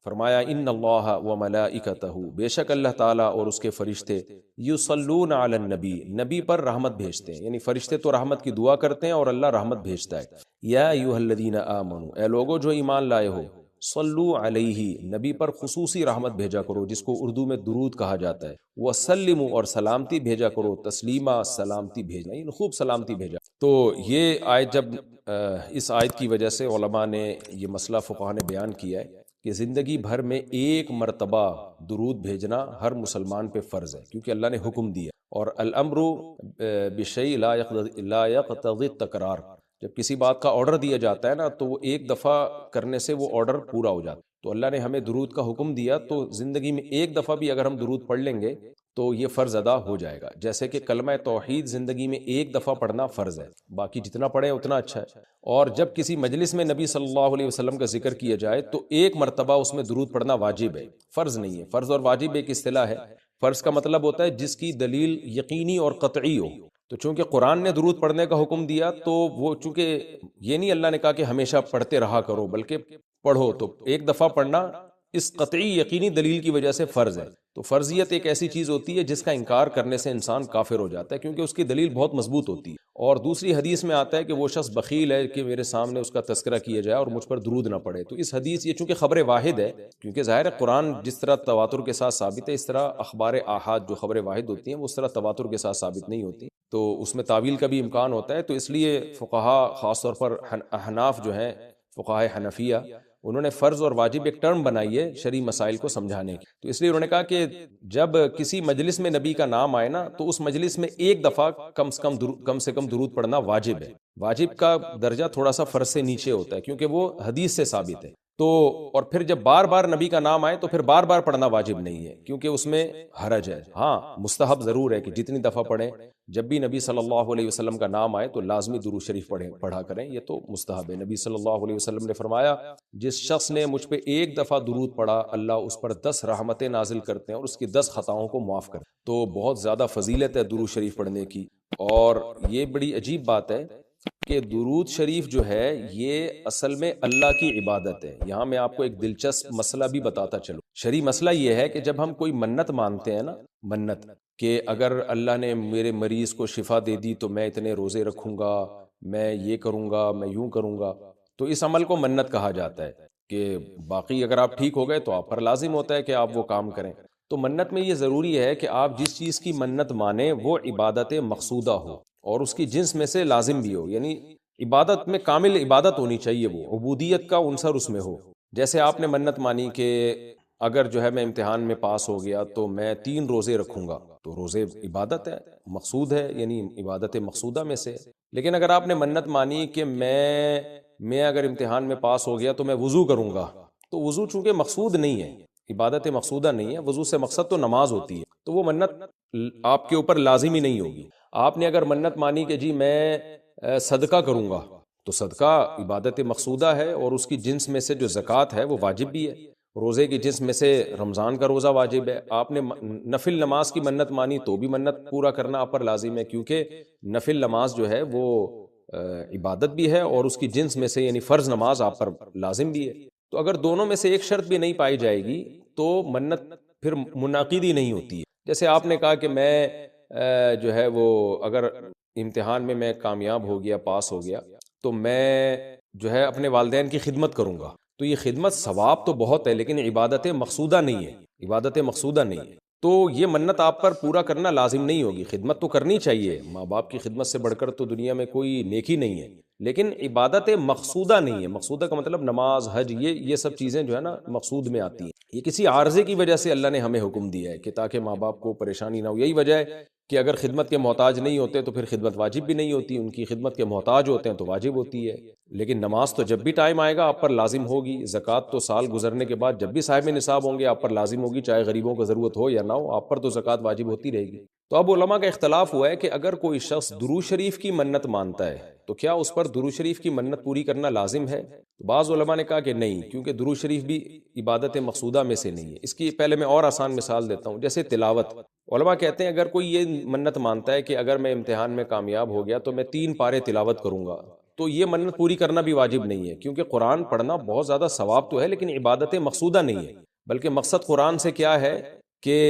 فرمایا ان اللہ و ملائکتہ، بے شک اللہ تعالیٰ اور اس کے فرشتے یصلون علی النبی، نبی پر رحمت بھیجتے ہیں، یعنی فرشتے تو رحمت کی دعا کرتے ہیں اور اللہ رحمت بھیجتا ہے۔ یا ایھا الذین آمنوا، اے لوگو جو ایمان لائے ہو، صلو علیہ، نبی پر خصوصی رحمت بھیجا کرو جس کو اردو میں درود کہا جاتا ہے، وسلموا، اور سلامتی بھیجا کرو، تسلیما، سلامتی بھیجنا، یعنی خوب سلامتی بھیجا۔ تو یہ آیت جب اس آیت کی وجہ سے علماء نے یہ مسئلہ فقہاء نے بیان کیا ہے کہ زندگی بھر میں ایک مرتبہ درود بھیجنا ہر مسلمان پہ فرض ہے، کیونکہ اللہ نے حکم دیا، اور الامر بشیء لا یقتضی التکرار، جب کسی بات کا آرڈر دیا جاتا ہے نا تو وہ ایک دفعہ کرنے سے وہ آرڈر پورا ہو جاتا ہے۔ تو اللہ نے ہمیں درود کا حکم دیا، تو زندگی میں ایک دفعہ بھی اگر ہم درود پڑھ لیں گے تو یہ فرض ادا ہو جائے گا، جیسے کہ کلمہ توحید زندگی میں ایک دفعہ پڑھنا فرض ہے، باقی جتنا پڑھیں اتنا اچھا ہے۔ اور جب کسی مجلس میں نبی صلی اللہ علیہ وسلم کا ذکر کیا جائے تو ایک مرتبہ اس میں درود پڑھنا واجب ہے، فرض نہیں ہے۔ فرض اور واجب ایک اصطلاح ہے۔ فرض کا مطلب ہوتا ہے جس کی دلیل یقینی اور قطعی ہو، تو چونکہ قرآن نے درود پڑھنے کا حکم دیا تو وہ چونکہ یہ نہیں اللہ نے کہا کہ ہمیشہ پڑھتے رہا کرو، بلکہ پڑھو، تو ایک دفعہ پڑھنا اس قطعی یقینی دلیل کی وجہ سے فرض ہے۔ تو فرضیت ایک ایسی چیز ہوتی ہے جس کا انکار کرنے سے انسان کافر ہو جاتا ہے، کیونکہ اس کی دلیل بہت مضبوط ہوتی ہے۔ اور دوسری حدیث میں آتا ہے کہ وہ شخص بخیل ہے کہ میرے سامنے اس کا تذکرہ کیا جائے اور مجھ پر درود نہ پڑے۔ تو اس حدیث، یہ چونکہ خبر واحد ہے، کیونکہ ظاہر ہے قرآن جس طرح تواتر کے ساتھ ثابت ہے، اس طرح اخبار آحاد جو خبر واحد ہوتی ہیں وہ اس طرح تواتر کے ساتھ ثابت نہیں ہوتی، تو اس میں تعویل کا بھی امکان ہوتا ہے۔ تو اس لیے فقہا، خاص طور پر احناف جو ہیں، فقہائے حنفیہ، انہوں نے فرض اور واجب ایک ٹرم بنائی ہے شرعی مسائل کو سمجھانے کی۔ تو اس لیے انہوں نے کہا کہ جب کسی مجلس میں نبی کا نام آئے نا تو اس مجلس میں ایک دفعہ کم سے کم درود پڑھنا واجب ہے۔ واجب کا درجہ تھوڑا سا فرض سے نیچے ہوتا ہے کیونکہ وہ حدیث سے ثابت ہے۔ تو اور پھر جب بار بار نبی کا نام آئے تو پھر بار بار پڑھنا واجب نہیں ہے کیونکہ اس میں حرج ہے۔ ہاں مستحب ضرور ہے کہ جتنی دفعہ پڑھیں، جب بھی نبی صلی اللہ علیہ وسلم کا نام آئے تو لازمی درود شریف پڑھا کریں، یہ تو مستحب ہے۔ نبی صلی اللہ علیہ وسلم نے فرمایا جس شخص نے مجھ پہ ایک دفعہ درود پڑھا اللہ اس پر 10 رحمتیں نازل کرتے ہیں اور اس کی 10 خطاؤں کو معاف کرتے ہیں۔ تو بہت زیادہ فضیلت ہے درود شریف پڑھنے کی۔ اور یہ بڑی عجیب بات ہے کہ درود شریف جو ہے یہ اصل میں اللہ کی عبادت ہے۔ یہاں میں آپ کو ایک دلچسپ مسئلہ بھی بتاتا چلوں۔ شرعی مسئلہ یہ ہے کہ جب ہم کوئی منت مانتے ہیں نا، منت کہ اگر اللہ نے میرے مریض کو شفا دے دی تو میں اتنے روزے رکھوں گا، میں یہ کروں گا، میں یوں کروں گا، تو اس عمل کو منت کہا جاتا ہے کہ باقی اگر آپ ٹھیک ہو گئے تو آپ پر لازم ہوتا ہے کہ آپ وہ کام کریں۔ تو منت میں یہ ضروری ہے کہ آپ جس چیز کی منت مانیں وہ عبادت مقصودہ ہو اور اس کی جنس میں سے لازم بھی ہو، یعنی عبادت میں کامل عبادت ہونی چاہیے، وہ عبودیت کا عنصر اس میں ہو۔ جیسے آپ نے منت مانی کہ اگر جو ہے میں امتحان میں پاس ہو گیا تو میں 3 روزے رکھوں گا، تو روزے عبادت ہے، مقصود ہے، یعنی عبادت مقصودہ میں سے۔ لیکن اگر آپ نے منت مانی کہ میں اگر امتحان میں پاس ہو گیا تو میں وضو کروں گا، تو وضو چونکہ مقصود نہیں ہے، عبادت مقصودہ نہیں ہے، وضو سے مقصد تو نماز ہوتی ہے، تو وہ منت آپ کے اوپر لازمی نہیں ہوگی۔ آپ نے اگر منت مانی کہ جی میں صدقہ کروں گا، تو صدقہ عبادت مقصودہ ہے اور اس کی جنس میں سے جو زکوٰۃ ہے وہ واجب بھی ہے۔ روزے کی جنس میں سے رمضان کا روزہ واجب ہے۔ آپ نے نفل نماز کی منت مانی تو بھی منت پورا کرنا آپ پر لازم ہے، کیونکہ نفل نماز جو ہے وہ عبادت بھی ہے اور اس کی جنس میں سے یعنی فرض نماز آپ پر لازم بھی ہے۔ تو اگر دونوں میں سے ایک شرط بھی نہیں پائی جائے گی تو منت پھر منعقد ہی نہیں ہوتی ہے۔ جیسے آپ نے کہا کہ میں جو ہے وہ اگر امتحان میں کامیاب ہو گیا، پاس ہو گیا، تو میں جو ہے اپنے والدین کی خدمت کروں گا، تو یہ خدمت ثواب تو بہت ہے لیکن عبادت مقصودہ نہیں ہے، عبادت مقصودہ نہیں ہے، تو یہ منت آپ پر پورا کرنا لازم نہیں ہوگی۔ خدمت تو کرنی چاہیے، ماں باپ کی خدمت سے بڑھ کر تو دنیا میں کوئی نیکی نہیں ہے، لیکن عبادت مقصودہ نہیں ہے۔ مقصودہ کا مطلب نماز، حج، یہ سب چیزیں جو ہے نا مقصود میں آتی ہیں۔ یہ کسی عارضے کی وجہ سے اللہ نے ہمیں حکم دیا ہے کہ تاکہ ماں باپ کو پریشانی نہ ہو۔ یہی وجہ ہے کہ اگر خدمت کے محتاج نہیں ہوتے تو پھر خدمت واجب بھی نہیں ہوتی، ان کی خدمت کے محتاج ہوتے ہیں تو واجب ہوتی ہے۔ لیکن نماز تو جب بھی ٹائم آئے گا آپ پر لازم ہوگی، زکوٰۃ تو سال گزرنے کے بعد جب بھی صاحب نصاب ہوں گے آپ پر لازم ہوگی، چاہے غریبوں کو ضرورت ہو یا نہ ہو، آپ پر تو زکوٰۃ واجب ہوتی رہے گی۔ تو اب علماء کا اختلاف ہوا ہے کہ اگر کوئی شخص درود شریف کی منت مانتا ہے تو کیا اس پر درود شریف کی منت پوری کرنا لازم ہے؟ تو بعض علماء نے کہا کہ نہیں، کیونکہ درود شریف بھی عبادت مقصودہ میں سے نہیں ہے۔ اس کی پہلے میں اور آسان مثال دیتا ہوں، جیسے تلاوت۔ علماء کہتے ہیں اگر کوئی یہ منت مانتا ہے کہ اگر میں امتحان میں کامیاب ہو گیا تو میں 3 پارے تلاوت کروں گا، تو یہ منت پوری کرنا بھی واجب نہیں ہے، کیونکہ قرآن پڑھنا بہت زیادہ ثواب تو ہے لیکن عبادت مقصودہ نہیں ہے، بلکہ مقصد قرآن سے کیا ہے کہ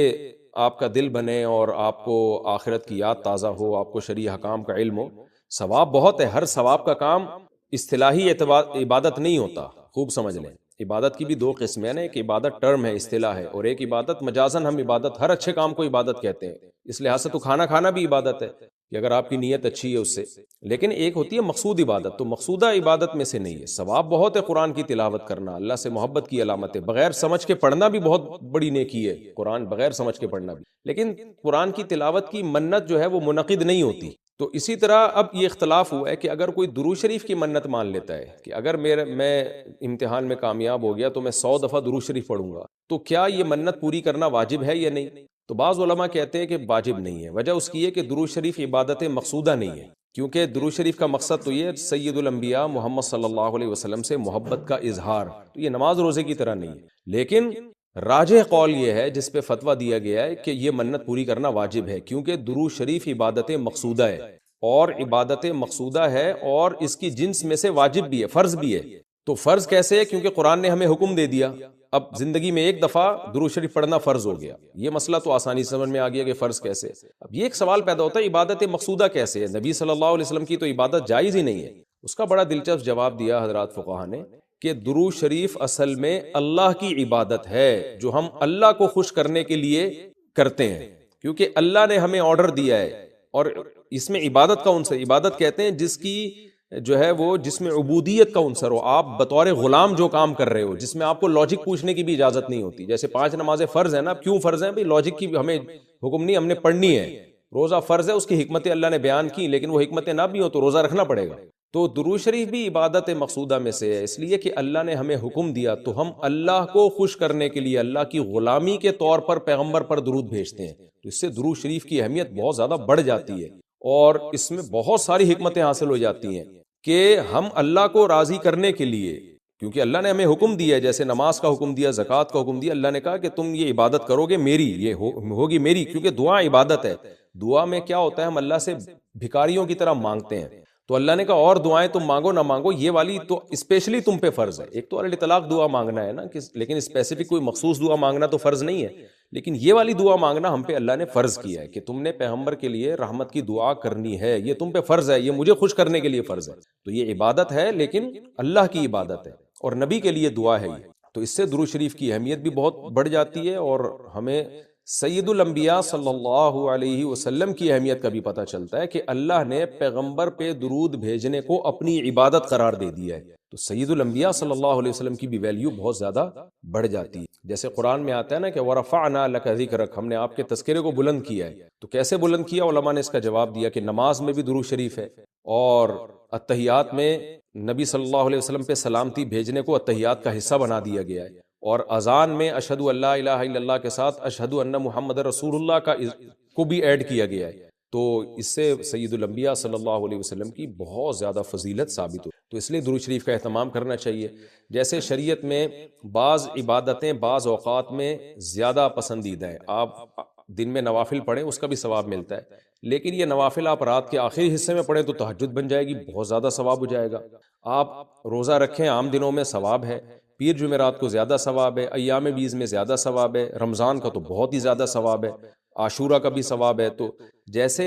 آپ کا دل بنے اور آپ کو آخرت کی یاد تازہ ہو، آپ کو شرعی حکام کا علم ہو۔ ثواب بہت ہے، ہر ثواب کا کام اصطلاحی عبادت نہیں ہوتا، خوب سمجھ لیں۔ عبادت کی بھی دو قسمیں ہیں نا، ایک عبادت ٹرم ہے، اصطلاح ہے، اور ایک عبادت مجازن ہم عبادت، ہر اچھے کام کو عبادت کہتے ہیں، اس لحاظ سے تو کھانا کھانا بھی عبادت ہے کہ اگر آپ کی نیت اچھی ہے اس سے، لیکن ایک ہوتی ہے مقصود عبادت، تو مقصودہ عبادت میں سے نہیں ہے۔ ثواب بہت ہے قرآن کی تلاوت کرنا، اللہ سے محبت کی علامت ہے، بغیر سمجھ کے پڑھنا بھی بہت بڑی نیکی ہے، قرآن بغیر سمجھ کے پڑھنا بھی، لیکن قرآن کی تلاوت کی منت جو ہے وہ منعقد نہیں ہوتی۔ تو اسی طرح اب یہ اختلاف ہوا ہے کہ اگر کوئی درود شریف کی منت مان لیتا ہے کہ اگر میں امتحان میں کامیاب ہو گیا تو میں 100 دفعہ درود شریف پڑھوں گا، تو کیا یہ منت پوری کرنا واجب ہے یا نہیں؟ تو بعض علماء کہتے ہیں کہ واجب نہیں ہے، وجہ اس کی ہے کہ درود شریف عبادت مقصودہ نہیں ہے، کیونکہ درود شریف کا مقصد تو یہ سید الانبیاء محمد صلی اللہ علیہ وسلم سے محبت کا اظہار، تو یہ نماز روزے کی طرح نہیں ہے۔ لیکن راجح قول یہ ہے جس پہ فتویٰ دیا گیا ہے کہ یہ منت پوری کرنا واجب ہے، کیونکہ درود شریف عبادت مقصودہ ہے، اور عبادت مقصودہ ہے اور اس کی جنس میں سے واجب بھی ہے، فرض بھی ہے۔ تو فرض کیسے ہے؟ کیونکہ قرآن نے ہمیں حکم دے دیا، اب زندگی میں ایک دفعہ درود شریف پڑھنا فرض ہو گیا، یہ مسئلہ تو آسانی سے سمجھ میں آ گیا کہ فرض کیسے۔ اب یہ ایک سوال پیدا ہوتا ہے عبادت مقصودہ کیسے ہے؟ نبی صلی اللہ علیہ وسلم کی تو عبادت جائز ہی نہیں ہے۔ اس کا بڑا دلچسپ جواب دیا حضرات فقہا نے کہ درود شریف اصل میں اللہ کی عبادت ہے جو ہم اللہ کو خوش کرنے کے لیے کرتے ہیں، کیونکہ اللہ نے ہمیں آرڈر دیا ہے، اور اس میں عبادت کا عنصر، عبادت کہتے ہیں جس کی جو ہے وہ جس میں عبودیت کا عنصر ہو، آپ بطور غلام جو کام کر رہے ہو، جس میں آپ کو لاجک پوچھنے کی بھی اجازت نہیں ہوتی۔ جیسے 5 نمازیں فرض ہیں نا، کیوں فرض ہیں؟ بھئی لاجک کی ہمیں حکم نہیں، ہم نے پڑھنی ہے۔ روزہ فرض ہے، اس کی حکمتیں اللہ نے بیان کی، لیکن وہ حکمتیں نہ بھی ہوں تو روزہ رکھنا پڑے گا۔ تو درود شریف بھی عبادت مقصودہ میں سے ہے، اس لیے کہ اللہ نے ہمیں حکم دیا تو ہم اللہ کو خوش کرنے کے لیے اللہ کی غلامی کے طور پر پیغمبر پر درود بھیجتے ہیں، تو اس سے درود شریف کی اہمیت بہت زیادہ بڑھ جاتی ہے، اور اس میں بہت ساری حکمتیں حاصل ہو جاتی ہیں کہ ہم اللہ کو راضی کرنے کے لیے، کیونکہ اللہ نے ہمیں حکم دیا ہے، جیسے نماز کا حکم دیا، زکوٰۃ کا حکم دیا، اللہ نے کہا کہ تم یہ عبادت کرو گے میری، یہ ہوگی میری، کیونکہ دعا عبادت ہے۔ دعا میں کیا ہوتا ہے؟ ہم اللہ سے بھکاریوں کی طرح مانگتے ہیں، تو اللہ نے کہا اور دعائیں تم مانگو نہ مانگو، یہ والی تو اسپیشلی تم پہ فرض ہے۔ ایک تو الاطلاق دعا مانگنا ہے نا، لیکن اسپیسیفک کوئی مخصوص دعا مانگنا تو فرض نہیں ہے، لیکن یہ والی دعا مانگنا ہم پہ اللہ نے فرض کیا ہے کہ تم نے پیغمبر کے لیے رحمت کی دعا کرنی ہے، یہ تم پہ فرض ہے، یہ مجھے خوش کرنے کے لیے فرض ہے۔ تو یہ عبادت ہے، لیکن اللہ کی عبادت ہے، اور نبی کے لیے دعا ہے یہ، تو اس سے درود شریف کی اہمیت بھی بہت بڑھ جاتی ہے، اور ہمیں سید الانبیاء صلی اللہ علیہ وسلم کی اہمیت کا بھی پتہ چلتا ہے کہ اللہ نے پیغمبر پہ درود بھیجنے کو اپنی عبادت قرار دے دیا ہے، تو سید الانبیاء صلی اللہ علیہ وسلم کی بھی ویلیو بہت زیادہ بڑھ جاتی ہے۔ جیسے قرآن میں آتا ہے نا کہ وَرَفَعْنَا لَكَ ذِكْرَكَ، ہم نے آپ کے تذکرے کو بلند کیا ہے، تو کیسے بلند کیا؟ علماء نے اس کا جواب دیا کہ نماز میں بھی درود شریف ہے، اور اتحیات میں نبی صلی اللہ علیہ وسلم پہ سلامتی بھیجنے کو اتحیات کا حصہ بنا دیا گیا ہے، اور اذان میں اشہد ان لا الہ الا اللہ کے ساتھ اشہد ان محمد رسول اللہ کو بھی ایڈ کیا گیا ہے، تو اس سے سید الانبیاء صلی اللہ علیہ وسلم کی بہت زیادہ فضیلت ثابت ہو، تو اس لیے درود شریف کا اہتمام کرنا چاہیے۔ جیسے شریعت میں بعض عبادتیں بعض اوقات میں زیادہ پسندیدہ ہیں، آپ دن میں نوافل پڑھیں اس کا بھی ثواب ملتا ہے، لیکن یہ نوافل آپ رات کے آخری حصے میں پڑھیں تو تہجد بن جائے گی، بہت زیادہ ثواب ہو جائے گا۔ آپ روزہ رکھیں عام دنوں میں ثواب ہے، پیر جمعرات کو زیادہ ثواب ہے، ایام بیز میں زیادہ ثواب ہے، رمضان کا تو بہت ہی زیادہ ثواب ہے، عاشورہ کا بھی ثواب ہے۔ تو جیسے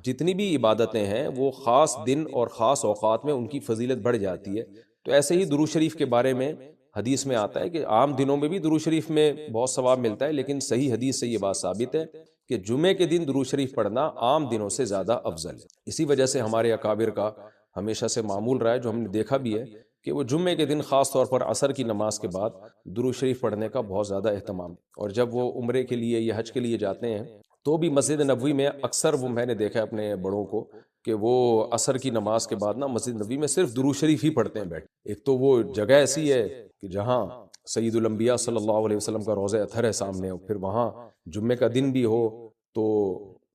جتنی بھی عبادتیں ہیں وہ خاص دن اور خاص اوقات میں ان کی فضیلت بڑھ جاتی ہے، تو ایسے ہی درود شریف کے بارے میں حدیث میں آتا ہے کہ عام دنوں میں بھی درود شریف میں بہت ثواب ملتا ہے، لیکن صحیح حدیث سے یہ بات ثابت ہے کہ جمعے کے دن درود شریف پڑھنا عام دنوں سے زیادہ افضل ہے۔ اسی وجہ سے ہمارے اکابر کا ہمیشہ سے معمول رہا ہے، جو ہم نے دیکھا بھی ہے کہ وہ جمعے کے دن خاص طور پر عصر کی نماز کے بعد درود شریف پڑھنے کا بہت زیادہ اہتمام، اور جب وہ عمرے کے لیے یا حج کے لیے جاتے ہیں تو بھی مسجد نبوی میں اکثر وہ میں نے دیکھا اپنے بڑوں کو کہ وہ عصر کی نماز کے بعد نا مسجد نبوی میں صرف درود شریف ہی پڑھتے ہیں بیٹھ۔ ایک تو وہ جگہ ایسی ہے کہ جہاں سید الانبیاء صلی اللہ علیہ وسلم کا روضہ اطہر ہے سامنے، اور پھر وہاں جمعے کا دن بھی ہو تو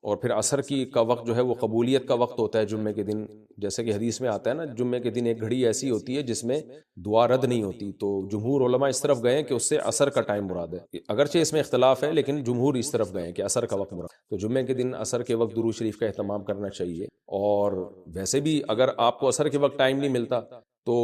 اور پھر عصر کا وقت جو ہے وہ قبولیت کا وقت ہوتا ہے جمعے کے دن، جیسے کہ حدیث میں آتا ہے نا، جمعے کے دن ایک گھڑی ایسی ہوتی ہے جس میں دعا رد نہیں ہوتی، تو جمہور علماء اس طرف گئے ہیں کہ اس سے عصر کا ٹائم مراد ہے، اگرچہ اس میں اختلاف ہے لیکن جمہور اس طرف گئے ہیں کہ عصر کا وقت مراد، تو جمعے کے دن عصر کے وقت درود شریف کا اہتمام کرنا چاہیے۔ اور ویسے بھی اگر آپ کو عصر کے وقت ٹائم نہیں ملتا تو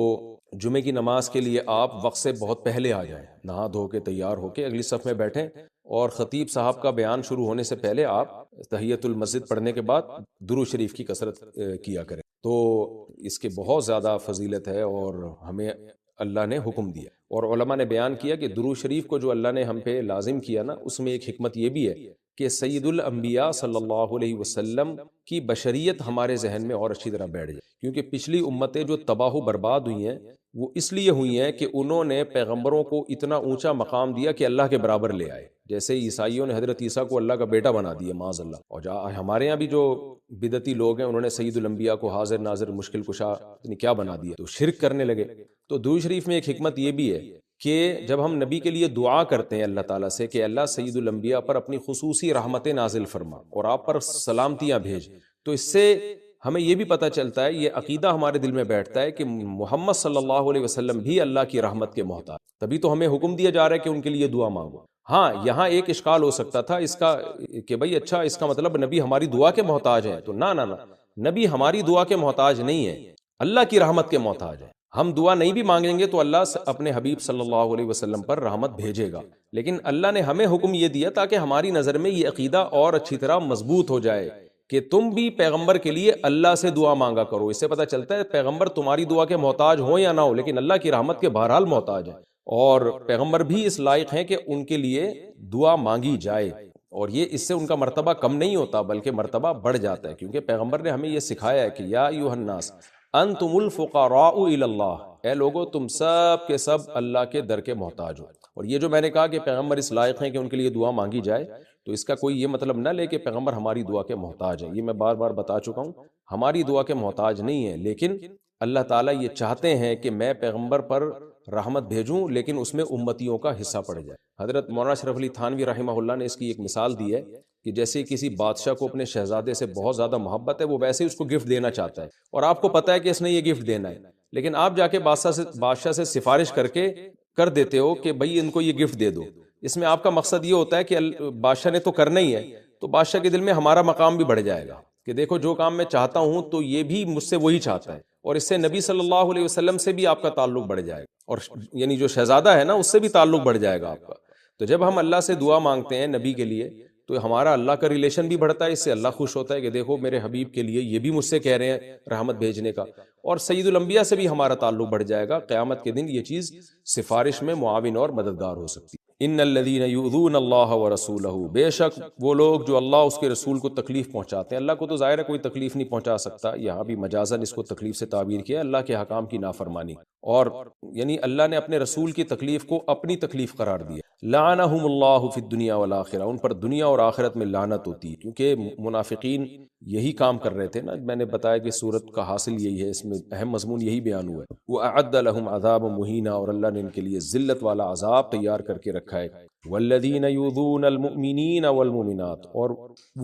جمعے کی نماز کے لیے آپ وقت سے بہت پہلے آ جائیں، نہا دھو کے تیار ہو کے اگلی صف میں بیٹھیں، اور خطیب صاحب کا بیان شروع ہونے سے پہلے آپ تحیۃ المسجد پڑھنے کے بعد درود شریف کی کثرت کیا کریں، تو اس کے بہت زیادہ فضیلت ہے اور ہمیں اللہ نے حکم دیا۔ اور علماء نے بیان کیا کہ درود شریف کو جو اللہ نے ہم پہ لازم کیا نا، اس میں ایک حکمت یہ بھی ہے کہ سید الانبیاء صلی اللہ علیہ وسلم کی بشریت ہمارے ذہن میں اور اچھی طرح بیٹھ جائے، کیونکہ پچھلی امتیں جو تباہ و برباد ہوئی ہیں وہ اس لیے ہوئی ہیں کہ انہوں نے پیغمبروں کو اتنا اونچا مقام دیا کہ اللہ کے برابر لے آئے، جیسے عیسائیوں نے حضرت عیسیٰ کو اللہ کا بیٹا بنا دیا معاذ اللہ، اور ہمارے یہاں بھی جو بدعتی لوگ ہیں انہوں نے سید الانبیاء کو حاضر ناظر مشکل کشا کیا بنا دیا، تو شرک کرنے لگے۔ تو درود شریف میں ایک حکمت یہ بھی ہے کہ جب ہم نبی کے لیے دعا کرتے ہیں اللہ تعالیٰ سے کہ اللہ سید الانبیاء پر اپنی خصوصی رحمتیں نازل فرما اور آپ پر سلامتیاں بھیج، تو اس سے ہمیں یہ بھی پتہ چلتا ہے، یہ عقیدہ ہمارے دل میں بیٹھتا ہے کہ محمد صلی اللہ علیہ وسلم بھی اللہ کی رحمت کے محتاج، تبھی تو ہمیں حکم دیا جا رہا ہے کہ ان کے لیے دعا مانگو۔ ہاں یہاں ایک اشکال ہو سکتا تھا اس کا کہ بھئی اچھا اس کا مطلب نبی ہماری دعا کے محتاج ہیں، تو نہ نبی ہماری دعا کے محتاج نہیں ہے، اللہ کی رحمت کے محتاج ہیں۔ ہم دعا نہیں بھی مانگیں گے تو اللہ اپنے حبیب صلی اللہ علیہ وسلم پر رحمت بھیجے گا، لیکن اللہ نے ہمیں حکم یہ دیا تاکہ ہماری نظر میں یہ عقیدہ اور اچھی طرح مضبوط ہو جائے کہ تم بھی پیغمبر کے لیے اللہ سے دعا مانگا کرو۔ اس سے پتہ چلتا ہے پیغمبر تمہاری دعا کے محتاج ہو یا نہ ہو، لیکن اللہ کی رحمت کے بہرحال محتاج ہیں، اور پیغمبر بھی اس لائق ہیں کہ ان کے لیے دعا مانگی جائے، اور یہ اس سے ان کا مرتبہ کم نہیں ہوتا بلکہ مرتبہ بڑھ جاتا ہے، کیونکہ پیغمبر نے ہمیں یہ سکھایا ہے کہ یا ایھا الناس انتم الفقراء الی اللہ، اے لوگو تم سب کے سب اللہ کے در کے محتاج ہو۔ اور یہ جو میں نے کہا کہ پیغمبر اس لائق ہیں کہ ان کے لیے دعا مانگی جائے، تو اس کا کوئی یہ مطلب نہ لے کہ پیغمبر ہماری دعا کے محتاج ہیں، یہ میں بار بار بتا چکا ہوں، ہماری دعا کے محتاج نہیں ہیں، لیکن اللہ تعالیٰ یہ چاہتے ہیں کہ میں پیغمبر پر رحمت بھیجوں لیکن اس میں امتیوں کا حصہ پڑ جائے۔ حضرت مولانا اشرف علی تھانوی رحمہ اللہ نے اس کی ایک مثال دی ہے کہ جیسے کسی بادشاہ کو اپنے شہزادے سے بہت زیادہ محبت ہے، وہ ویسے ہی اس کو گفٹ دینا چاہتا ہے، اور آپ کو پتہ ہے کہ اس نے یہ گفٹ دینا ہے، لیکن آپ جا کے بادشاہ سے سفارش کر دیتے ہو کہ بھئی ان کو یہ گفٹ دے دو۔ اس میں آپ کا مقصد یہ ہوتا ہے کہ بادشاہ نے تو کرنا ہی ہے، تو بادشاہ کے دل میں ہمارا مقام بھی بڑھ جائے گا کہ دیکھو جو کام میں چاہتا ہوں تو یہ بھی مجھ سے وہی چاہتا ہے، اور اس سے نبی صلی اللہ علیہ وسلم سے بھی آپ کا تعلق بڑھ جائے گا، اور یعنی جو شہزادہ ہے نا اس سے بھی تعلق بڑھ جائے گا آپ کا۔ تو جب ہم اللہ سے دعا مانگتے ہیں نبی کے لیے تو ہمارا اللہ کا ریلیشن بھی بڑھتا ہے، اس سے اللہ خوش ہوتا ہے کہ دیکھو میرے حبیب کے لیے یہ بھی مجھ سے کہہ رہے ہیں رحمت بھیجنے کا، اور سید الانبیاء سے بھی ہمارا تعلق بڑھ جائے گا۔ قیامت کے دن یہ چیز سفارش میں معاون اور مددگار ہو سکتی ہے۔ ان الذین یؤذون اللہ ورسولہ، بے شک وہ لوگ جو اللہ اس کے رسول کو تکلیف پہنچاتے ہیں، اللہ کو تو ظاہر ہے کوئی تکلیف نہیں پہنچا سکتا، یہاں بھی مجازاً اس کو تکلیف سے تعبیر کیا، اللہ کے حکام کی نافرمانی، اور یعنی اللہ نے اپنے رسول کی تکلیف کو اپنی تکلیف قرار دیا۔ لعنہم اللہ فی الدنیا والآخرہ، ان پر دنیا اور آخرت میں لعنت ہوتی ہے، کیونکہ منافقین یہی کام کر رہے تھے نا، میں نے بتایا کہ سورت کا حاصل یہی ہے، اس میں اہم مضمون یہی بیان ہوا ہے۔ وَأَعَدَّ لَهُمْ عَذَابًا مُهِينًا، اور اللہ نے ان کے لیے ذلت والا عذاب تیار کر کے رکھا ہے۔ وَالَّذِينَ يُؤْذُونَ الْمُؤْمِنِينَ وَالْمُؤْمِنَاتِ، اور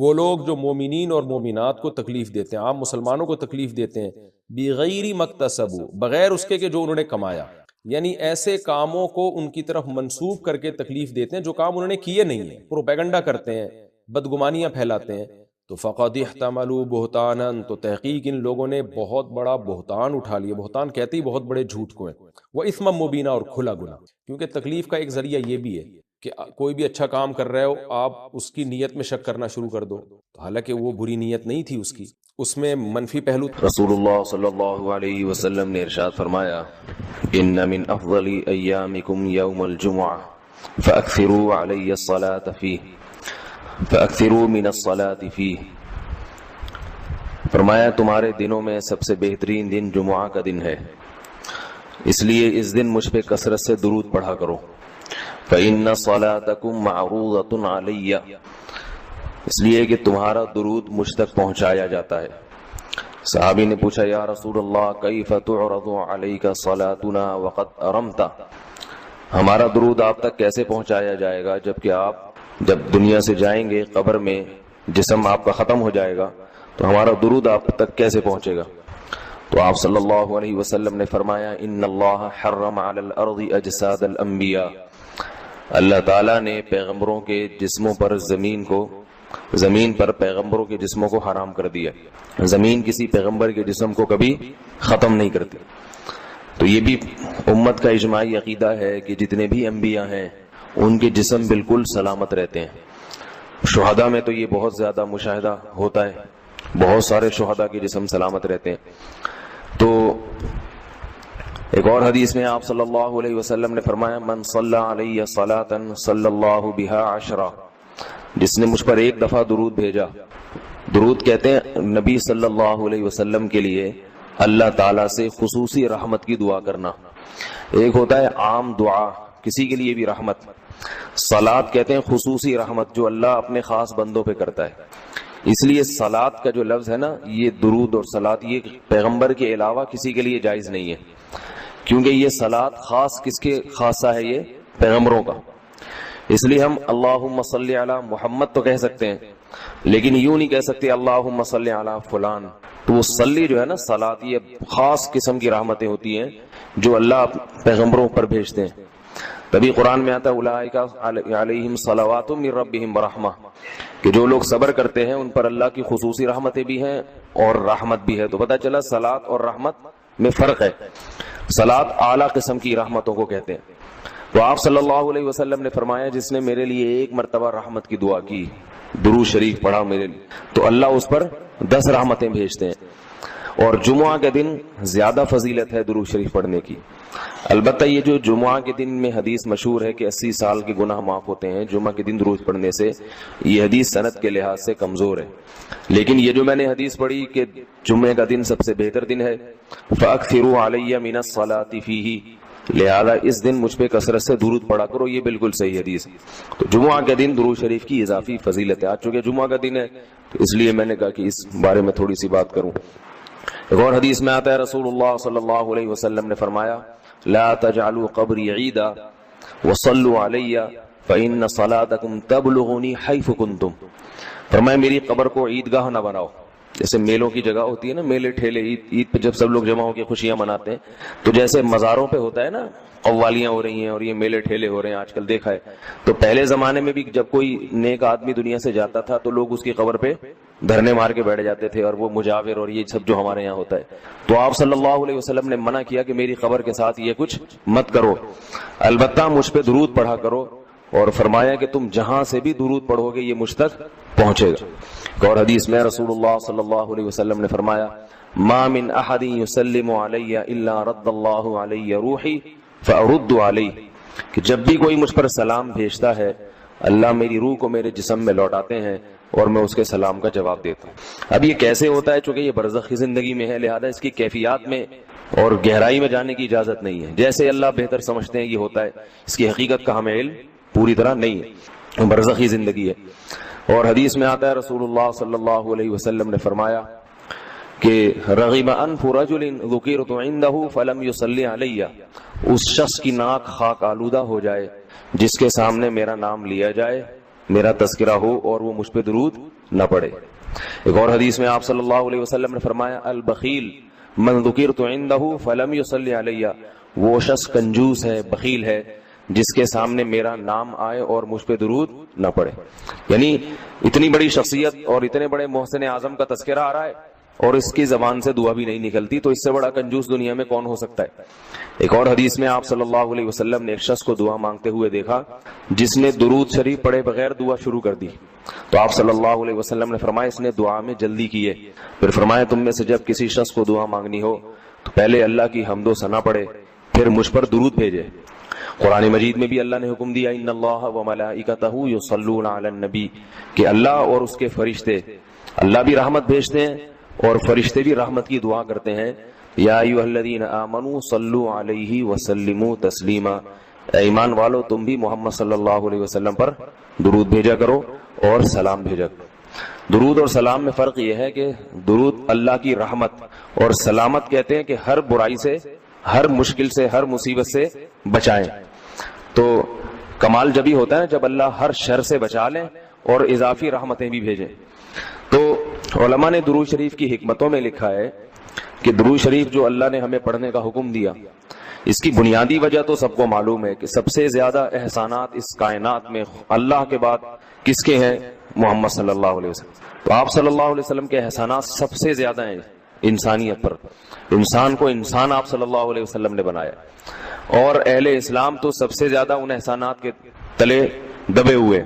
وہ لوگ جو مومنین اور مومنات کو تکلیف دیتے ہیں، عام مسلمانوں کو تکلیف دیتے ہیں، بِغَيْرِ مَكْتَسَبُوا، بغیر اس کے کہ جو انہوں نے کمایا، یعنی ایسے کاموں کو ان کی طرف منسوب کر کے تکلیف دیتے ہیں جو کام انہوں نے کیے نہیں ہیں، پروپیگنڈا کرتے ہیں، بدگمانیاں پھیلاتے ہیں، تو فَقَدِ احْتَمَلُوا بُهْتَانًا، تو تحقیق ان لوگوں نے بہت بڑا بہتان اٹھا لیا۔ بہتان کہتے ہی بہت بڑے جھوٹ کو ہے، وَإِثْمًا مُبِينًا، اور کھلا گناہ، کیونکہ تکلیف کا ایک ذریعہ یہ بھی ہے کہ کوئی بھی اچھا کام کر رہے ہو آپ اس کی نیت میں شک کرنا شروع کر دو، حالانکہ وہ بری نیت نہیں تھی اس کی، اس میں منفی پہلو۔ رسول اللہ صلی اللہ علیہ وسلم نے ارشاد فرمایا، ان من افضل ایامکم یوم الجمعہ فاکثروا علی الصلاة فیہ فاکثروا من الصلاة فیہ، فرمایا تمہارے دنوں میں سب سے بہترین دن جمعہ کا دن ہے، اس لیے اس دن مجھ پہ کثرت سے درود پڑھا کرو۔ فإن صلاتکم معروضۃ علی، اس لیے کہ تمہارا درود مجھ تک پہنچایا جاتا ہے۔ صحابی نے پوچھا یا رسول اللہ کیف تعرض علیک صلاتنا وقد ارمت، ہمارا درود آپ تک کیسے پہنچایا جائے گا جبکہ آپ جب دنیا سے جائیں گے قبر میں جسم آپ کا ختم ہو جائے گا تو ہمارا درود آپ تک کیسے پہنچے گا؟ تو آپ صلی اللہ علیہ وسلم نے فرمایا ان اللہ حرم علی الارض اجساد الانبیاء، اللہ تعالیٰ نے پیغمبروں کے جسموں پر زمین پر پیغمبروں کے جسموں کو حرام کر دیا. زمین کسی پیغمبر کے جسم کو کبھی ختم نہیں کرتی. تو یہ بھی امت کا اجماعی عقیدہ ہے کہ جتنے بھی انبیاء ہیں ان کے جسم بالکل سلامت رہتے ہیں. شہداء میں تو یہ بہت زیادہ مشاہدہ ہوتا ہے، بہت سارے شہداء کے جسم سلامت رہتے ہیں. تو ایک اور حدیث میں آپ صلی اللہ علیہ وسلم نے فرمایا من صلی علیہ صلاۃ صلی اللہ بہا عشرہ، جس نے مجھ پر ایک دفعہ درود بھیجا. درود کہتے ہیں نبی صلی اللہ علیہ وسلم کے لیے اللہ تعالیٰ سے خصوصی رحمت کی دعا کرنا. ایک ہوتا ہے عام دعا، کسی کے لیے بھی رحمت. صلاۃ کہتے ہیں خصوصی رحمت جو اللہ اپنے خاص بندوں پہ کرتا ہے. اس لیے صلاۃ کا جو لفظ ہے نا، یہ درود اور صلاۃ یہ پیغمبر کے علاوہ کسی کے لیے جائز نہیں ہے، کیونکہ یہ صلاۃ خاص کس کے خاصہ ہے؟ یہ پیغمبروں کا. اس لیے ہم اللہم صلی علی محمد تو کہہ سکتے ہیں، لیکن یوں نہیں کہہ سکتے اللہم صلی علی فلان. تو وہ صلی جو ہے نا، صلاۃ یہ خاص قسم کی رحمتیں ہوتی ہیں جو اللہ پیغمبروں پر بھیجتے ہیں. تبھی قرآن میں آتا ہے اولئک علیہم صلوات من ربہم ورحمہ، کہ جو لوگ صبر کرتے ہیں ان پر اللہ کی خصوصی رحمتیں بھی ہیں اور رحمت بھی ہے. تو پتہ چلا صلاۃ اور رحمت میں فرق ہے. صلاۃ اعلیٰ قسم کی رحمتوں کو کہتے ہیں. تو آپ صلی اللہ علیہ وسلم نے فرمایا جس نے میرے لیے ایک مرتبہ رحمت کی دعا کی، درود شریف پڑھا میرے لیے، تو اللہ اس پر 10 رحمتیں بھیجتے ہیں. اور جمعہ کے دن زیادہ فضیلت ہے درود شریف پڑھنے کی. البتہ یہ جو جمعہ کے دن میں حدیث مشہور ہے کہ 80 سال کے گناہ معاف ہوتے ہیں جمعہ کے دن درود پڑھنے سے، یہ حدیث سند کے لحاظ سے کمزور ہے. لیکن یہ جو میں نے حدیث پڑھی کہ جمعہ کا دن سب سے بہتر دن ہے، فَأَكْثِرُوا عَلَيَّ مِنَ الصَّلَاةِ فِيهِ، لہذا اس دن مجھ پہ کثرت سے درود پڑھا کرو، یہ بالکل صحیح حدیث. تو جمعہ کے دن درود شریف کی اضافی فضیلت ہے. آج چونکہ جمعہ کا دن ہے تو اس لیے میں نے کہا کہ اس بارے میں تھوڑی سی بات کروں. ایک اور حدیث میں آتا ہے رسول اللہ صلی اللہ علیہ وسلم نے فرمایا لا تجعلوا قبری عیدا وصلوا علی فإن صلاتکم تبلغنی حیث کنتم. فرمایا میری قبر کو عیدگاہ نہ بناؤ. جیسے میلوں کی جگہ ہوتی ہے نا، میلے ٹھیلے، عید پہ جب سب لوگ جمع ہو کے خوشیاں مناتے ہیں، تو جیسے مزاروں پہ ہوتا ہے نا قوالیاں ہو رہی ہیں اور یہ میلے ٹھیلے ہو رہے ہیں آج کل دیکھا ہے. تو پہلے زمانے میں بھی جب کوئی نیک آدمی دنیا سے جاتا تھا تو لوگ اس کی قبر پہ دھرنے مار کے بیٹھ جاتے تھے، اور وہ مجاور اور یہ سب جو ہمارے یہاں ہوتا ہے. تو آپ صلی اللہ علیہ وسلم نے منع کیا کہ میری قبر کے ساتھ یہ کچھ مت کرو، البتہ مجھ پہ درود پڑھا کرو. اور فرمایا کہ تم جہاں سے بھی درود پڑھو گے یہ مجھ تک پہنچے گا. اور حدیث میں رسول اللہ صلی اللہ علیہ وسلم نے فرمایا ما من احد یسلم علی الا رد اللہ علی روحی فارد علیہ، کہ جب بھی کوئی مجھ پر سلام بھیجتا ہے اللہ میری روح کو میرے جسم میں لوٹاتے ہیں اور میں اس کے سلام کا جواب دیتا ہوں. اب یہ کیسے ہوتا ہے؟ چونکہ یہ برزخی زندگی میں ہے، لہذا اس کی کیفیات میں اور گہرائی میں جانے کی اجازت نہیں ہے. جیسے اللہ بہتر سمجھتے ہیں یہ ہوتا ہے، اس کی حقیقت کا ہمیں علم پوری طرح نہیں ہے، برزخی زندگی ہے. اور حدیث میں آتا ہے رسول اللہ صلی اللہ علیہ وسلم نے فرمایا کہ رغب انف رجل ذکرت عنده فلم يصلی علی، اس شخص کی ناک خاک آلودہ ہو جائے جس کے سامنے میرا نام لیا جائے، میرا تذکرہ ہو اور وہ مجھ پہ درود نہ پڑے. ایک اور حدیث میں آپ صلی اللہ علیہ وسلم نے فرمایا البخیل من ذکرت عنده فلم يصلی علی، وہ شخص کنجوس ہے، بخیل ہے جس کے سامنے میرا نام آئے اور مجھ پہ درود نہ پڑے. یعنی اتنی بڑی شخصیت اور اتنے بڑے محسن اعظم کا تذکرہ آ رہا ہے اور اس کی زبان سے دعا بھی نہیں نکلتی، تو اس سے بڑا کنجوس دنیا میں کون ہو سکتا ہے. ایک اور حدیث میں آپ صلی اللہ علیہ وسلم نے ایک شخص کو دعا مانگتے ہوئے دیکھا جس نے درود شریف پڑھے بغیر دعا شروع کر دی. تو آپ صلی اللہ علیہ وسلم نے فرمایا اس نے دعا میں جلدی کی ہے. پھر فرمایا تم میں سے جب کسی شخص کو دعا مانگنی ہو تو پہلے اللہ کی حمد و ثنا پڑھے، پھر مجھ پر درود بھیجے. قرآن مجید میں بھی اللہ نے حکم دیا ان اللہ وملائکتہ یصلون علی النبی، کہ اللہ اور اس کے فرشتے، اللہ بھی رحمت بھیجتے ہیں اور فرشتے بھی رحمت کی دعا کرتے ہیں. یا ایھا الذین آمنوا صلوا علیہ وسلموا تسلیما، اے ایمان والو تم بھی محمد صلی اللہ علیہ وسلم پر درود بھیجا کرو اور سلام بھیجا کرو. درود اور سلام میں فرق یہ ہے کہ درود اللہ کی رحمت، اور سلامت کہتے ہیں کہ ہر برائی سے، ہر مشکل سے، ہر مصیبت سے بچائیں. تو کمال جبھی ہوتا ہے جب اللہ ہر شر سے بچا لیں اور اضافی رحمتیں بھی بھیجیں. علماء نے درود شریف کی حکمتوں میں لکھا ہے کہ درود شریف جو اللہ نے ہمیں پڑھنے کا حکم دیا، اس کی بنیادی وجہ تو سب کو معلوم ہے کہ سب سے زیادہ احسانات اس کائنات میں اللہ کے بعد کس کے ہیں؟ محمد صلی اللہ علیہ وسلم. تو آپ صلی اللہ علیہ وسلم کے احسانات سب سے زیادہ ہیں انسانیت پر. انسان کو انسان آپ صلی اللہ علیہ وسلم نے بنایا، اور اہل اسلام تو سب سے زیادہ ان احسانات کے تلے دبے ہوئے.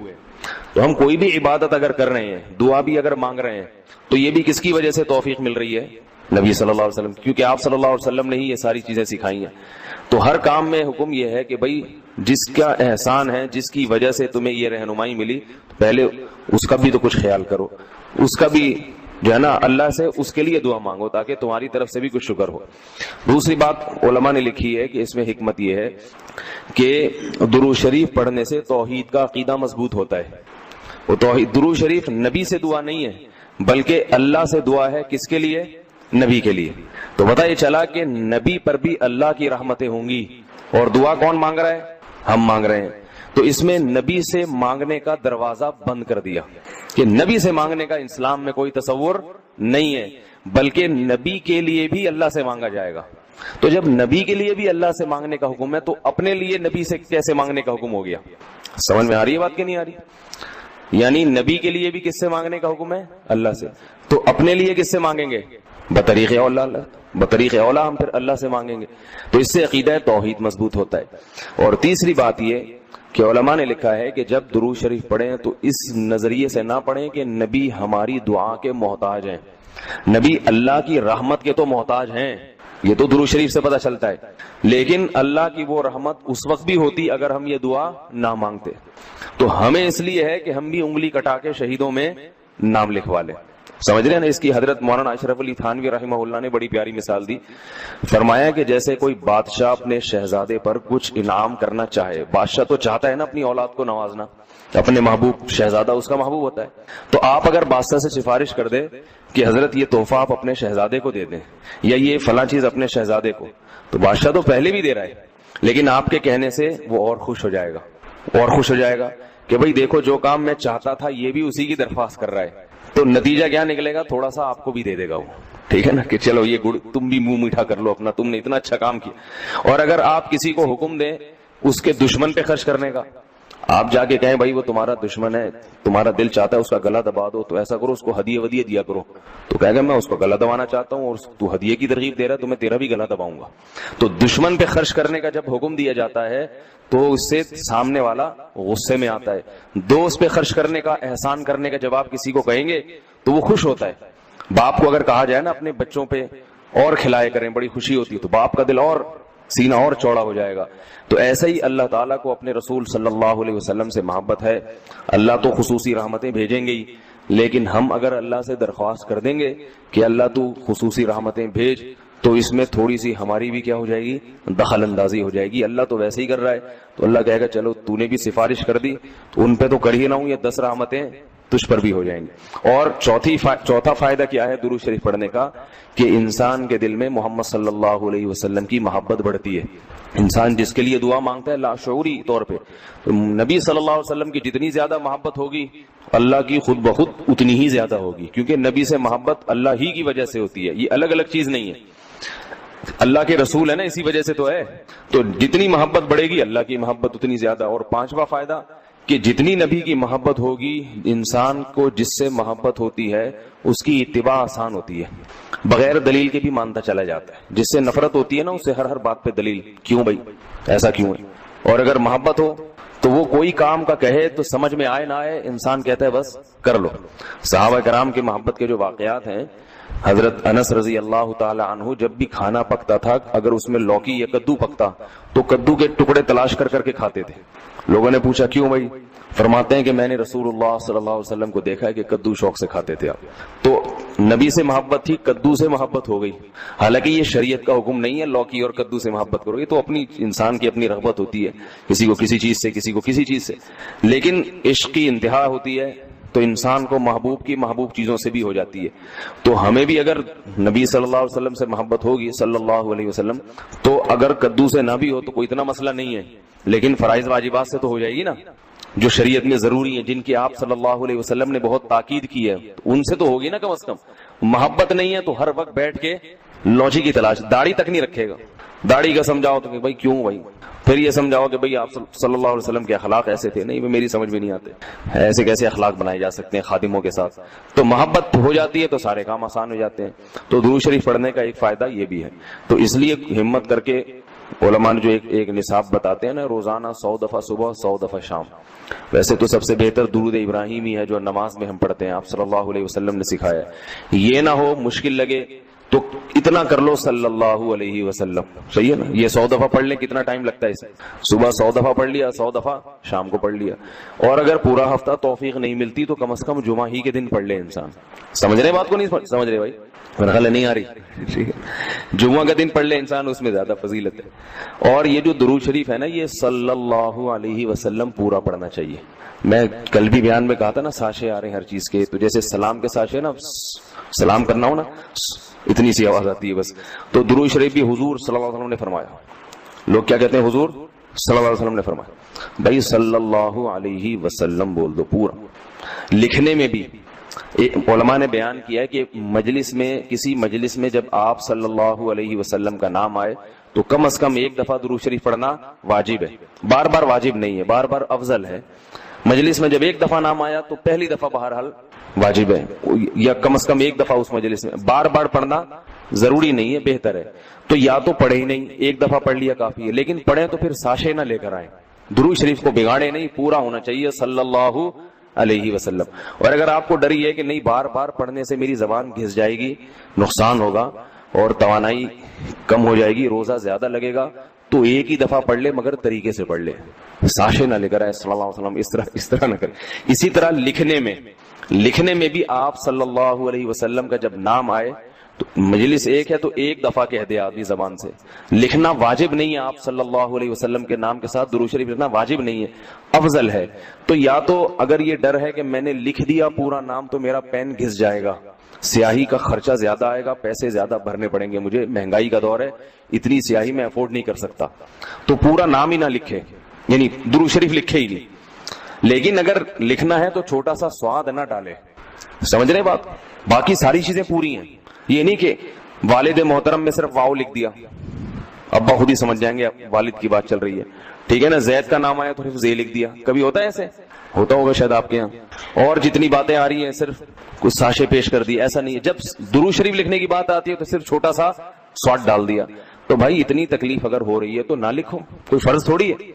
تو ہم کوئی بھی عبادت اگر کر رہے ہیں، دعا بھی اگر مانگ رہے ہیں، تو یہ بھی کس کی وجہ سے توفیق مل رہی ہے؟ نبی صلی اللہ علیہ وسلم، کیونکہ آپ صلی اللہ علیہ وسلم نے ہی یہ ساری چیزیں سکھائی ہیں. تو ہر کام میں حکم یہ ہے کہ بھائی جس کا احسان ہے، جس کی وجہ سے تمہیں یہ رہنمائی ملی، پہلے اس کا بھی تو کچھ خیال کرو، اس کا بھی جو ہے نا اللہ سے اس کے لیے دعا مانگو تاکہ تمہاری طرف سے بھی کچھ شکر ہو. دوسری بات علماء نے لکھی ہے کہ اس میں حکمت یہ ہے کہ درود شریف پڑھنے سے توحید کا عقیدہ مضبوط ہوتا ہے. وہ توحید، درود شریف نبی سے دعا نہیں ہے بلکہ اللہ سے دعا ہے. کس کے لیے؟ نبی کے لیے. تو پتہ یہ چلا کہ نبی پر بھی اللہ کی رحمتیں ہوں گی، اور دعا کون مانگ رہا ہے؟ ہم مانگ رہے ہیں. تو اس میں نبی سے مانگنے کا دروازہ بند کر دیا کہ نبی سے مانگنے کا اسلام میں کوئی تصور نہیں ہے، بلکہ نبی کے لیے بھی اللہ سے مانگا جائے گا. تو جب نبی کے لیے بھی اللہ سے مانگنے کا حکم ہے تو اپنے لیے نبی سے کیسے مانگنے کا حکم ہو گیا؟ سمجھ میں آ رہی ہے بات کہ نہیں آ رہی؟ یعنی نبی کے لیے بھی کس سے مانگنے کا حکم ہے؟ اللہ سے. تو اپنے لیے کس سے مانگیں گے؟ بطریق اولا. بطریق اولا ہم پھر اللہ سے مانگیں گے. تو اس سے عقیدہ توحید مضبوط ہوتا ہے. اور تیسری بات یہ کہ علماء نے لکھا ہے کہ جب درود شریف پڑھیں تو اس نظریے سے نہ پڑھیں کہ نبی ہماری دعا کے محتاج ہیں. نبی اللہ کی رحمت کے تو محتاج ہیں، یہ تو درود شریف سے پتہ چلتا ہے، لیکن اللہ کی وہ رحمت اس وقت بھی ہوتی اگر ہم یہ دعا نہ مانگتے. تو ہمیں اس لیے ہے کہ ہم بھی انگلی کٹا کے شہیدوں میں نام لکھوا لیں. سمجھ رہے ہیں نا؟ اس کی حضرت مولانا اشرف علی تھانوی رحمہ اللہ نے بڑی پیاری مثال دی. فرمایا کہ جیسے کوئی بادشاہ اپنے شہزادے پر کچھ انعام کرنا چاہے، بادشاہ تو چاہتا ہے نا اپنی اولاد کو نوازنا، اپنے محبوب، شہزادہ اس کا محبوب ہوتا ہے. تو آپ اگر بادشاہ سے سفارش کر دیں کہ حضرت یہ تحفہ آپ اپنے شہزادے کو دے دیں یا یہ فلاں چیز اپنے شہزادے کو، تو بادشاہ تو پہلے بھی دے رہا ہے، لیکن آپ کے کہنے سے وہ اور خوش ہو جائے گا، اور خوش ہو جائے گا کہ بھئی دیکھو جو کام میں چاہتا تھا یہ بھی اسی کی درخواست کر رہا ہے. تو نتیجہ کیا نکلے گا؟ تھوڑا سا آپ کو بھی دے دے گا وہ. ٹھیک ہے نا کہ چلو یہ گڑ تم بھی منہ میٹھا کر لو اپنا، تم نے اتنا اچھا کام کیا. اور اگر آپ کسی کو حکم دیں اس کے دشمن پہ خرچ کرنے کا، آپ جا کے کہیں بھائی وہ تمہارا دشمن ہے، تمہارا دل چاہتا ہے اس کا گلا دبا دو، تو ایسا کرو اس کو ہدیے ودیے دیا کرو. تو کہے گا میں اس کو گلا دبانا چاہتا ہوں اور تو ہدیے کی ترغیب دے رہا ہے تو میں تیرا بھی گلا دباؤں گا. تو دشمن پہ خرچ کرنے کا جب حکم دیا جاتا ہے تو اس سے سامنے والا غصے میں آتا ہے. دوست پہ خرچ کرنے کا، احسان کرنے کا جب آپ کسی کو کہیں گے تو وہ خوش ہوتا ہے. باپ کو اگر کہا جائے نا اپنے بچوں پہ اور کھلائے کریں، بڑی خوشی ہوتی ہے، تو باپ کا دل اور سینہ اور چوڑا ہو جائے گا. تو ایسا ہی اللہ تعالیٰ کو اپنے رسول صلی اللہ علیہ وسلم سے محبت ہے. اللہ تو خصوصی رحمتیں بھیجیں گے ہی، لیکن ہم اگر اللہ سے درخواست کر دیں گے کہ اللہ تو خصوصی رحمتیں بھیج، تو اس میں تھوڑی سی ہماری بھی کیا ہو جائے گی؟ دخل اندازی ہو جائے گی. اللہ تو ویسے ہی کر رہا ہے، تو اللہ کہے گا چلو تو نے بھی سفارش کر دی تو ان پہ تو کر ہی نہ ہوں، یہ 10 رحمتیں تجھ پر بھی ہو جائیں گی. اور چوتھا فائدہ کیا ہے درود شریف پڑھنے کا؟ کہ انسان کے دل میں محمد صلی اللہ علیہ وسلم کی محبت بڑھتی ہے. انسان جس کے لیے دعا مانگتا ہے لاشعوری طور پہ، تو نبی صلی اللہ علیہ وسلم کی جتنی زیادہ محبت ہوگی اللہ کی خود بخود اتنی ہی زیادہ ہوگی، کیونکہ نبی سے محبت اللہ ہی کی وجہ سے ہوتی ہے، یہ الگ الگ چیز نہیں ہے. اللہ کے رسول ہے نا، اسی وجہ سے تو ہے. تو جتنی محبت بڑھے گی اللہ کی محبت اتنی زیادہ. اور پانچواں فائدہ کہ جتنی نبی کی محبت ہوگی، انسان کو جس سے محبت ہوتی ہے اس کی اتباع آسان ہوتی ہے، بغیر دلیل کے بھی مانتا چلا جاتا ہے. جس سے نفرت ہوتی ہے نا اسے ہر بات پہ دلیل، کیوں بھائی ایسا کیوں ہے. اور اگر محبت ہو تو وہ کوئی کام کا کہے تو سمجھ میں آئے نہ آئے انسان کہتا ہے بس کر لو. صحابہ کرام کی محبت کے جو واقعات ہیں، حضرت انس رضی اللہ تعالی عنہ جب بھی کھانا پکتا تھا، اگر اس میں لوکی یا کدو پکتا تو کدو کے ٹکڑے تلاش کر کے کھاتے تھے. لوگوں نے پوچھا کیوں بھائی؟ فرماتے ہیں کہ میں نے رسول اللہ صلی اللہ علیہ وسلم کو دیکھا ہے کہ کدو شوق سے کھاتے تھے آپ. تو نبی سے محبت تھی، کدو سے محبت ہو گئی. حالانکہ یہ شریعت کا حکم نہیں ہے لوکی اور کدو سے محبت کرو، یہ تو اپنی انسان کی اپنی رغبت ہوتی ہے، کسی کو کسی چیز سے، کسی کو کسی چیز سے. لیکن عشق کی انتہا ہوتی ہے تو انسان کو محبوب کی محبوب چیزوں سے بھی ہو جاتی ہے. تو ہمیں بھی اگر نبی صلی اللہ علیہ وسلم سے محبت ہوگی صلی اللہ علیہ وسلم، تو اگر کدو سے نہ بھی ہو تو کوئی اتنا مسئلہ نہیں ہے، لیکن فرائض واجبات سے تو ہو جائے گی نا. جو شریعت میں ضروری ہیں، جن کی آپ صلی اللہ علیہ وسلم نے بہت تاکید کی ہے، ان سے تو ہوگی نا کم از کم. محبت نہیں ہے تو ہر وقت بیٹھ کے لوچی کی تلاش، داڑھی تک نہیں رکھے گا. داڑھی کا سمجھاؤ تو کہ بھائی کیوں بھائی، پھر یہ سمجھاؤ کہ بھئی آپ صلی اللہ علیہ وسلم کے اخلاق ایسے تھے، نہیں میری سمجھ میں نہیں آتے، ایسے کیسے اخلاق بنائے جا سکتے ہیں خادموں کے ساتھ. تو محبت ہو جاتی ہے تو سارے کام آسان ہو جاتے ہیں. تو درود شریف پڑھنے کا ایک فائدہ یہ بھی ہے. تو اس لیے ہمت کر کے علماء نے جو ایک نصاب بتاتے ہیں نا، روزانہ 100 دفعہ صبح 100 دفعہ شام. ویسے تو سب سے بہتر درود ابراہیمی ہے جو نماز میں ہم پڑھتے ہیں، آپ صلی اللہ علیہ وسلم نے سکھایا ہے. یہ نہ ہو مشکل لگے تو اتنا کر لو صلی اللہ علیہ وسلم. صحیح ہے نا؟ یہ 100 دفعہ پڑھ لیں، کتنا ٹائم لگتا ہے اسے؟ صبح 100 دفعہ پڑھ لیا، 100 دفعہ شام کو پڑھ لیا. اور اگر پورا ہفتہ توفیق نہیں ملتی تو کم از کم جمعہ ہی کے دن پڑھ لے انسان. سمجھ رہے بات کو؟ نہیں سمجھ رہے بھائی؟ غلط نہیں آ رہی؟ ٹھیک ہے، جمعہ کا دن پڑھ لے انسان، اس میں زیادہ فضیلت ہے. اور یہ جو درود شریف ہے نا، یہ صلی اللہ علیہ وسلم پورا پڑھنا چاہیے. میں کل بھی بیان میں کہا تھا نا، ساشے آ رہے ہیں ہر چیز کے. تو جیسے سلام کے ساشے نا، سلام کرنا ہو نا، اتنی سی آواز آتی ہے بس. تو درود شریف بھی حضور صلی اللہ علیہ وسلم نے فرمایا. لوگ کیا کہتے ہیں؟ حضور صلی اللہ علیہ وسلم نے فرمایا. بھائی صلی اللہ علیہ وسلم بول دو پورا. لکھنے میں بھی علماء نے بیان کیا ہے کہ مجلس میں، کسی مجلس میں جب آپ صلی اللہ علیہ وسلم کا نام آئے تو کم از کم ایک دفعہ درود شریف پڑھنا واجب ہے. بار بار واجب نہیں ہے، بار بار افضل ہے. مجلس میں جب ایک دفعہ نام آیا تو پہلی دفعہ بہرحال واجب ہے، یا کم از کم ایک دفعہ اس مجلس میں. بار بار پڑھنا ضروری نہیں ہے، بہتر ہے. تو یا تو پڑھے ہی نہیں، ایک دفعہ پڑھ لیا کافی ہے. لیکن پڑھیں تو پھر ساشے نہ لے کر آئیں، درود شریف کو بگاڑے نہیں، پورا ہونا چاہیے صلی اللہ علیہ وسلم. اور اگر آپ کو ڈر یہ ہے کہ نہیں بار بار پڑھنے سے میری زبان گھس جائے گی، نقصان ہوگا اور توانائی کم ہو جائے گی، روزہ زیادہ لگے گا، تو ایک ہی دفعہ پڑھ لے مگر طریقے سے پڑھ لے، ساشے نہ لے کر آئے صلی اللہ علیہ وسلم. اس طرح نہ کرے. اسی طرح لکھنے میں بھی آپ صلی اللہ علیہ وسلم کا جب نام آئے تو مجلس ایک ہے تو ایک دفعہ کہہ دے آدمی زبان سے. لکھنا واجب نہیں ہے، آپ صلی اللہ علیہ وسلم کے نام کے ساتھ درود شریف لکھنا واجب نہیں ہے، افضل ہے. تو یا تو اگر یہ ڈر ہے کہ میں نے لکھ دیا پورا نام تو میرا پین گھس جائے گا، سیاہی کا خرچہ زیادہ آئے گا، پیسے زیادہ بھرنے پڑیں گے مجھے، مہنگائی کا دور ہے، اتنی سیاہی میں افورڈ نہیں کر سکتا، تو پورا نام ہی نہ لکھے، یعنی درود شریف لکھے ہی نہیں. لیکن اگر لکھنا ہے تو چھوٹا سا سواد نہ ڈالے. سمجھ رہے بات؟ باقی ساری چیزیں پوری ہیں. یہ نہیں کہ والد محترم میں صرف واو لکھ دیا، ابا خود ہی سمجھ جائیں گے والد کی بات چل رہی ہے، ٹھیک ہے نا. زید کا نام آیا تو صرف زے لکھ دیا. کبھی ہوتا ہے ایسے؟ ہوتا ہوگا شاید آپ کے یہاں. اور جتنی باتیں آ رہی ہیں صرف کچھ ساشے پیش کر دی، ایسا نہیں ہے. جب درود شریف لکھنے کی بات آتی ہے تو صرف چھوٹا سا سواد ڈال دیا. تو بھائی اتنی تکلیف اگر ہو رہی ہے تو نہ لکھو، کوئی فرض تھوڑی ہے.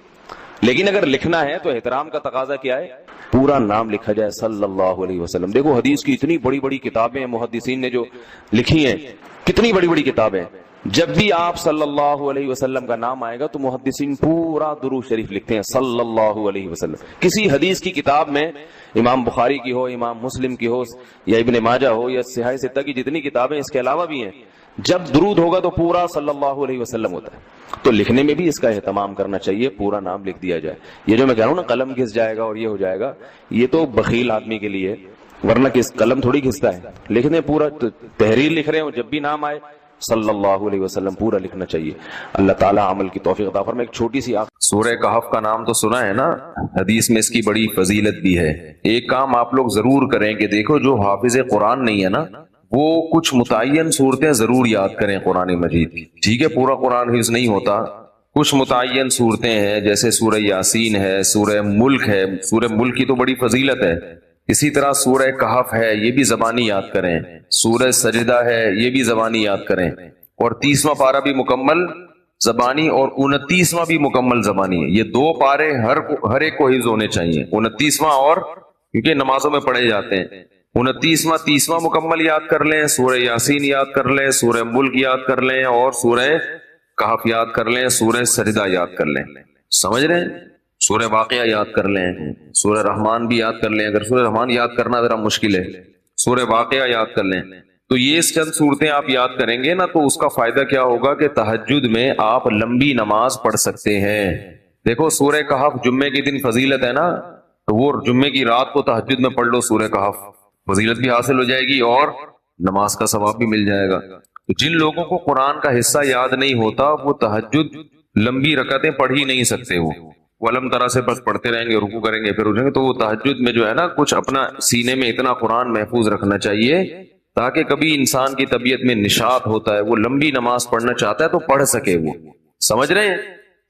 لیکن اگر لکھنا ہے تو احترام کا تقاضا کیا ہے؟ پورا نام لکھا جائے صلی اللہ علیہ وسلم. دیکھو حدیث کی اتنی بڑی بڑی کتابیں محدثین نے جو لکھی ہیں، کتنی بڑی بڑی کتابیں. جب بھی آپ صلی اللہ علیہ وسلم کا نام آئے گا تو محدثین پورا درود شریف لکھتے ہیں صلی اللہ علیہ وسلم. کسی حدیث کی کتاب میں، امام بخاری کی ہو، امام مسلم کی ہو، یا ابن ماجہ ہو، یا صحیح ستہ کی جتنی کتابیں اس کے علاوہ بھی ہیں، جب درود ہوگا تو پورا صلی اللہ علیہ وسلم ہوتا ہے. تو لکھنے میں بھی اس کا اہتمام کرنا چاہیے، پورا نام لکھ دیا جائے. یہ جو میں کہہ رہا ہوں نا قلم گھس جائے گا اور یہ ہو جائے گا، یہ تو بخیل آدمی کے لیے، ورنہ کس قلم تھوڑی گھستا ہے. لکھنے پورا تحریر لکھ رہے ہو، جب بھی نام آئے صلی اللہ علیہ وسلم پورا لکھنا چاہیے. اللہ تعالیٰ عمل کی توفیق عطا فرمائے. ایک چھوٹی سی سورہ کہف کا نام تو سنا ہے نا، حدیث میں اس کی بڑی فضیلت بھی ہے. ایک کام آپ لوگ ضرور کریں کہ دیکھو جو حافظ قرآن نہیں ہے نا، وہ کچھ متعین صورتیں ضرور یاد کریں قرآن مجید. ٹھیک ہے، پورا قرآن حفظ نہیں ہوتا، کچھ متعین صورتیں ہیں، جیسے سورہ یاسین ہے، سورہ ملک ہے. سورہ ملک کی تو بڑی فضیلت ہے. اسی طرح سورہ کہف ہے، یہ بھی زبانی یاد کریں. سورہ سجدہ ہے، یہ بھی زبانی یاد کریں. اور 30واں پارہ بھی مکمل زبانی اور 29واں بھی مکمل زبانی ہے. یہ دو پارے ہر ایک کو حفظ ہونے چاہیے. 29واں اور کیونکہ نمازوں میں پڑھے جاتے ہیں، 29واں 30واں مکمل یاد کر لیں. سورہ یاسین یاد کر لیں، سورہ ملک یاد کر لیں، اور سورہ کہف یاد کر لیں، سورہ سجدہ یاد کر لیں. سمجھ رہے ہیں؟ سورہ واقعہ یاد کر لیں، سورہ رحمان بھی یاد کر لیں. اگر سورہ رحمان یاد کرنا ذرا مشکل ہے، سورہ واقعہ یاد کر لیں. تو یہ چند صورتیں آپ یاد کریں گے نا، تو اس کا فائدہ کیا ہوگا کہ تہجد میں آپ لمبی نماز پڑھ سکتے ہیں. دیکھو سورہ کہف جمعے کے دن فضیلت ہے نا، تو وہ جمعے کی رات کو تہجد میں پڑھ لو سورہ کہف، فضیلت بھی حاصل ہو جائے گی اور نماز کا ثواب بھی مل جائے گا. تو جن لوگوں کو قرآن کا حصہ یاد نہیں ہوتا وہ تہجد لمبی رکعتیں پڑھ ہی نہیں سکتے. وہ ولم ترا سے بس پڑھتے رہیں گے، رکوع کریں گے پھر اٹھیں گے. تو وہ تہجد میں جو ہے نا کچھ اپنا سینے میں اتنا قرآن محفوظ رکھنا چاہیے تاکہ کبھی انسان کی طبیعت میں نشاط ہوتا ہے، وہ لمبی نماز پڑھنا چاہتا ہے تو پڑھ سکے. وہ سمجھ رہے ہیں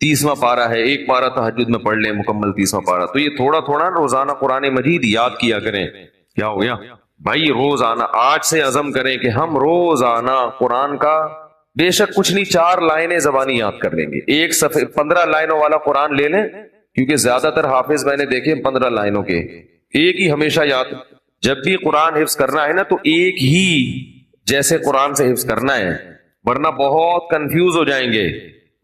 30واں پارہ ہے، ایک پارہ تہجد میں پڑھ لیں مکمل 30واں پارہ. تو یہ تھوڑا تھوڑا روزانہ قرآن مجید یاد کیا کریں. کیا ہو گیا بھائی؟ روزانہ آج سے عزم کریں کہ ہم روزانہ قرآن کا بے شک کچھ نہیں 4 لائنیں زبانی یاد کر لیں گے. ایک صفحے 15 لائنوں والا قرآن لے لیں، کیونکہ زیادہ تر حافظ میں نے دیکھے 15 لائنوں کے، ایک ہی ہمیشہ یاد. جب بھی قرآن حفظ کرنا ہے نا تو ایک ہی جیسے قرآن سے حفظ کرنا ہے، ورنہ بہت کنفیوز ہو جائیں گے.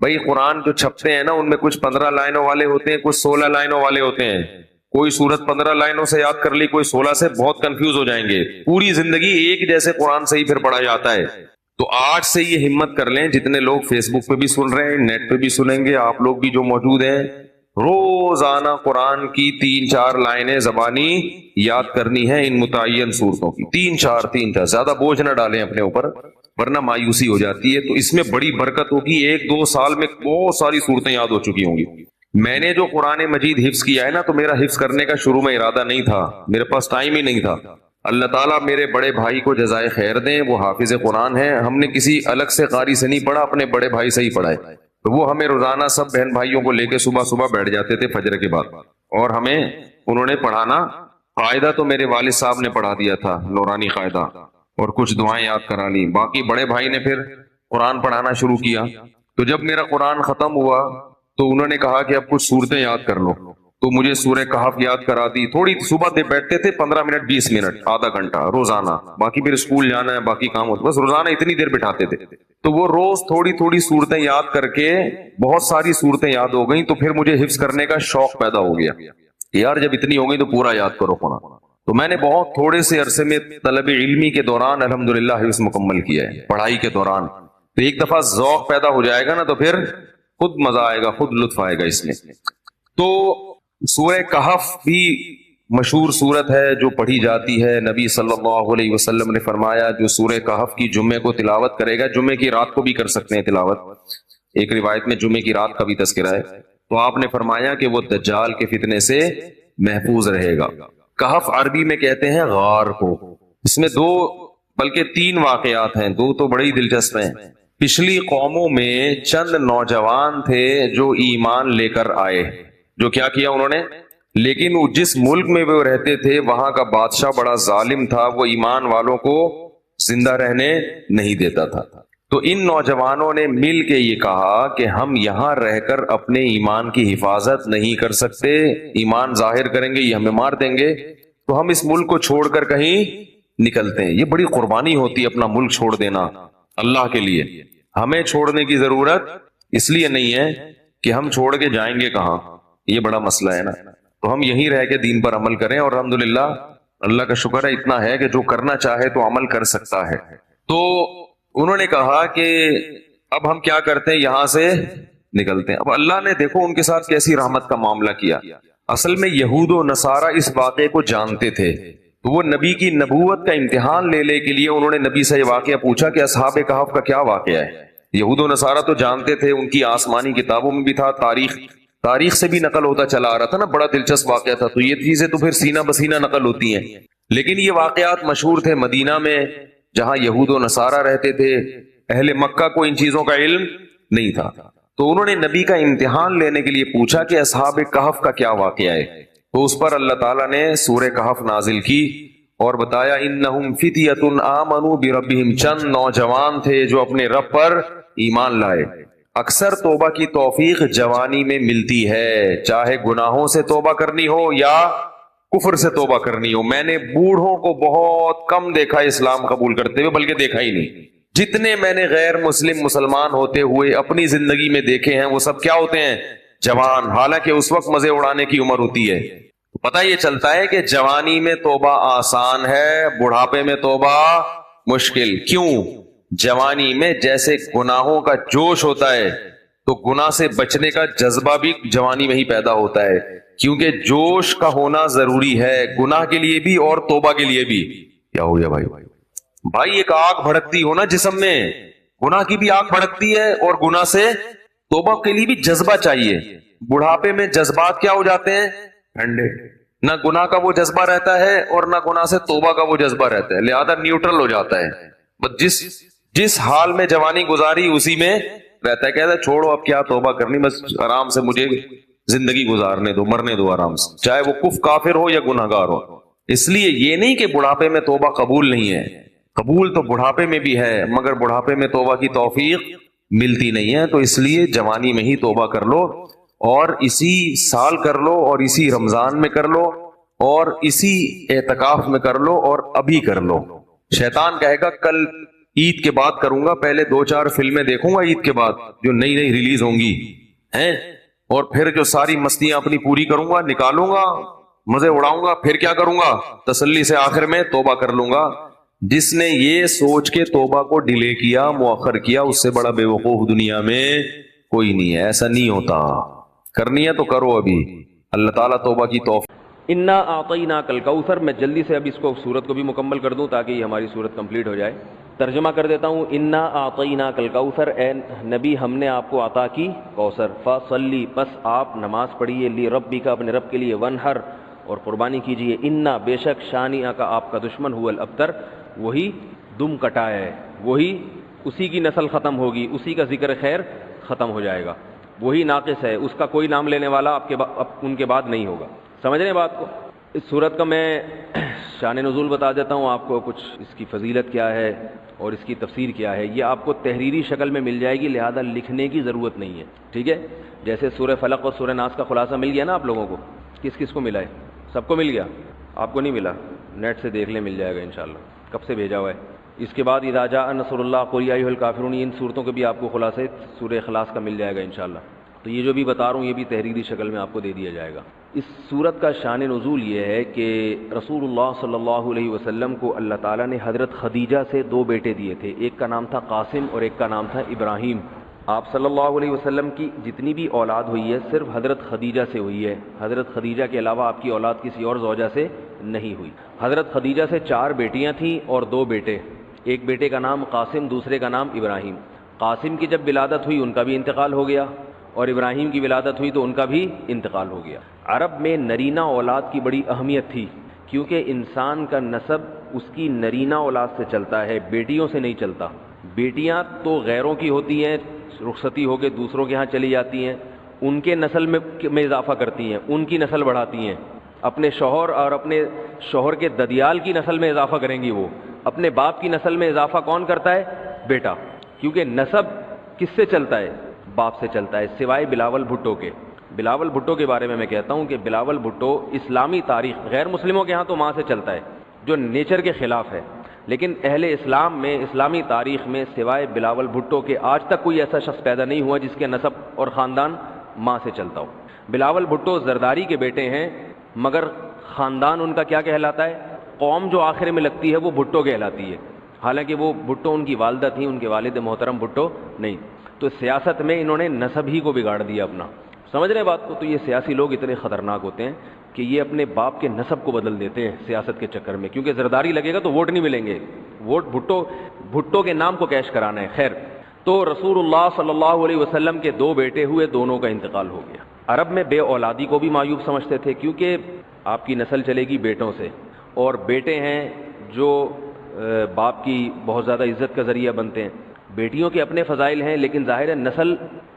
بھائی قرآن جو چھپتے ہیں نا ان میں کچھ 15 لائنوں والے ہوتے ہیں، کچھ 16 لائنوں والے ہوتے ہیں. کوئی سورت 15 لائنوں سے یاد کر لی، کوئی 16 سے، بہت کنفیوز ہو جائیں گے. پوری زندگی ایک جیسے قرآن سے ہی پھر پڑھا جاتا ہے. تو آج سے یہ ہمت کر لیں، جتنے لوگ فیس بک پہ بھی سن رہے ہیں، نیٹ پہ بھی سنیں گے، آپ لوگ بھی جو موجود ہیں، روزانہ قرآن کی 3-4 لائنیں زبانی یاد کرنی ہے ان متعین صورتوں کی. 3-4 زیادہ بوجھ نہ ڈالیں اپنے اوپر ورنہ مایوسی ہو جاتی ہے. تو اس میں بڑی برکت ہوگی. 1-2 سال میں بہت ساری صورتیں یاد ہو چکی ہوں گی. میں نے جو قرآن مجید حفظ کیا ہے نا تو میرا حفظ کرنے کا شروع میں ارادہ نہیں تھا، میرے پاس ٹائم ہی نہیں تھا. اللہ تعالیٰ میرے بڑے بھائی کو جزائے خیر دیں، وہ حافظ قرآن ہیں. ہم نے کسی الگ سے قاری سے نہیں پڑھا، اپنے بڑے بھائی سے ہی پڑھا ہے. تو وہ ہمیں روزانہ سب بہن بھائیوں کو لے کے صبح بیٹھ جاتے تھے فجر کے بعد، اور ہمیں انہوں نے پڑھانا. قاعدہ تو میرے والد صاحب نے پڑھا دیا تھا، نورانی قاعدہ، اور کچھ دعائیں یاد کرا لی. باقی بڑے بھائی نے پھر قرآن پڑھانا شروع کیا. تو جب میرا قرآن ختم ہوا تو انہوں نے کہا کہ اب کچھ صورتیں یاد کر لو. تو مجھے سورہ کہف یاد کرا دی. تھوڑی صبح دے بیٹھتے تھے 15 منٹ 20 منٹ آدھا گھنٹہ روزانہ، باقی پھر اسکول جانا ہے، باقی کام ہوتا، بس روزانہ اتنی دیر بٹھاتے تھے. تو وہ روز تھوڑی صورتیں یاد کر کے بہت ساری صورتیں یاد ہو گئیں. تو پھر مجھے حفظ کرنے کا شوق پیدا ہو گیا کہ یار جب اتنی ہو گئی تو پورا یاد کرو قرآن. تو میں نے بہت تھوڑے سے عرصے میں طلب علمی کے دوران الحمدللہ حفظ مکمل کیا ہے، پڑھائی کے دوران. تو ایک دفعہ ذوق پیدا ہو جائے گا نا تو پھر خود مزہ آئے گا، خود لطف آئے گا اس میں. تو سورہ کہف بھی مشہور سورت ہے جو پڑھی جاتی ہے. نبی صلی اللہ علیہ وسلم نے فرمایا جو سورہ کہف کی جمعے کو تلاوت کرے گا، جمعے کی رات کو بھی کر سکتے ہیں تلاوت، ایک روایت میں جمعے کی رات کا بھی تذکرہ ہے. تو آپ نے فرمایا کہ وہ دجال کے فتنے سے محفوظ رہے گا. کہف عربی میں کہتے ہیں غار کو. اس میں 2 بلکہ 3 واقعات ہیں، 2 تو بڑے ہی دلچسپ ہیں. پچھلی قوموں میں چند نوجوان تھے جو ایمان لے کر آئے. جو کیا کیا انہوں نے؟ لیکن وہ جس ملک میں وہ رہتے تھے وہاں کا بادشاہ بڑا ظالم تھا، وہ ایمان والوں کو زندہ رہنے نہیں دیتا تھا. تو ان نوجوانوں نے مل کے یہ کہا کہ ہم یہاں رہ کر اپنے ایمان کی حفاظت نہیں کر سکتے، ایمان ظاہر کریں گے یہ ہمیں مار دیں گے، تو ہم اس ملک کو چھوڑ کر کہیں نکلتے ہیں. یہ بڑی قربانی ہوتی ہے اپنا ملک چھوڑ دینا اللہ کے لیے. ہمیں چھوڑنے کی ضرورت اس لیے نہیں ہے کہ ہم چھوڑ کے جائیں گے کہاں، یہ بڑا مسئلہ ہے نا. تو ہم یہیں رہ کے دین پر عمل کریں، اور الحمدللہ اللہ کا شکر ہے اتنا ہے کہ جو کرنا چاہے تو عمل کر سکتا ہے. تو انہوں نے کہا کہ اب ہم کیا کرتے ہیں، یہاں سے نکلتے ہیں. اب اللہ نے دیکھو ان کے ساتھ کیسی رحمت کا معاملہ کیا. اصل میں یہود و نصارہ اس واقعے کو جانتے تھے، تو وہ نبی کی نبوت کا امتحان لے کے لیے انہوں نے نبی سے یہ واقعہ پوچھا کہ اصحاب کہف کا کیا واقعہ ہے. یہود و نصارہ تو جانتے تھے، ان کی آسمانی کتابوں میں بھی تھا، تاریخ سے بھی نقل ہوتا چلا آ رہا تھا نا، بڑا دلچسپ واقعہ تھا. تو یہ چیزیں تو پھر سینہ بسینہ نقل ہوتی ہیں. لیکن یہ واقعات مشہور تھے مدینہ میں جہاں یہود و نصارہ رہتے تھے. اہل مکہ کو ان چیزوں کا علم نہیں تھا. تو انہوں نے نبی کا امتحان لینے کے لیے پوچھا کہ اصحاب کہف کا کیا واقعہ ہے. تو اس پر اللہ تعالیٰ نے سورہ کہف نازل کی اور بتایا انہم فتیۃ آمنوا بربہم، چند نوجوان تھے جو اپنے رب پر ایمان لائے. اکثر توبہ کی توفیق جوانی میں ملتی ہے، چاہے گناہوں سے توبہ کرنی ہو یا کفر سے توبہ کرنی ہو. میں نے بوڑھوں کو بہت کم دیکھا اسلام قبول کرتے ہوئے، بلکہ دیکھا ہی نہیں. جتنے میں نے غیر مسلم مسلمان ہوتے ہوئے اپنی زندگی میں دیکھے ہیں وہ سب کیا ہوتے ہیں؟ جوان. حالانکہ اس وقت مزے اڑانے کی عمر ہوتی ہے. پتہ یہ چلتا ہے کہ جوانی میں توبہ آسان ہے، بڑھاپے میں توبہ مشکل. کیوں؟ جوانی میں جیسے گناہوں کا جوش ہوتا ہے تو گناہ سے بچنے کا جذبہ بھی جوانی میں ہی پیدا ہوتا ہے، کیونکہ جوش کا ہونا ضروری ہے گناہ کے لیے بھی اور توبہ کے لیے بھی. کیا ہو گیا بھائی ایک آگ بھڑکتی ہو نا جسم میں، گناہ کی بھی آگ بھڑکتی ہے اور گناہ سے توبہ کے لیے بھی جذبہ چاہیے. بڑھاپے میں جذبات کیا ہو جاتے ہیں؟ ٹھنڈے. نہ گناہ کا وہ جذبہ رہتا ہے اور نہ گناہ سے توبہ کا وہ جذبہ رہتا ہے, لہذا نیوٹرل ہو جاتا ہے. بس جس حال میں جوانی گزاری اسی میں رہتا ہے. کہتا ہے چھوڑو اب کیا توبہ کرنی, بس آرام سے مجھے زندگی گزارنے دو, مرنے دو آرام سے, چاہے وہ کفر کافر ہو یا گناہ گار ہو. اس لیے یہ نہیں کہ بڑھاپے میں توبہ قبول نہیں ہے, قبول تو بڑھاپے میں بھی ہے, مگر بڑھاپے میں توبہ کی توفیق ملتی نہیں ہے. تو اس لیے جوانی میں ہی توبہ کر لو, اور اسی سال کر لو, اور اسی رمضان میں کر لو, اور اسی اعتکاف میں کر لو, اور ابھی کر لو. شیطان کہے گا کل عید کے بعد کروں گا, پہلے 2-4 فلمیں دیکھوں گا عید کے بعد جو نئی نئی ریلیز ہوں گی ہیں, اور پھر جو ساری مستیاں اپنی پوری کروں گا, نکالوں گا, مزے اڑاؤں گا, پھر کیا کروں گا, تسلی سے آخر میں توبہ کر لوں گا. جس نے یہ سوچ کے توبہ کو ڈیلے کیا, مؤخر کیا, اس سے بڑا بے وقوف دنیا میں کوئی نہیں ہے. ایسا نہیں ہوتا, کرنی ہے تو کرو ابھی, اللہ تعالیٰ توبہ کی توفیق. انا اعطیناک الکوثر. میں جلدی سے اب اس کو سورت کو بھی مکمل کر دوں تاکہ یہ ہماری سورت کمپلیٹ ہو جائے. ترجمہ کر دیتا ہوں. انا اعطیناک الکوثر, اے نبی ہم نے آپ کو عطا کی کوثر. فصلی, پس آپ نماز پڑھیے, لی ربک, اپنے رب کے لیے, ونحر, اور قربانی کیجیے. انا, بے شک, شانئک کا, آپ کا دشمن, هو الابتر, وہی دم کٹا ہے, وہی اسی کی نسل ختم ہوگی, اسی کا ذکر خیر ختم ہو جائے گا, وہی ناقص ہے, اس کا کوئی نام لینے والا ان کے بعد نہیں ہوگا. سمجھ رہے ہیں بات کو؟ اس صورت کا میں شان نزول بتا دیتا ہوں آپ کو, کچھ اس کی فضیلت کیا ہے اور اس کی تفسیر کیا ہے. یہ آپ کو تحریری شکل میں مل جائے گی, لہذا لکھنے کی ضرورت نہیں ہے, ٹھیک ہے. جیسے سورہ فلق اور سورہ ناس کا خلاصہ مل گیا نا آپ لوگوں کو, کس کس کو ملا ہے؟ سب کو مل گیا؟ آپ کو نہیں ملا, نیٹ سے دیکھ لیں, مل جائے گا انشاءاللہ. کب سے بھیجا ہوا ہے. اس کے بعد اذا جاء نصر اللہ قل یا ایھا الکافرون, ان صورتوں کے بھی آپ کو خلاصے سورہ اخلاص کا مل جائے گا انشاءاللہ. تو یہ جو بھی بتا رہا ہوں یہ بھی تحریری شکل میں آپ کو دے دیا جائے گا. اس صورت کا شان نزول یہ ہے کہ رسول اللہ صلی اللہ علیہ وسلم کو اللہ تعالیٰ نے حضرت خدیجہ سے 2 بیٹے دیے تھے, ایک کا نام تھا قاسم اور ایک کا نام تھا ابراہیم. آپ صلی اللہ علیہ وسلم کی جتنی بھی اولاد ہوئی ہے صرف حضرت خدیجہ سے ہوئی ہے, حضرت خدیجہ کے علاوہ آپ کی اولاد کسی اور زوجہ سے نہیں ہوئی. حضرت خدیجہ سے 4 بیٹیاں تھیں اور 2 بیٹے, ایک بیٹے کا نام قاسم, دوسرے کا نام ابراہیم. قاسم کی جب ولادت ہوئی ان کا بھی انتقال ہو گیا, اور ابراہیم کی ولادت ہوئی تو ان کا بھی انتقال ہو گیا. عرب میں نرینہ اولاد کی بڑی اہمیت تھی, کیونکہ انسان کا نسب اس کی نرینہ اولاد سے چلتا ہے, بیٹیوں سے نہیں چلتا. بیٹیاں تو غیروں کی ہوتی ہیں, رخصتی ہو کے دوسروں کے ہاں چلی جاتی ہیں, ان کے نسل میں اضافہ کرتی ہیں, ان کی نسل بڑھاتی ہیں. اپنے شوہر اور اپنے شوہر کے ددیال کی نسل میں اضافہ کریں گی, وہ اپنے باپ کی نسل میں اضافہ کون کرتا ہے؟ بیٹا. کیونکہ نسب کس سے چلتا ہے؟ باپ سے چلتا ہے, سوائے بلاول بھٹو کے. بلاول بھٹو کے بارے میں کہتا ہوں کہ بلاول بھٹو اسلامی تاریخ, غیر مسلموں کے ہاں تو ماں سے چلتا ہے جو نیچر کے خلاف ہے, لیکن اہل اسلام میں, اسلامی تاریخ میں سوائے بلاول بھٹو کے آج تک کوئی ایسا شخص پیدا نہیں ہوا جس کے نسب اور خاندان ماں سے چلتا ہو. بلاول بھٹو زرداری کے بیٹے ہیں, مگر خاندان ان کا کیا کہلاتا ہے؟ قوم جو آخر میں لگتی ہے وہ بھٹو کہلاتی ہے, حالانکہ وہ بھٹو ان کی والدہ تھیں, ان کے والد محترم بھٹو نہیں. تو سیاست میں انہوں نے نسب ہی کو بگاڑ دیا اپنا. سمجھ رہے بات کو؟ تو یہ سیاسی لوگ اتنے خطرناک ہوتے ہیں کہ یہ اپنے باپ کے نسب کو بدل دیتے ہیں سیاست کے چکر میں, کیونکہ زرداری لگے گا تو ووٹ نہیں ملیں گے, ووٹ بھٹو کے نام کو کیش کرانا ہے. خیر, تو رسول اللہ صلی اللہ علیہ وسلم کے 2 بیٹے ہوئے, دونوں کا انتقال ہو گیا. عرب میں بے اولادی کو بھی معیوب سمجھتے تھے, کیونکہ آپ کی نسل چلے گی بیٹوں سے, اور بیٹے ہیں جو باپ کی بہت زیادہ عزت کا ذریعہ بنتے ہیں. بیٹیوں کے اپنے فضائل ہیں, لیکن ظاہر ہے نسل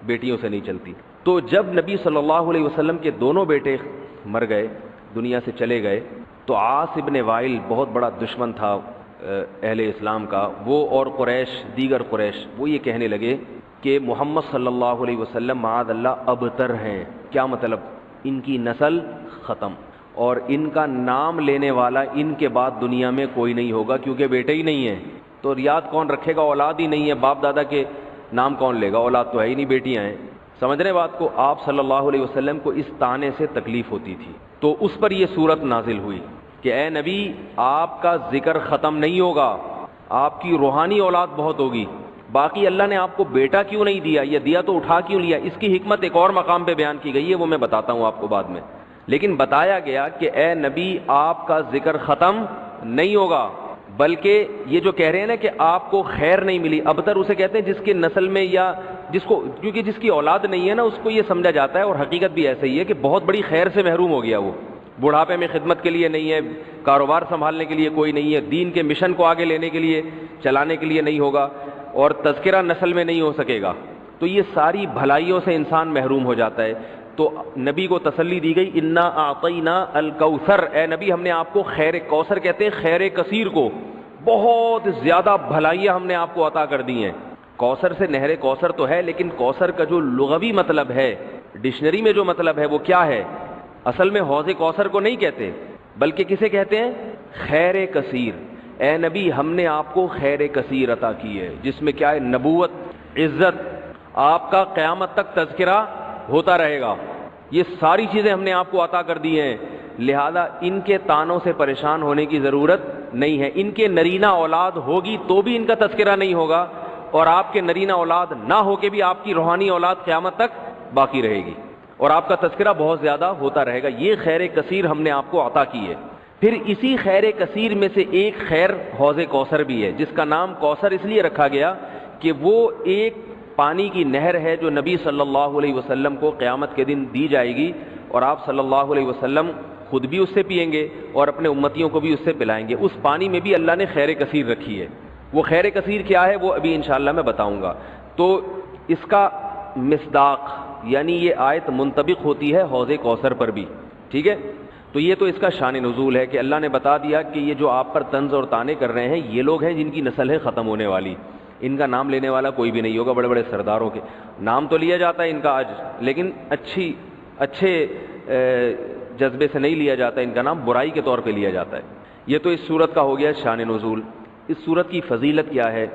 بیٹیوں سے نہیں چلتی. تو جب نبی صلی اللہ علیہ وسلم کے دونوں بیٹے مر گئے, دنیا سے چلے گئے, تو عاص ابن وائل بہت بڑا دشمن تھا اہل اسلام کا, وہ اور قریش, دیگر قریش, وہ یہ کہنے لگے کہ محمد صلی اللہ علیہ وسلم معاذ اللہ ابتر ہیں. کیا مطلب؟ ان کی نسل ختم, اور ان کا نام لینے والا ان کے بعد دنیا میں کوئی نہیں ہوگا, کیونکہ بیٹے ہی نہیں ہیں. تو یاد کون رکھے گا؟ اولاد ہی نہیں ہے, باپ دادا کے نام کون لے گا؟ اولاد تو ہے ہی نہیں, بیٹیاں ہیں. سمجھ رہے بات کو؟ آپ صلی اللہ علیہ وسلم کو اس طعنے سے تکلیف ہوتی تھی, تو اس پر یہ صورت نازل ہوئی کہ اے نبی, آپ کا ذکر ختم نہیں ہوگا, آپ کی روحانی اولاد بہت ہوگی. باقی اللہ نے آپ کو بیٹا کیوں نہیں دیا, یا دیا تو اٹھا کیوں لیا, اس کی حکمت ایک اور مقام پہ بیان کی گئی ہے, وہ میں بتاتا ہوں آپ کو بعد میں. لیکن بتایا گیا کہ اے نبی, آپ کا ذکر ختم نہیں ہوگا, بلکہ یہ جو کہہ رہے ہیں نا کہ آپ کو خیر نہیں ملی, ابتر اسے کہتے ہیں جس کے نسل میں یا کیونکہ جس کی اولاد نہیں ہے نا، اس کو یہ سمجھا جاتا ہے، اور حقیقت بھی ایسے ہی ہے کہ بہت بڑی خیر سے محروم ہو گیا وہ، بڑھاپے میں خدمت کے لیے نہیں ہے، کاروبار سنبھالنے کے لیے کوئی نہیں ہے، دین کے مشن کو آگے لینے کے لیے، چلانے کے لیے نہیں ہوگا، اور تذکرہ نسل میں نہیں ہو سکے گا، تو یہ ساری بھلائیوں سے انسان محروم ہو جاتا ہے۔ تو نبی کو تسلی دی گئی، انا اعطینا الکوثر، اے نبی ہم نے آپ کو خیر کوثر کہتے ہیں خیر کثیر کو، بہت زیادہ بھلائیاں ہم نے آپ کو عطا کر دی ہیں۔ کوثر سے نہر کوثر تو ہے، لیکن کوثر کا جو لغوی مطلب ہے، ڈکشنری میں جو مطلب ہے وہ کیا ہے؟ اصل میں حوض کوثر کو نہیں کہتے، بلکہ کسے کہتے ہیں؟ خیر کثیر۔ اے نبی ہم نے آپ کو خیر کثیر عطا کی ہے، جس میں کیا ہے؟ نبوت، عزت، آپ کا قیامت تک تذکرہ ہوتا رہے گا، یہ ساری چیزیں ہم نے آپ کو عطا کر دی ہیں، لہذا ان کے تانوں سے پریشان ہونے کی ضرورت نہیں ہے۔ ان کے نرینہ اولاد ہوگی تو بھی ان کا تذکرہ نہیں ہوگا، اور آپ کے نرینہ اولاد نہ ہو کے بھی آپ کی روحانی اولاد قیامت تک باقی رہے گی، اور آپ کا تذکرہ بہت زیادہ ہوتا رہے گا۔ یہ خیر کثیر ہم نے آپ کو عطا کی ہے۔ پھر اسی خیر کثیر میں سے ایک خیر حوض کوثر بھی ہے، جس کا نام کوثر اس لیے رکھا گیا کہ وہ ایک پانی کی نہر ہے جو نبی صلی اللہ علیہ وسلم کو قیامت کے دن دی جائے گی، اور آپ صلی اللہ علیہ وسلم خود بھی اس سے پئیں گے اور اپنے امتیوں کو بھی اس سے پلائیں گے۔ اس پانی میں بھی اللہ نے خیر کثیر رکھی ہے۔ وہ خیر کثیر کیا ہے وہ ابھی انشاءاللہ میں بتاؤں گا۔ تو اس کا مصداق یعنی یہ آیت منطبق ہوتی ہے حوض کوثر پر بھی، ٹھیک ہے؟ تو یہ تو اس کا شان نزول ہے کہ اللہ نے بتا دیا کہ یہ جو آپ پر طنز اور طعنے کر رہے ہیں یہ لوگ ہیں جن کی نسل ہے ختم ہونے والی، ان کا نام لینے والا کوئی بھی نہیں ہوگا۔ بڑے بڑے سرداروں کے نام تو لیا جاتا ہے ان کا آج، لیکن اچھے جذبے سے نہیں لیا جاتا، ان کا نام برائی کے طور پہ لیا جاتا ہے۔ یہ تو اس صورت کا ہو گیا شان نزول۔ اس صورت کی فضیلت کیا ہے؟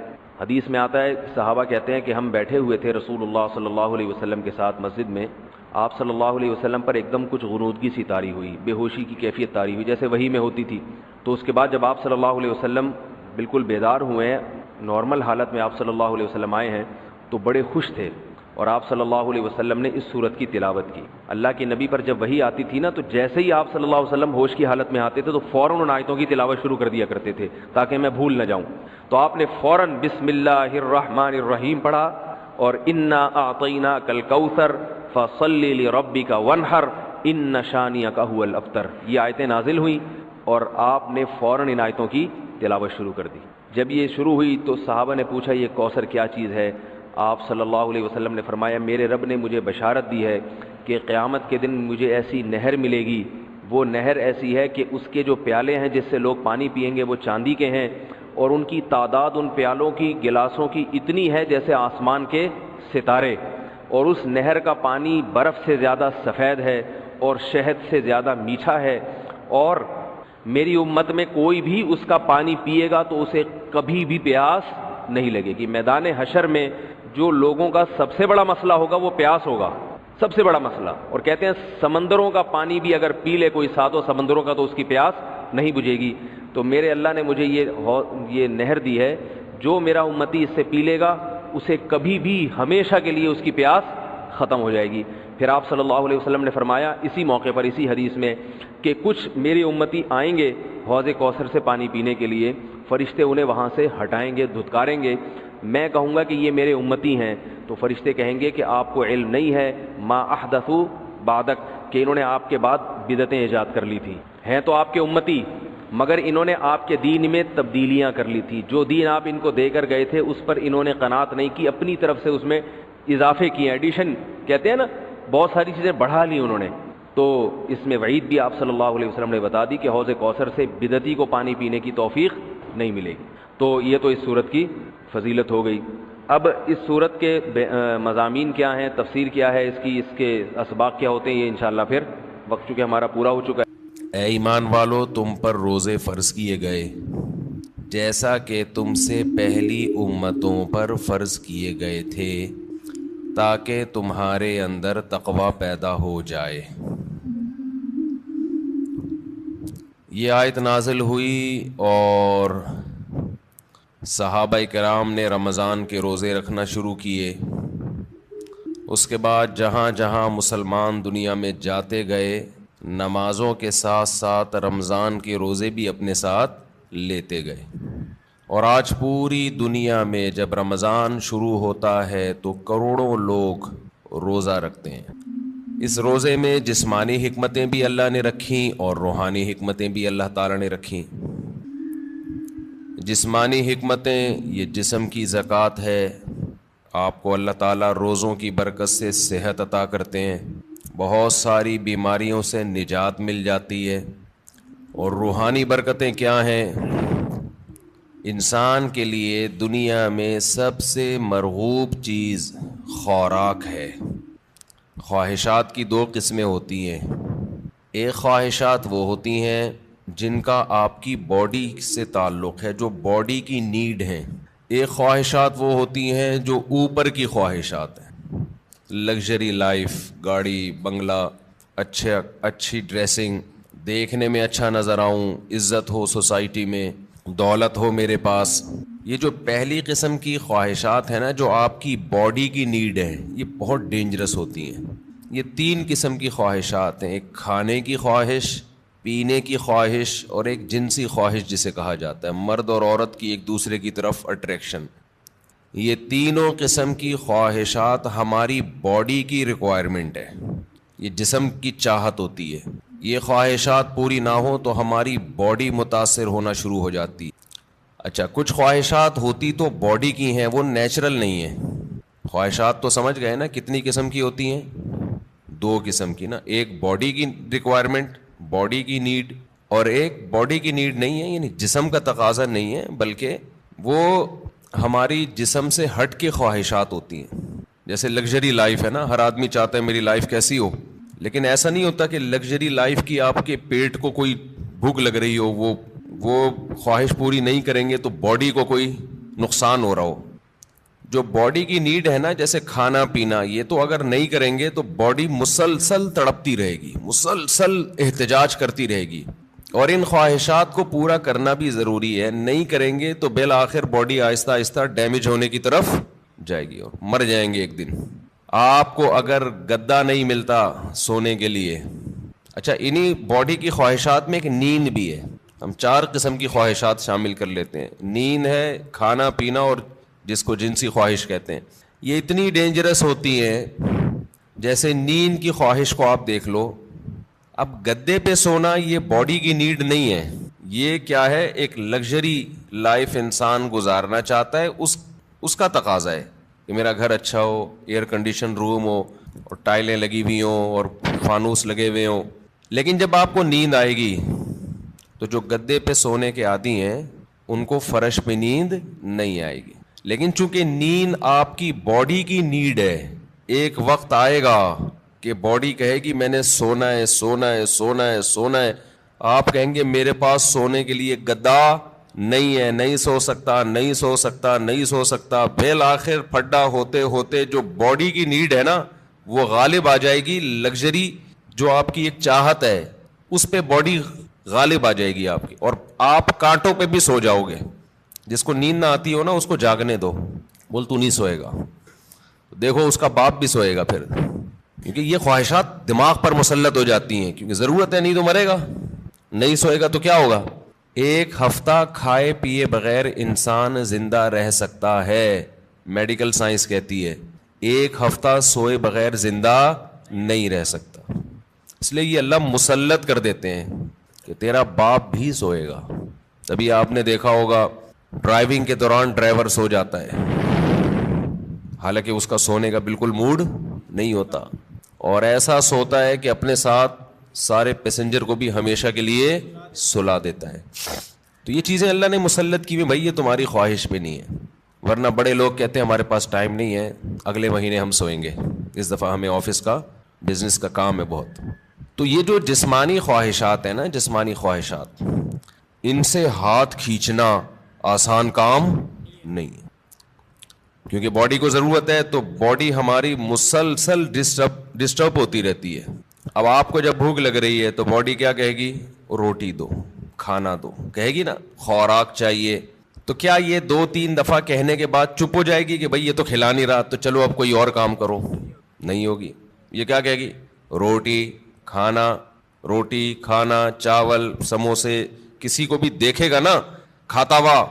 حدیث میں آتا ہے، صحابہ کہتے ہیں کہ ہم بیٹھے ہوئے تھے رسول اللہ صلی اللہ علیہ وسلم کے ساتھ مسجد میں، آپ صلی اللہ علیہ وسلم پر ایک دم کچھ غنودگی سی طاری ہوئی، بے ہوشی کی کیفیت طاری ہوئی جیسے وحی میں ہوتی تھی۔ تو اس کے بعد جب آپ صلی اللہ علیہ وسلم بالکل بیدار ہوئے ہیں، نارمل حالت میں آپ صلی اللہ علیہ وسلم آئے ہیں، تو بڑے خوش تھے، اور آپ صلی اللہ علیہ وسلم نے اس صورت کی تلاوت کی۔ اللہ کے نبی پر جب وحی آتی تھی نا، تو جیسے ہی آپ صلی اللہ علیہ وسلم ہوش کی حالت میں آتے تھے تو فوراً ان آیتوں کی تلاوت شروع کر دیا کرتے تھے تاکہ میں بھول نہ جاؤں۔ تو آپ نے فوراً بسم اللہ الرحمن الرحیم پڑھا، اور انا اعطیناک الکوثر فصلی لربک وانحر ان شانئک ھو الابتر، یہ آیتیں نازل ہوئیں اور آپ نے فوراً ان آیتوں کی تلاوت شروع کر دی۔ جب یہ شروع ہوئی تو صحابہ نے پوچھا یہ کوثر کیا چیز ہے؟ آپ صلی اللہ علیہ وسلم نے فرمایا میرے رب نے مجھے بشارت دی ہے کہ قیامت کے دن مجھے ایسی نہر ملے گی، وہ نہر ایسی ہے کہ اس کے جو پیالے ہیں جس سے لوگ پانی پئیں گے وہ چاندی کے ہیں، اور ان کی تعداد ان پیالوں کی، گلاسوں کی اتنی ہے جیسے آسمان کے ستارے، اور اس نہر کا پانی برف سے زیادہ سفید ہے اور شہد سے زیادہ میٹھا ہے، اور میری امت میں کوئی بھی اس کا پانی پیے گا تو اسے کبھی بھی پیاس نہیں لگے گی۔ میدان حشر میں جو لوگوں کا سب سے بڑا مسئلہ ہوگا وہ پیاس ہوگا، سب سے بڑا مسئلہ، اور کہتے ہیں سمندروں کا پانی بھی اگر پی لے کوئی ساتوں سمندروں کا تو اس کی پیاس نہیں بجھے گی۔ تو میرے اللہ نے مجھے یہ نہر دی ہے، جو میرا امتی اس سے پی لے گا اسے کبھی بھی ہمیشہ کے لیے اس کی پیاس ختم ہو جائے گی۔ پھر آپ صلی اللہ علیہ وسلم نے فرمایا اسی موقع پر، اسی حدیث میں، کہ کچھ میری امتی آئیں گے حوض کوثر سے پانی پینے کے لیے، فرشتے انہیں وہاں سے ہٹائیں گے، دھتکاریں گے، میں کہوں گا کہ یہ میرے امتی ہیں، تو فرشتے کہیں گے کہ آپ کو علم نہیں ہے ما احدثوا بعدک، کہ انہوں نے آپ کے بعد بدعتیں ایجاد کر لی تھی، ہیں تو آپ کے امتی مگر انہوں نے آپ کے دین میں تبدیلیاں کر لی تھی، جو دین آپ ان کو دے کر گئے تھے اس پر انہوں نے قناعت نہیں کی، اپنی طرف سے اس میں اضافے کیے، ایڈیشن کہتے ہیں نا، بہت ساری چیزیں بڑھا لی انہوں نے۔ تو اس میں وعید بھی آپ صلی اللہ علیہ وسلم نے بتا دی کہ حوض کوثر سے بدعتی کو پانی پینے کی توفیق نہیں ملے گی۔ تو یہ تو اس صورت کی فضیلت ہو گئی۔ اب اس صورت کے مضامین کیا ہیں، تفسیر کیا ہے اس کی، اس کے اسباق کیا ہوتے ہیں، یہ انشاءاللہ پھر وقت چونکہ ہمارا پورا ہو چکا ہے۔ اے ایمان والو تم پر روزے فرض کیے گئے جیسا کہ تم سے پہلی امتوں پر فرض کیے گئے تھے تاکہ تمہارے اندر تقوی پیدا ہو جائے۔ یہ آیت نازل ہوئی اور صحابہ کرام نے رمضان کے روزے رکھنا شروع کیے۔ اس کے بعد جہاں جہاں مسلمان دنیا میں جاتے گئے، نمازوں کے ساتھ ساتھ رمضان کے روزے بھی اپنے ساتھ لیتے گئے۔ اور آج پوری دنیا میں جب رمضان شروع ہوتا ہے تو کروڑوں لوگ روزہ رکھتے ہیں. اس روزے میں جسمانی حکمتیں بھی اللہ نے رکھیں اور روحانی حکمتیں بھی اللہ تعالیٰ نے رکھیں. جسمانی حکمتیں، یہ جسم کی زکوٰۃ ہے. آپ کو اللہ تعالیٰ روزوں کی برکت سے صحت عطا کرتے ہیں، بہت ساری بیماریوں سے نجات مل جاتی ہے. اور روحانی برکتیں کیا ہیں؟ انسان کے لیے دنیا میں سب سے مرغوب چیز خوراک ہے. خواہشات کی دو قسمیں ہوتی ہیں. ایک خواہشات وہ ہوتی ہیں جن کا آپ کی باڈی سے تعلق ہے، جو باڈی کی نیڈ ہیں. ایک خواہشات وہ ہوتی ہیں جو اوپر کی خواہشات ہیں، لگژری لائف، گاڑی بنگلہ، اچھی ڈریسنگ، دیکھنے میں اچھا نظر آؤں، عزت ہو سوسائٹی میں، دولت ہو میرے پاس. یہ جو پہلی قسم کی خواہشات ہیں نا، جو آپ کی باڈی کی نیڈ ہے، یہ بہت ڈینجرس ہوتی ہیں. یہ تین قسم کی خواہشات ہیں: ایک کھانے کی خواہش، پینے کی خواہش، اور ایک جنسی خواہش جسے کہا جاتا ہے، مرد اور عورت کی ایک دوسرے کی طرف اٹریکشن. یہ تینوں قسم کی خواہشات ہماری باڈی کی ریکوائرمنٹ ہے، یہ جسم کی چاہت ہوتی ہے. یہ خواہشات پوری نہ ہو تو ہماری باڈی متاثر ہونا شروع ہو جاتی. اچھا، کچھ خواہشات ہوتی تو باڈی کی ہیں، وہ نیچرل نہیں ہیں. خواہشات تو سمجھ گئے نا کتنی قسم کی ہوتی ہیں؟ دو قسم کی نا. ایک باڈی کی ریکوائرمنٹ، باڈی کی نیڈ، اور ایک باڈی کی نیڈ نہیں ہے، یعنی جسم کا تقاضا نہیں ہے، بلکہ وہ ہماری جسم سے ہٹ کے خواہشات ہوتی ہیں. جیسے لگژری لائف ہے نا، ہر آدمی چاہتا ہے میری لائف کیسی ہو، لیکن ایسا نہیں ہوتا کہ لگژری لائف کی آپ کے پیٹ کو کوئی بھوک لگ رہی ہو، وہ خواہش پوری نہیں کریں گے تو باڈی کو کوئی نقصان ہو رہا ہو. جو باڈی کی نیڈ ہے نا، جیسے کھانا پینا، یہ تو اگر نہیں کریں گے تو باڈی مسلسل تڑپتی رہے گی، مسلسل احتجاج کرتی رہے گی. اور ان خواہشات کو پورا کرنا بھی ضروری ہے، نہیں کریں گے تو بالآخر باڈی آہستہ آہستہ ڈیمیج ہونے کی طرف جائے گی اور مر جائیں گے ایک دن. آپ کو اگر گدا نہیں ملتا سونے کے لیے، اچھا انہی باڈی کی خواہشات میں ایک نیند بھی ہے. ہم 4 قسم کی خواہشات شامل کر لیتے ہیں. نیند ہے، کھانا پینا، اور جس کو جنسی خواہش کہتے ہیں. یہ اتنی ڈینجرس ہوتی ہیں. جیسے نیند کی خواہش کو آپ دیکھ لو، اب گدے پہ سونا یہ باڈی کی نیڈ نہیں ہے، یہ کیا ہے؟ ایک لگژری لائف انسان گزارنا چاہتا ہے، اس کا تقاضا ہے کہ میرا گھر اچھا ہو، ایئر کنڈیشن روم ہو، اور ٹائلیں لگی ہوئی ہوں، اور فانوس لگے ہوئے ہوں. لیکن جب آپ کو نیند آئے گی تو جو گدے پہ سونے کے عادی ہیں ان کو فرش پہ نیند نہیں آئے گی. لیکن چونکہ نیند آپ کی باڈی کی نیڈ ہے، ایک وقت آئے گا کہ باڈی کہے گی میں نے سونا ہے، سونا ہے، سونا ہے، سونا ہے. آپ کہیں گے میرے پاس سونے کے لیے گدا نہیں ہے، نہیں سو سکتا، نہیں سو سکتا، نہیں سو سکتا. بالآخر پھڈا ہوتے ہوتے جو باڈی کی نیڈ ہے نا وہ غالب آ جائے گی. لگژری جو آپ کی ایک چاہت ہے اس پہ باڈی غالب آ جائے گی آپ کی، اور آپ کانٹوں پہ بھی سو جاؤ گے. جس کو نیند نہ آتی ہو نا اس کو جاگنے دو، بول تو نہیں سوئے گا، دیکھو اس کا باپ بھی سوئے گا پھر. کیونکہ یہ خواہشات دماغ پر مسلط ہو جاتی ہیں، کیونکہ ضرورت ہے، نہیں تو مرے گا. نہیں سوئے گا تو کیا ہوگا؟ 1 ہفتہ کھائے پیے بغیر انسان زندہ رہ سکتا ہے، میڈیکل سائنس کہتی ہے. 1 ہفتہ سوئے بغیر زندہ نہیں رہ سکتا. اس لیے یہ اللہ مسلط کر دیتے ہیں کہ تیرا باپ بھی سوئے گا. تبھی آپ نے دیکھا ہوگا ڈرائیونگ کے دوران ڈرائیور سو جاتا ہے، حالانکہ اس کا سونے کا بالکل موڈ نہیں ہوتا، اور ایسا سوتا ہے کہ اپنے ساتھ سارے پیسنجر کو بھی ہمیشہ کے لیے سلا دیتا ہے. تو یہ چیزیں اللہ نے مسلط کی ہوئی، بھائی یہ تمہاری خواہش پہ نہیں ہے. ورنہ بڑے لوگ کہتے ہیں ہمارے پاس ٹائم نہیں ہے، اگلے مہینے ہم سوئیں گے، اس دفعہ ہمیں آفس کا بزنس کا کام ہے بہت. تو یہ جو جسمانی خواہشات ہیں نا، جسمانی خواہشات، ان سے ہاتھ کھینچنا آسان کام نہیں ہے، کیونکہ باڈی کو ضرورت ہے. تو باڈی ہماری مسلسل ڈسٹرب ہوتی رہتی ہے. اب آپ کو جب بھوک لگ رہی ہے تو باڈی کیا کہے گی؟ روٹی دو، کھانا دو، کہے گی نا، خوراک چاہیے. تو کیا یہ 2-3 دفعہ کہنے کے بعد چپ ہو جائے گی کہ بھائی یہ تو کھلا نہیں رہا تو چلو اب کوئی اور کام کرو؟ نہیں ہوگی. یہ کیا کہے گی؟ روٹی کھانا، روٹی کھانا، چاول، سموسے. کسی کو بھی دیکھے گا نا کھاتا ہوا،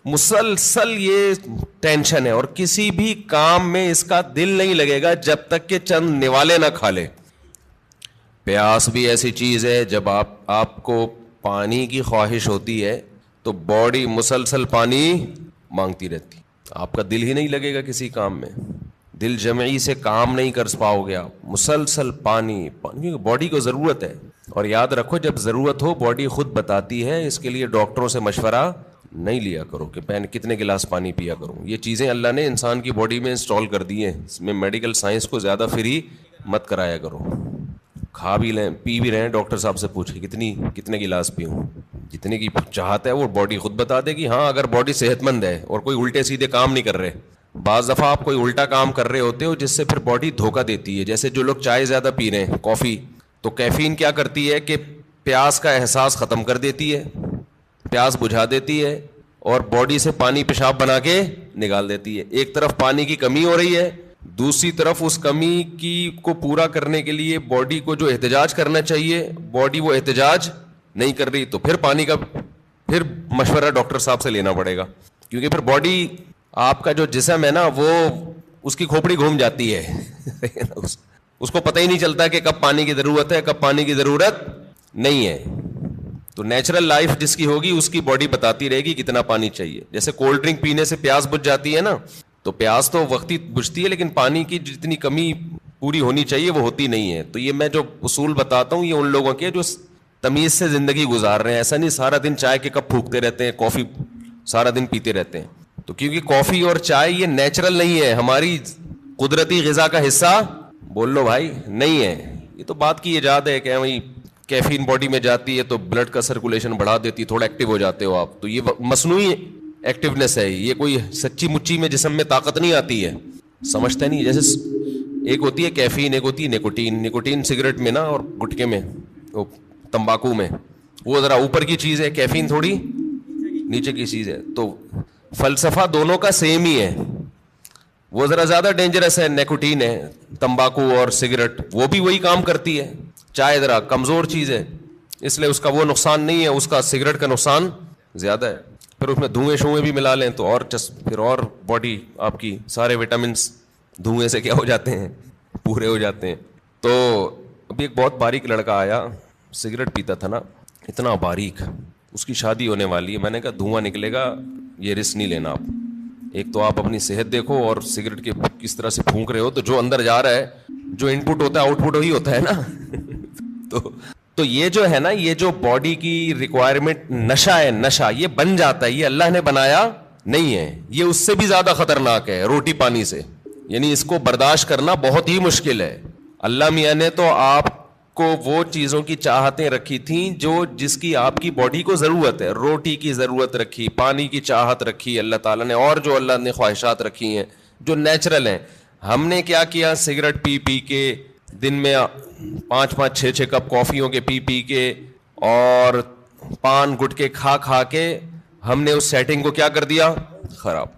مسلسل یہ ٹینشن ہے اور کسی بھی کام میں اس کا دل نہیں لگے گا جب تک کہ چند نوالے نہ کھا لے. پیاس بھی ایسی چیز ہے, جب آپ کو پانی کی خواہش ہوتی ہے تو باڈی مسلسل پانی مانگتی رہتی, آپ کا دل ہی نہیں لگے گا کسی کام میں, دل جمعی سے کام نہیں کر پاؤ گے آپ, مسلسل پانی باڈی کو ضرورت ہے. اور یاد رکھو جب ضرورت ہو باڈی خود بتاتی ہے, اس کے لیے ڈاکٹروں سے مشورہ نہیں لیا کرو کہ میں کتنے گلاس پانی پیا کروں. یہ چیزیں اللہ نے انسان کی باڈی میں انسٹال کر دی ہیں, اس میں میڈیکل سائنس کو زیادہ فری مت کرایا کرو. کھا بھی لیں پی بھی رہے ہیں, ڈاکٹر صاحب سے پوچھیں کتنے گلاس پیوں, جتنے کی چاہت ہے وہ باڈی خود بتا دے گی. ہاں اگر باڈی صحت مند ہے اور کوئی الٹے سیدھے کام نہیں کر رہے, بعض دفعہ آپ کوئی الٹا کام کر رہے ہوتے ہو جس سے پھر باڈی دھوکہ دیتی ہے. جیسے جو لوگ چائے زیادہ پی رہے ہیں, کافی, تو کیفین کیا کرتی ہے کہ پیاس کا احساس ختم کر دیتی ہے, پیاس بجھا دیتی ہے اور باڈی سے پانی پیشاب بنا کے نکال دیتی ہے. ایک طرف پانی کی کمی ہو رہی ہے, دوسری طرف اس کمی کی کو پورا کرنے کے لیے باڈی کو جو احتجاج کرنا چاہیے باڈی وہ احتجاج نہیں کر رہی, تو پھر پانی کا پھر مشورہ ڈاکٹر صاحب سے لینا پڑے گا. کیونکہ پھر باڈی آپ کا جو جسم ہے نا وہ اس کی کھوپڑی گھوم جاتی ہے اس کو پتہ ہی نہیں چلتا کہ کب پانی کی ضرورت ہے کب پانی کی ضرورت نہیں ہے. تو نیچرل لائف جس کی ہوگی اس کی باڈی بتاتی رہے گی کتنا پانی چاہیے. جیسے کولڈ ڈرنک پینے سے پیاس بجھ جاتی ہے نا, تو پیاس تو وقتی بجھتی ہے لیکن پانی کی جتنی کمی پوری ہونی چاہیے وہ ہوتی نہیں ہے. تو یہ میں جو اصول بتاتا ہوں یہ ان لوگوں کے جو تمیز سے زندگی گزار رہے ہیں. ایسا نہیں سارا دن چائے کے کپ پھونکتے رہتے ہیں, کافی سارا دن پیتے رہتے ہیں. تو کیونکہ کافی اور چائے یہ نیچرل نہیں ہے, ہماری قدرتی غذا کا حصہ بول لو بھائی نہیں ہے. یہ تو بات کی ایجاد ہے کہ وہی کیفین باڈی میں جاتی ہے تو بلڈ کا سرکولیشن بڑھا دیتی ہے, تھوڑا ایکٹیو ہو جاتے ہو آپ. تو یہ مصنوعی ایکٹیونیس ہے, یہ کوئی سچی مچی میں جسم میں طاقت نہیں آتی ہے, سمجھتے نہیں. جیسے ایک ہوتی ہے کیفین, ایک ہوتی ہے نیکوٹین. نیکوٹین سگریٹ میں نا اور گٹکے میں, تمباکو میں, وہ ذرا اوپر کی چیز ہے, کیفین تھوڑی نیچے کی چیز ہے. تو فلسفہ دونوں کا سیم ہی ہے, وہ ذرا زیادہ ڈینجرس ہے نیکوٹین ہے, تمباکو اور سگریٹ وہ بھی وہی کام کرتی ہے. چائے ذرا کمزور چیز ہے اس لیے اس کا وہ نقصان نہیں ہے, اس کا سگریٹ کا نقصان زیادہ ہے. پھر اس میں دھوئیں شوئیں بھی ملا لیں تو اور پھر اور باڈی آپ کی سارے وٹامنس دھوئیں سے کیا ہو جاتے ہیں, پورے ہو جاتے ہیں. تو ابھی ایک بہت باریک لڑکا آیا, سگریٹ پیتا تھا نا, اتنا باریک, اس کی شادی ہونے والی ہے. میں نے کہا دھواں نکلے گا, یہ رسک نہیں لینا آپ. ایک تو آپ اپنی صحت دیکھو اور سگریٹ کے کس طرح سے پھونک رہے ہو, تو جو اندر جا رہا ہے جو ان پٹ ہوتا ہے آؤٹ پٹ وہی ہوتا ہے نا تو یہ جو ہے نا, یہ جو باڈی کی ریکوائرمنٹ نشہ ہے, نشہ یہ بن جاتا ہے, یہ اللہ نے بنایا نہیں ہے, یہ اس سے بھی زیادہ خطرناک ہے روٹی پانی سے. یعنی اس کو برداشت کرنا بہت ہی مشکل ہے. اللہ میاں نے تو آپ کو وہ چیزوں کی چاہتیں رکھی تھیں جو جس کی آپ کی باڈی کو ضرورت ہے. روٹی کی ضرورت رکھی, پانی کی چاہت رکھی اللہ تعالیٰ نے, اور جو اللہ نے خواہشات رکھی ہیں جو نیچرل ہیں. ہم نے کیا کیا, سگریٹ پی پی کے, دن میں 5-5 6-6 کپ کافیوں کے پی پی کے اور پان گٹکے کھا کھا کے ہم نے اس سیٹنگ کو کیا کر دیا, خراب.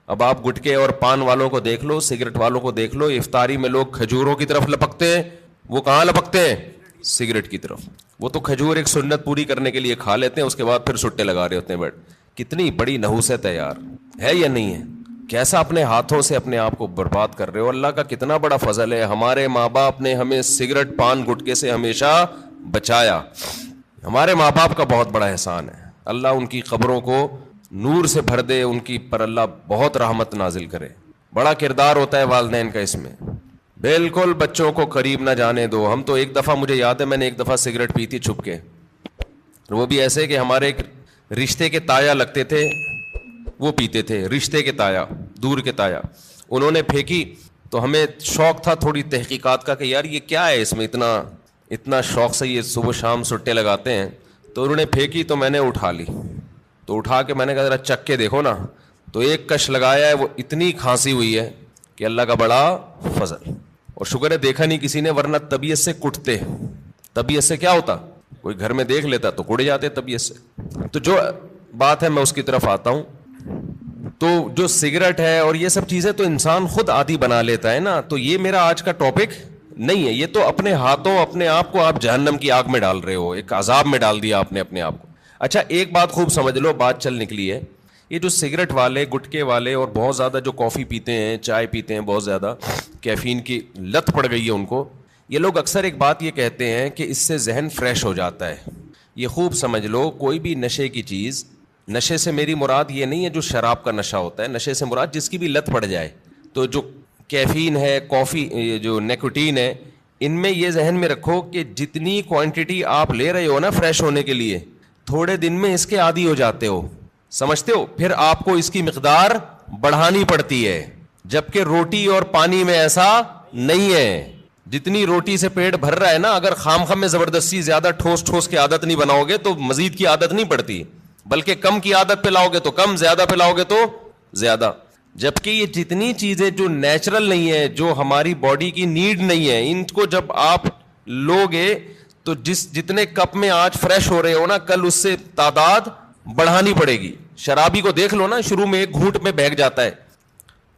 اب آپ گٹکے اور پان والوں کو دیکھ لو, سگریٹ والوں کو دیکھ لو, افطاری میں لوگ کھجوروں کی طرف لپکتے ہیں, وہ کہاں لپکتے ہیں, سگریٹ کی طرف. وہ تو کھجور ایک سنت پوری کرنے کے لیے کھا لیتے ہیں, اس کے بعد پھر سٹے لگا رہے ہوتے ہیں. کتنی بڑی نحوست ہے یار, ہے یا نہیں ہے؟ کیسا اپنے ہاتھوں سے اپنے آپ کو برباد کر رہے ہو. اللہ کا کتنا بڑا فضل ہے, ہمارے ماں باپ نے ہمیں سگریٹ پان گٹکے سے ہمیشہ بچایا. ہمارے ماں باپ کا بہت بڑا احسان ہے. اللہ ان کی قبروں کو نور سے بھر دے, ان کی پر اللہ بہت رحمت نازل کرے. بڑا کردار ہوتا ہے والدین کا اس میں. بالکل بچوں کو قریب نہ جانے دو. ہم تو ایک دفعہ, مجھے یاد ہے میں نے ایک دفعہ سگریٹ پی تھی چھپ کے, وہ بھی ایسے کہ ہمارے ایک رشتے کے تایا لگتے تھے, وہ پیتے تھے, رشتے کے تایا, دور کے تایا. انہوں نے پھینکی تو ہمیں شوق تھا تھوڑی تحقیقات کا کہ یار یہ کیا ہے, اس میں اتنا شوق سے یہ صبح شام سٹے لگاتے ہیں. تو انہوں نے پھینکی تو میں نے اٹھا لی, تو اٹھا کے میں نے کہا ذرا چک کے دیکھو نا, تو ایک کش لگایا ہے, وہ اتنی کھانسی ہوئی ہے کہ اللہ کا بڑا فضل. اور شکر ہے دیکھا نہیں کسی نے, ورنہ طبیعت سے کٹتے. طبیعت سے کیا ہوتا, کوئی گھر میں دیکھ لیتا تو کٹ جاتے طبیعت سے. تو جو بات ہے میں اس کی طرف آتا ہوں. تو جو سگریٹ ہے اور یہ سب چیزیں تو انسان خود عادی بنا لیتا ہے نا. تو یہ میرا آج کا ٹاپک نہیں ہے, یہ تو اپنے ہاتھوں اپنے آپ کو آپ جہنم کی آگ میں ڈال رہے ہو, ایک عذاب میں ڈال دیا آپ نے اپنے آپ کو. اچھا ایک بات خوب سمجھ لو, بات چل نکلی ہے, یہ جو سگریٹ والے, گٹکے والے اور بہت زیادہ جو کافی پیتے ہیں, چائے پیتے ہیں, بہت زیادہ کیفین کی لت پڑ گئی ہے ان کو, یہ لوگ اکثر ایک بات یہ کہتے ہیں کہ اس سے ذہن فریش ہو جاتا ہے. یہ خوب سمجھ لو, کوئی بھی نشے کی چیز, نشے سے میری مراد یہ نہیں ہے جو شراب کا نشہ ہوتا ہے, نشے سے مراد جس کی بھی لت پڑ جائے. تو جو کیفین ہے, کافی, جو نیکوٹین ہے, ان میں یہ ذہن میں رکھو کہ جتنی کوانٹٹی آپ لے رہے ہو نا فریش ہونے کے لیے, تھوڑے دن میں اس کے عادی ہو جاتے ہو, سمجھتے ہو, پھر آپ کو اس کی مقدار بڑھانی پڑتی ہے. جبکہ روٹی اور پانی میں ایسا نہیں ہے. جتنی روٹی سے پیٹ بھر رہا ہے نا, اگر خام خام میں زبردستی زیادہ ٹھوس ٹھوس کی عادت نہیں بناؤ گے تو مزید کی عادت نہیں پڑتی, بلکہ کم کی عادت پہ لاؤ گے تو کم, زیادہ پہ لاؤ گے تو زیادہ. جبکہ یہ جتنی چیزیں جو نیچرل نہیں ہے, جو ہماری باڈی کی نیڈ نہیں ہے, ان کو جب آپ لوگے تو جتنے کپ میں آج فریش ہو رہے ہو نا, کل اس سے تعداد بڑھانی پڑے گی. شرابی کو دیکھ لو نا, شروع میں ایک گھونٹ میں بہک جاتا ہے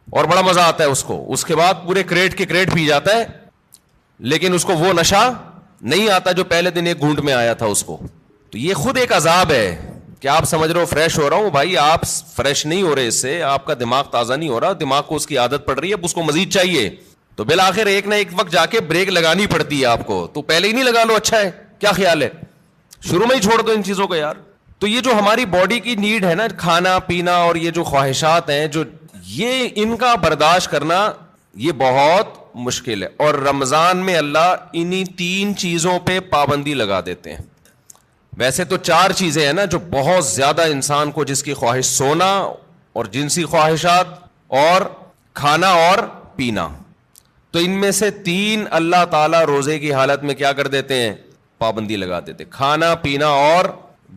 اور بڑا مزہ آتا ہے اس کو, اس کے بعد پورے کریٹ کے کریٹ پی جاتا ہے, لیکن اس کو وہ نشہ نہیں آتا جو پہلے دن ایک گھونٹ میں آیا تھا اس کو. تو یہ خود ایک عذاب ہے کہ آپ سمجھ رہے ہو فریش ہو رہا ہوں, بھائی آپ فریش نہیں ہو رہے, اس سے آپ کا دماغ تازہ نہیں ہو رہا, دماغ کو اس کی عادت پڑ رہی ہے, اب اس کو مزید چاہیے. تو بالآخر ایک نہ ایک وقت جا کے بریک لگانی پڑتی ہے آپ کو. تو پہلے ہی نہیں لگا لو, اچھا ہے, کیا خیال ہے, شروع میں ہی چھوڑ دو ان چیزوں کو یار. تو یہ جو ہماری باڈی کی نیڈ ہے نا, کھانا پینا اور یہ جو خواہشات ہیں, جو یہ ان کا برداشت کرنا یہ بہت مشکل ہے. اور رمضان میں اللہ انہی 3 چیزوں پہ پابندی لگا دیتے ہیں. ویسے تو 4 چیزیں ہیں نا جو بہت زیادہ انسان کو, جس کی خواہش سونا اور جنسی خواہشات اور کھانا اور پینا, تو ان میں سے 3 اللہ تعالیٰ روزے کی حالت میں کیا کر دیتے ہیں, پابندی لگا دیتے. کھانا پینا اور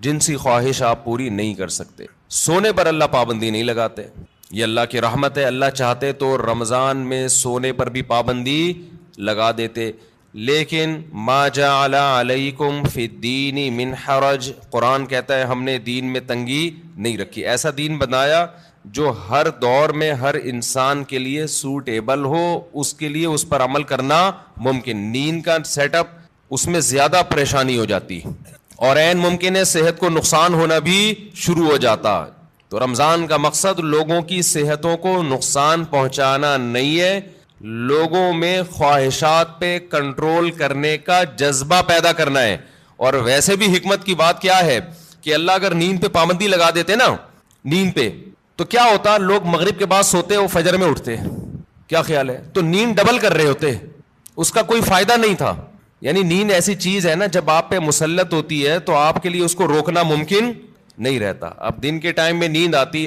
جنسی خواہش آپ پوری نہیں کر سکتے. سونے پر اللہ پابندی نہیں لگاتے, یہ اللہ کی رحمت ہے. اللہ چاہتے تو رمضان میں سونے پر بھی پابندی لگا دیتے, لیکن ما جعل علیکم فی الدین من حرج, قرآن کہتا ہے ہم نے دین میں تنگی نہیں رکھی. ایسا دین بنایا جو ہر دور میں ہر انسان کے لیے سوٹیبل ہو, اس کے لیے اس پر عمل کرنا ممکن. نیند کا سیٹ اپ, اس میں زیادہ پریشانی ہو جاتی اور عین ممکن ہے صحت کو نقصان ہونا بھی شروع ہو جاتا. تو رمضان کا مقصد لوگوں کی صحتوں کو نقصان پہنچانا نہیں ہے, لوگوں میں خواہشات پہ کنٹرول کرنے کا جذبہ پیدا کرنا ہے. اور ویسے بھی حکمت کی بات کیا ہے کہ اللہ اگر نیند پہ پابندی لگا دیتے نا, نیند پہ, تو کیا ہوتا, لوگ مغرب کے بعد سوتے وہ فجر میں اٹھتے, کیا خیال ہے, تو نیند ڈبل کر رہے ہوتے, اس کا کوئی فائدہ نہیں تھا. یعنی نیند ایسی چیز ہے نا, جب آپ پہ مسلط ہوتی ہے تو آپ کے لیے اس کو روکنا ممکن نہیں رہتا. اب دن کے ٹائم میں نیند آتی,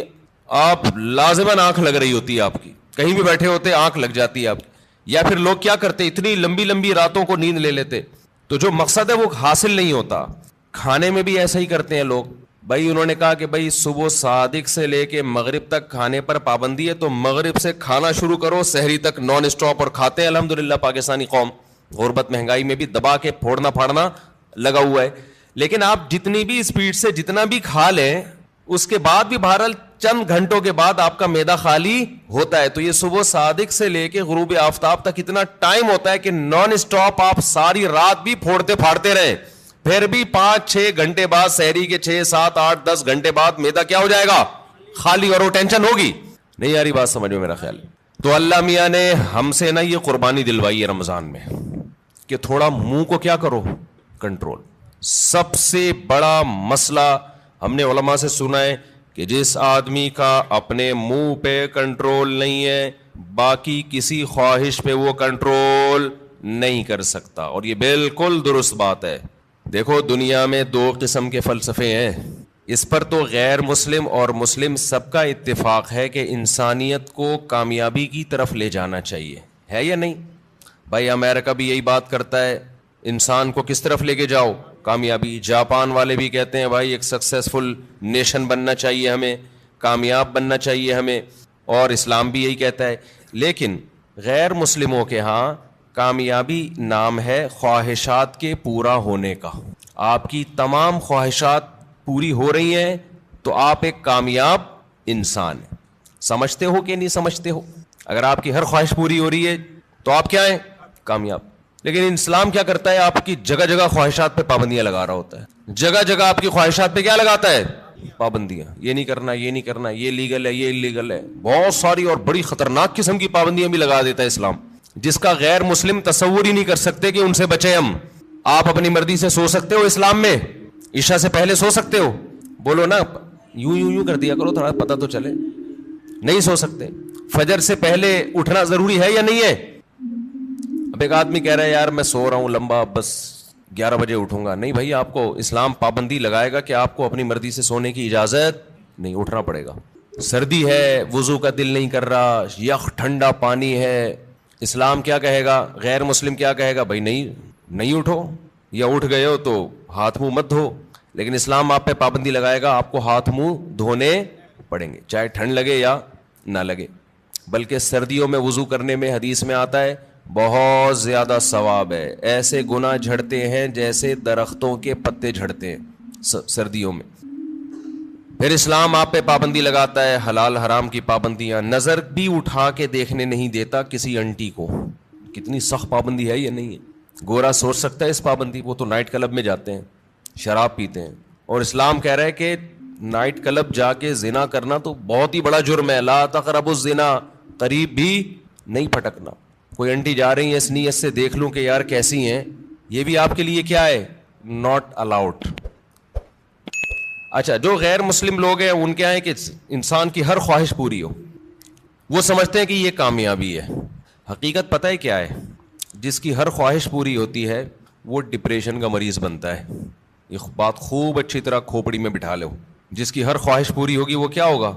آپ لازماً آنکھ لگ رہی ہوتی ہے آپ کی, کہیں بھی بیٹھے ہوتے آنکھ لگ جاتی ہے آپ کی. یا پھر لوگ کیا کرتے, اتنی لمبی لمبی راتوں کو نیند لے لیتے, تو جو مقصد ہے وہ حاصل نہیں ہوتا. کھانے میں بھی ایسا ہی کرتے ہیں لوگ. بھائی انہوں نے کہا کہ بھائی صبح صادق سے لے کے مغرب تک کھانے پر پابندی ہے, تو مغرب سے کھانا شروع کرو, سحری تک نان اسٹاپ, اور کھاتے ہیں. الحمدللہ پاکستانی قوم غربت مہنگائی میں بھی دبا کے پھوڑنا پھاڑنا لگا ہوا ہے. لیکن آپ جتنی بھی اسپیڈ سے جتنا بھی کھا لیں, اس کے بعد بھی بہرحال چند گھنٹوں کے بعد آپ کا معدہ خالی ہوتا ہے. تو یہ صبح صادق سے لے کے غروب آفتاب تک اتنا ٹائم ہوتا ہے کہ نان اسٹاپ آپ ساری رات بھی پھوڑتے پھاڑتے رہیں, پھر بھی 5-6 گھنٹے بعد, سحری کے 6, 7, 8, 10 گھنٹے بعد معدہ کیا ہو جائے گا, خالی, اور وہ ٹینشن ہوگی. نہیں یاری بات سمجھ میں میرا خیال. تو اللہ میاں نے ہم سے نا یہ قربانی دلوائی ہے رمضان میں کہ تھوڑا منہ کو کیا کرو, کنٹرول. سب سے بڑا مسئلہ ہم نے علماء سے سنا ہے کہ جس آدمی کا اپنے منہ پہ کنٹرول نہیں ہے, باقی کسی خواہش پہ وہ کنٹرول نہیں کر سکتا. اور یہ بالکل درست بات ہے. دیکھو دنیا میں 2 قسم کے فلسفے ہیں, اس پر تو غیر مسلم اور مسلم سب کا اتفاق ہے کہ انسانیت کو کامیابی کی طرف لے جانا چاہیے, ہے یا نہیں؟ بھائی امریکہ بھی یہی بات کرتا ہے, انسان کو کس طرف لے کے جاؤ, کامیابی. جاپان والے بھی کہتے ہیں بھائی ایک سکسیسفل نیشن بننا چاہیے ہمیں, کامیاب بننا چاہیے ہمیں, اور اسلام بھی یہی کہتا ہے. لیکن غیر مسلموں کے ہاں کامیابی نام ہے خواہشات کے پورا ہونے کا. آپ کی تمام خواہشات پوری ہو رہی ہیں تو آپ ایک کامیاب انسان ہیں. سمجھتے ہو کہ نہیں سمجھتے ہو؟ اگر آپ کی ہر خواہش پوری ہو رہی ہے تو آپ کیا ہیں, کامیاب. لیکن اسلام کیا کرتا ہے, آپ کی جگہ جگہ خواہشات پہ پابندیاں لگا رہا ہوتا ہے. جگہ جگہ آپ کی خواہشات پہ کیا لگاتا ہے, پابندیاں, یہ نہیں کرنا, یہ نہیں کرنا, یہ لیگل ہے, یہ انلیگل ہے, بہت ساری اور بڑی خطرناک قسم کی پابندیاں بھی لگا دیتا ہے اسلام, جس کا غیر مسلم تصور ہی نہیں کر سکتے کہ ان سے بچیں ہم. آپ اپنی مرضی سے سو سکتے ہو اسلام میں, عشاء سے پہلے سو سکتے ہو, بولو نا یوں کر دیا کرو, تھوڑا پتہ تو چلے. نہیں سو سکتے. فجر سے پہلے اٹھنا ضروری ہے یا نہیں ہے؟ اب ایک آدمی کہہ رہا ہے یار میں سو رہا ہوں لمبا, بس 11 بجے اٹھوں گا. نہیں بھائی, آپ کو اسلام پابندی لگائے گا کہ آپ کو اپنی مرضی سے سونے کی اجازت نہیں, اٹھنا پڑے گا. سردی ہے, وضو کا دل نہیں کر رہا, یخ ٹھنڈا پانی ہے, اسلام کیا کہے گا؟ غیر مسلم کیا کہے گا؟ بھائی نہیں اٹھو, یا اٹھ گئے ہو تو ہاتھ منہ مت دھو. لیکن اسلام آپ پہ پابندی لگائے گا, آپ کو ہاتھ منہ دھونے پڑیں گے, چاہے ٹھنڈ لگے یا نہ لگے. بلکہ سردیوں میں وضو کرنے میں حدیث میں آتا ہے بہت زیادہ ثواب ہے, ایسے گناہ جھڑتے ہیں جیسے درختوں کے پتے جھڑتے ہیں سردیوں میں. پھر اسلام آپ پہ پابندی لگاتا ہے حلال حرام کی پابندیاں. نظر بھی اٹھا کے دیکھنے نہیں دیتا کسی انٹی کو. کتنی سخت پابندی ہے یہ نہیں ہے. گورا سوچ سکتا ہے اس پابندی, وہ تو نائٹ کلب میں جاتے ہیں, شراب پیتے ہیں, اور اسلام کہہ رہا ہے کہ نائٹ کلب جا کے زنا کرنا تو بہت ہی بڑا جرم ہے. لا تقربوا الزنا, قریب بھی نہیں پھٹکنا. کوئی انٹی جا رہی ہیں اس نیت سے دیکھ لوں کہ یار کیسی ہیں, یہ بھی آپ کے لیے کیا ہے؟ Not allowed. اچھا, جو غیر مسلم لوگ ہیں ان کے یہاں ہے کہ انسان کی ہر خواہش پوری ہو. وہ سمجھتے ہیں کہ یہ کامیابی ہے. حقیقت پتہ ہے کیا ہے؟ جس کی ہر خواہش پوری ہوتی ہے وہ ڈپریشن کا مریض بنتا ہے. یہ بات خوب اچھی طرح کھوپڑی میں بٹھا لو. جس کی ہر خواہش پوری ہوگی وہ کیا ہوگا؟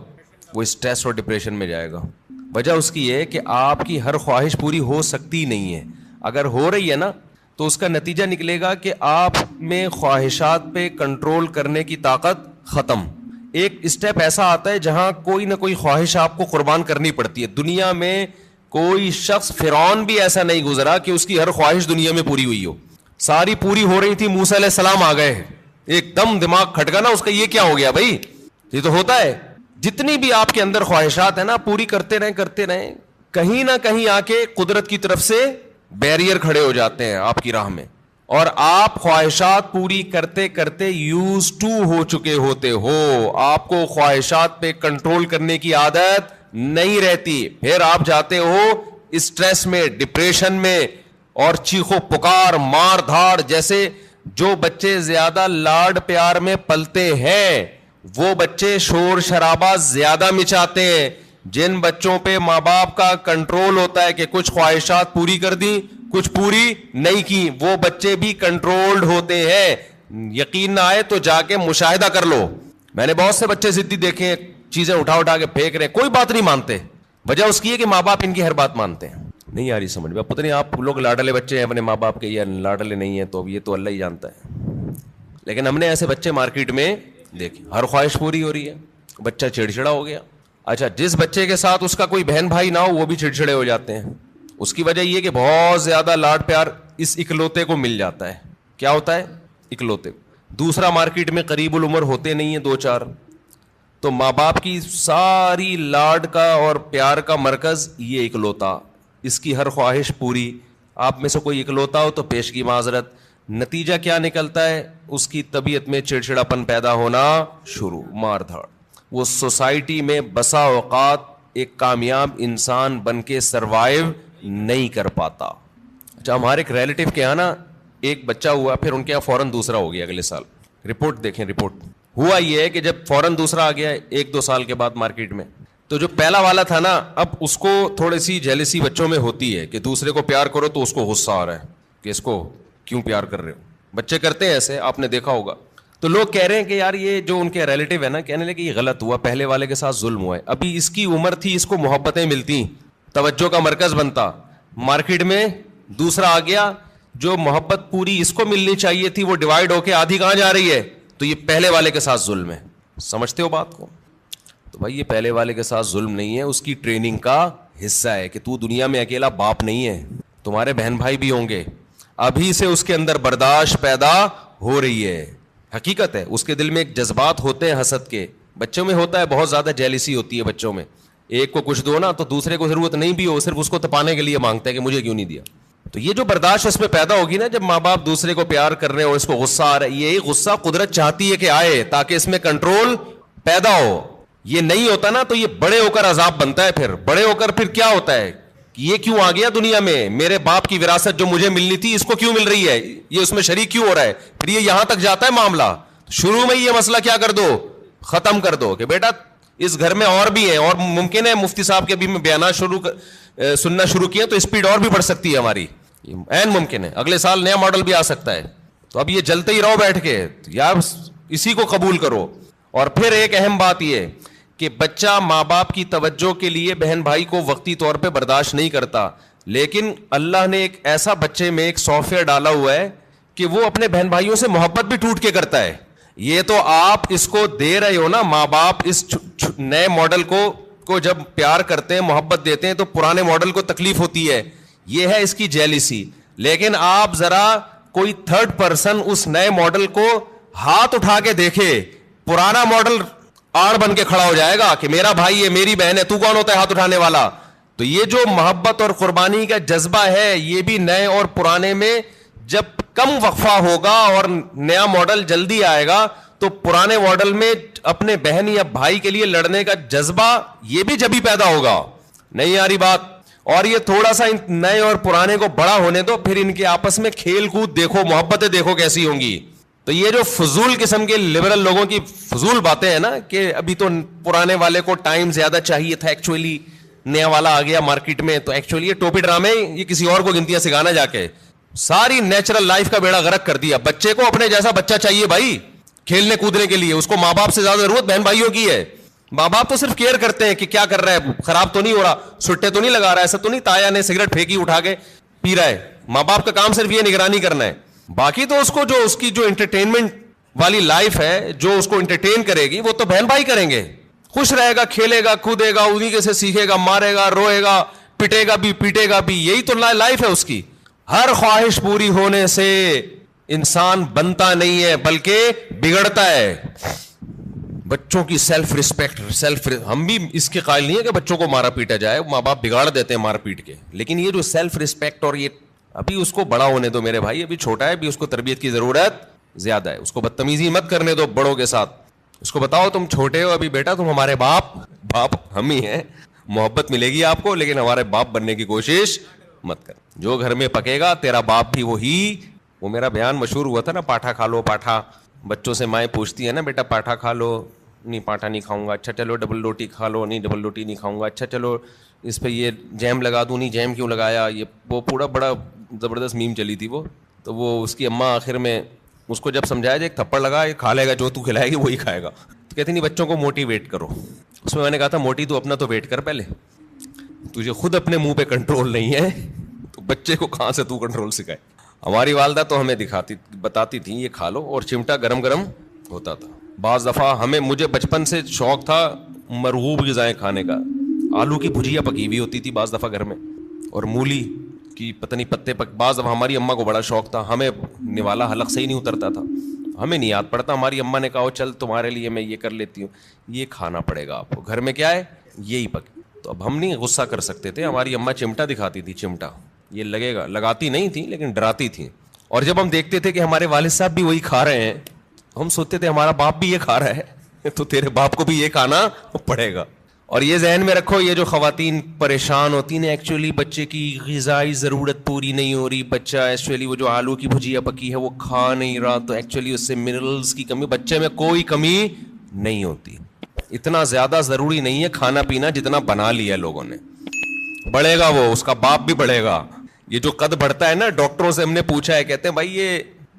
وہ اسٹریس اور ڈپریشن میں جائے گا. وجہ اس کی ہے کہ آپ کی ہر خواہش پوری ہو سکتی نہیں ہے. اگر ہو رہی ہے نا تو اس کا نتیجہ نکلے گا کہ آپ میں خواہشات پہ کنٹرول کرنے کی طاقت ختم. ایک اسٹیپ ایسا آتا ہے جہاں کوئی نہ کوئی خواہش آپ کو قربان کرنی پڑتی ہے. دنیا میں کوئی شخص, فرعون بھی ایسا نہیں گزرا کہ اس کی ہر خواہش دنیا میں پوری ہوئی ہو. ساری پوری ہو رہی تھی, موسیٰ علیہ السلام آ گئے, ایک دم دماغ کھٹکا نا اس کا, یہ کیا ہو گیا بھائی؟ یہ تو ہوتا ہے. جتنی بھی آپ کے اندر خواہشات ہیں نا, پوری کرتے رہیں, کہیں نہ کہیں آ کے قدرت کی طرف سے بیریئر کھڑے ہو جاتے ہیں آپ کی راہ میں, اور آپ خواہشات پوری کرتے کرتے یوز ٹو ہو چکے ہوتے ہو. آپ کو خواہشات پہ کنٹرول کرنے کی عادت نہیں رہتی. پھر آپ جاتے ہو اسٹریس میں, ڈپریشن میں, اور چیخو پکار, مار دھاڑ. جیسے جو بچے زیادہ لاڈ پیار میں پلتے ہیں وہ بچے شور شرابہ زیادہ مچاتے ہیں. جن بچوں پہ ماں باپ کا کنٹرول ہوتا ہے کہ کچھ خواہشات پوری کر دی, کچھ پوری نہیں کی, وہ بچے بھی کنٹرولڈ ہوتے ہیں. یقین نہ آئے تو جا کے مشاہدہ کر لو. میں نے بہت سے بچے ضدی دیکھے ہیں, چیزیں اٹھا کے پھینک رہے, کوئی بات نہیں مانتے. وجہ اس کی ہے کہ ماں باپ ان کی ہر بات مانتے ہیں. نہیں آ رہی سمجھ میں؟ پتہ نہیں آپ لوگ لاڈلے بچے ہیں اپنے ماں باپ کے یا لاڈلے نہیں ہیں, تو یہ تو اللہ ہی جانتا ہے. لیکن ہم نے ایسے بچے مارکیٹ میں دیکھے, ہر خواہش پوری ہو رہی ہے, بچہ چڑچڑا ہو گیا. اچھا, جس بچے کے ساتھ اس کا کوئی بہن بھائی نہ ہو وہ بھی چڑچڑے ہو جاتے ہیں. اس کی وجہ یہ کہ بہت زیادہ لاڈ پیار اس اکلوتے کو مل جاتا ہے. کیا ہوتا ہے؟ اکلوتے. دوسرا مارکیٹ میں قریب العمر ہوتے نہیں ہیں 2-4, تو ماں باپ کی ساری لاڈ کا اور پیار کا مرکز یہ اکلوتا. اس کی ہر خواہش پوری. آپ میں سے کوئی اکلوتا ہو تو پیش کی معذرت. نتیجہ کیا نکلتا ہے؟ اس کی طبیعت میں چڑچڑاپن پیدا ہونا شروع, مار دھاڑ. وہ سوسائٹی میں بسا اوقات ایک کامیاب انسان بن کے سروائیو نہیں کر پاتا. اچھا, ہمارے ایک ریلیٹیو کے یہاں نا ایک بچہ ہوا, پھر ان کے یہاں فوراً دوسرا ہو گیا اگلے سال. رپورٹ دیکھیں, رپورٹ ہوا یہ ہے کہ جب فوراً دوسرا آ گیا 1-2 سال کے بعد مارکیٹ میں, تو جو پہلا والا تھا نا, اب اس کو تھوڑی سی جیلسی بچوں میں ہوتی ہے کہ دوسرے کو پیار کرو تو اس کو غصہ آ رہا ہے کہ اس کو کیوں پیار کر رہے ہو. بچے کرتے ہیں ایسے, آپ نے دیکھا ہوگا. تو لوگ کہہ رہے ہیں کہ یار یہ جو ان کے ریلیٹیو ہے نا, کہنے لگے کہ یہ غلط ہوا, پہلے والے کے ساتھ ظلم ہوا ہے. ابھی اس کی عمر تھی, اس کو محبتیں ملتی, توجہ کا مرکز بنتا. مارکیٹ میں دوسرا آ گیا, جو محبت پوری اس کو ملنی چاہیے تھی وہ ڈیوائڈ ہو کے آدھی کہاں جا رہی ہے, تو یہ پہلے والے کے ساتھ ظلم ہے. سمجھتے ہو بات کو؟ تو بھائی یہ پہلے والے کے ساتھ ظلم نہیں ہے, اس کی ٹریننگ کا حصہ ہے کہ تو دنیا میں اکیلا باپ نہیں ہے, تمہارے بہن بھائی بھی ہوں گے. ابھی سے اس کے اندر برداشت پیدا ہو رہی ہے. حقیقت ہے, اس کے دل میں ایک جذبات ہوتے ہیں حسد کے. بچوں میں ہوتا ہے, بہت زیادہ جیلسی ہوتی ہے بچوں میں. ایک کو کچھ دو نا تو دوسرے کو ضرورت نہیں بھی ہو, صرف اس کو تپانے کے لیے مانگتا ہے کہ مجھے کیوں نہیں دیا. تو یہ جو برداشت اس میں پیدا ہوگی نا, جب ماں باپ دوسرے کو پیار کر رہے ہیں اور اس کو غصہ آ رہا ہے, یہی غصہ قدرت چاہتی ہے کہ آئے تاکہ اس میں کنٹرول پیدا ہو. یہ نہیں ہوتا نا تو یہ بڑے ہو کر عذاب بنتا ہے. پھر بڑے ہو کر پھر کیا ہوتا ہے, یہ کیوں آ گیا دنیا میں, میرے باپ کی وراثت جو مجھے ملنی تھی اس کو کیوں مل رہی ہے, یہ اس میں شریک کیوں ہو رہا ہے. پھر یہ یہاں تک جاتا ہے معاملہ. شروع میں یہ مسئلہ کیا کر دو, ختم کر دو کہ بیٹا اس گھر میں اور بھی ہیں, اور ممکن ہے مفتی صاحب کے بھی میں بیانات سننا شروع کیے تو اسپیڈ اور بھی بڑھ سکتی ہے ہماری, عین ممکن ہے. اگلے سال نیا ماڈل بھی آ سکتا ہے. تو اب یہ جلتے ہی رہو بیٹھ کے, یا اسی کو قبول کرو. اور پھر ایک اہم بات یہ کہ بچہ ماں باپ کی توجہ کے لیے بہن بھائی کو وقتی طور پہ برداشت نہیں کرتا, لیکن اللہ نے ایک ایسا بچے میں ایک سافٹ ویئر ڈالا ہوا ہے کہ وہ اپنے بہن بھائیوں سے محبت بھی ٹوٹ کے کرتا ہے. یہ تو آپ اس کو دے رہے ہو نا, ماں باپ اس نئے ماڈل کو جب پیار کرتے ہیں محبت دیتے ہیں تو پرانے ماڈل کو تکلیف ہوتی ہے, یہ ہے اس کی جیلیسی. لیکن آپ ذرا کوئی تھرڈ پرسن اس نئے ماڈل کو ہاتھ اٹھا کے دیکھے, پرانا ماڈل آڑ بن کے کھڑا ہو جائے گا کہ میرا بھائی ہے, میری بہن ہے, تو کون ہوتا ہے ہاتھ اٹھانے والا. تو یہ جو محبت اور قربانی کا جذبہ ہے یہ بھی نئے اور پرانے میں جب کم وقفہ ہوگا اور نیا ماڈل جلدی آئے گا تو پرانے ماڈل میں اپنے بہن یا بھائی کے لیے لڑنے کا جذبہ یہ بھی جبھی پیدا ہوگا. نہیں آ رہی بات. اور یہ تھوڑا سا نئے اور پرانے کو بڑا ہونے دو, پھر ان کے آپس میں کھیل کود دیکھو, محبتیں دیکھو کیسی ہوں گی. تو یہ جو فضول قسم کے لبرل لوگوں کی فضول باتیں ہیں نا کہ ابھی تو پرانے والے کو ٹائم زیادہ چاہیے تھا, ایکچولی نیا والا آ گیا مارکیٹ میں, تو ایکچولی یہ ٹوپی ڈرامے یہ کسی اور کو گنتیاں سکھانا جا کے ساری نیچرل لائف کا بیڑا غرق کر دیا. بچے کو اپنے جیسا بچہ چاہیے بھائی کھیلنے کودنے کے لیے, اس کو ماں باپ سے زیادہ ضرورت بہن بھائیوں کی ہے. ماں باپ تو صرف کیئر کرتے ہیں کہ کیا کر رہا ہے, خراب تو نہیں ہو رہا, سٹے تو نہیں لگا رہا ہے, ایسا تو نہیں تایا نے سگریٹ پھینکی اٹھا کے پی رہا ہے. ماں باپ کا کام صرف یہ نگرانی کرنا ہے. باقی تو اس کو جو اس کی جو انٹرٹینمنٹ والی لائف ہے جو اس کو انٹرٹین کرے گی وہ تو بہن بھائی کریں گے. خوش رہے گا, کھیلے گا, کودے گا, انہیں کے سے سیکھے گا, مارے گا, روئے گا, پٹے گا بھی, پیٹے گا بھی, یہی تو لائف ہے اس کی. ہر خواہش پوری ہونے سے انسان بنتا نہیں ہے بلکہ بگڑتا ہے. بچوں کی سیلف ریسپیکٹ, ہم بھی اس کے قائل نہیں ہے کہ بچوں کو مارا پیٹا جائے, ماں باپ بگاڑ دیتے ہیں مار پیٹ کے, لیکن یہ جو سیلف ریسپیکٹ اور یہ ابھی اس کو بڑا ہونے دو میرے بھائی, ابھی چھوٹا ہے, ابھی اس کو تربیت کی ضرورت زیادہ ہے. اس کو بدتمیزی مت کرنے دو بڑوں کے ساتھ. اس کو بتاؤ تم چھوٹے ہو ابھی بیٹا, تم ہمارے باپ ہم ہی ہیں, محبت ملے گی آپ کو, لیکن ہمارے باپ بننے کی کوشش مت کر. جو گھر میں پکے گا تیرا باپ بھی وہی. وہ میرا بیان مشہور ہوا تھا نا, پاٹھا کھا لو پاٹھا. بچوں سے مائیں پوچھتی ہے نا, بیٹا پاٹھا کھا لو, نہیں پاٹھا نہیں کھاؤں گا, اچھا چلو ڈبل روٹی کھا لو, نہیں ڈبل روٹی نہیں کھاؤں گا, اچھا چلو اس پہ یہ جیم لگا دوں, نہیں جیم کیوں لگایا. یہ وہ پورا بڑا زبردست میم چلی تھی وہ. تو وہ اس کی اماں آخر میں اس کو جب سمجھایا جائے ایک تھپڑ لگا, یہ کھا لے گا, جو تو کھلائے گی وہی کھائے گا. تو کہتی نہیں بچوں کو موٹیویٹ کرو. اس میں نے کہا تھا موٹی تو اپنا تو ویٹ کر, پہلے تجھے خود اپنے منہ پہ کنٹرول نہیں ہے تو بچے کو کہاں سے تو کنٹرول سکھائے. ہماری والدہ تو ہمیں بتاتی تھیں یہ کھا لو, اور چمٹا گرم گرم ہوتا تھا. بعض دفعہ مجھے بچپن سے شوق تھا مرغوب غذائیں کھانے کا. آلو کی بھجیا پکی ہوئی ہوتی تھی بعض دفعہ گھر میں, اور مولی کی پتہ نہیں پتے بعض دفعہ ہماری اماں کو بڑا شوق تھا. ہمیں نوالا حلق سے ہی نہیں اترتا تھا, ہمیں نہیں یاد پڑتا. ہماری اماں نے کہا چل تمہارے لیے میں یہ کر لیتی ہوں, یہ کھانا پڑے گا آپ کو, گھر میں کیا ہے یہی پکے. تو اب ہم نہیں غصہ کر سکتے تھے. ہماری اماں چمٹا دکھاتی تھی, چمٹا یہ لگے گا, لگاتی نہیں تھی لیکن ڈراتی تھیں. اور جب ہم دیکھتے تھے کہ ہمارے والد صاحب بھی وہی کھا رہے ہیں, ہم سوچتے تھے ہمارا باپ بھی یہ کھا رہا ہے تو تیرے باپ کو بھی یہ کھانا پڑے گا. اور یہ ذہن میں رکھو, یہ جو خواتین پریشان ہوتی ہیں ایکچولی بچے کی غذائی ضرورت پوری نہیں ہو رہی, بچہ ایکچولی وہ جو آلو کی بھجیا پکی ہے وہ کھا نہیں رہا, تو ایکچولی اس سے منرلز کی کمی, بچے میں کوئی کمی نہیں ہوتی. اتنا زیادہ ضروری نہیں ہے کھانا پینا جتنا بنا لیا لوگوں نے. بڑھے گا وہ, اس کا باپ بھی بڑھے گا. یہ جو قد بڑھتا ہے نا, ڈاکٹروں سے ہم نے پوچھا ہے, کہتے ہیں بھائی یہ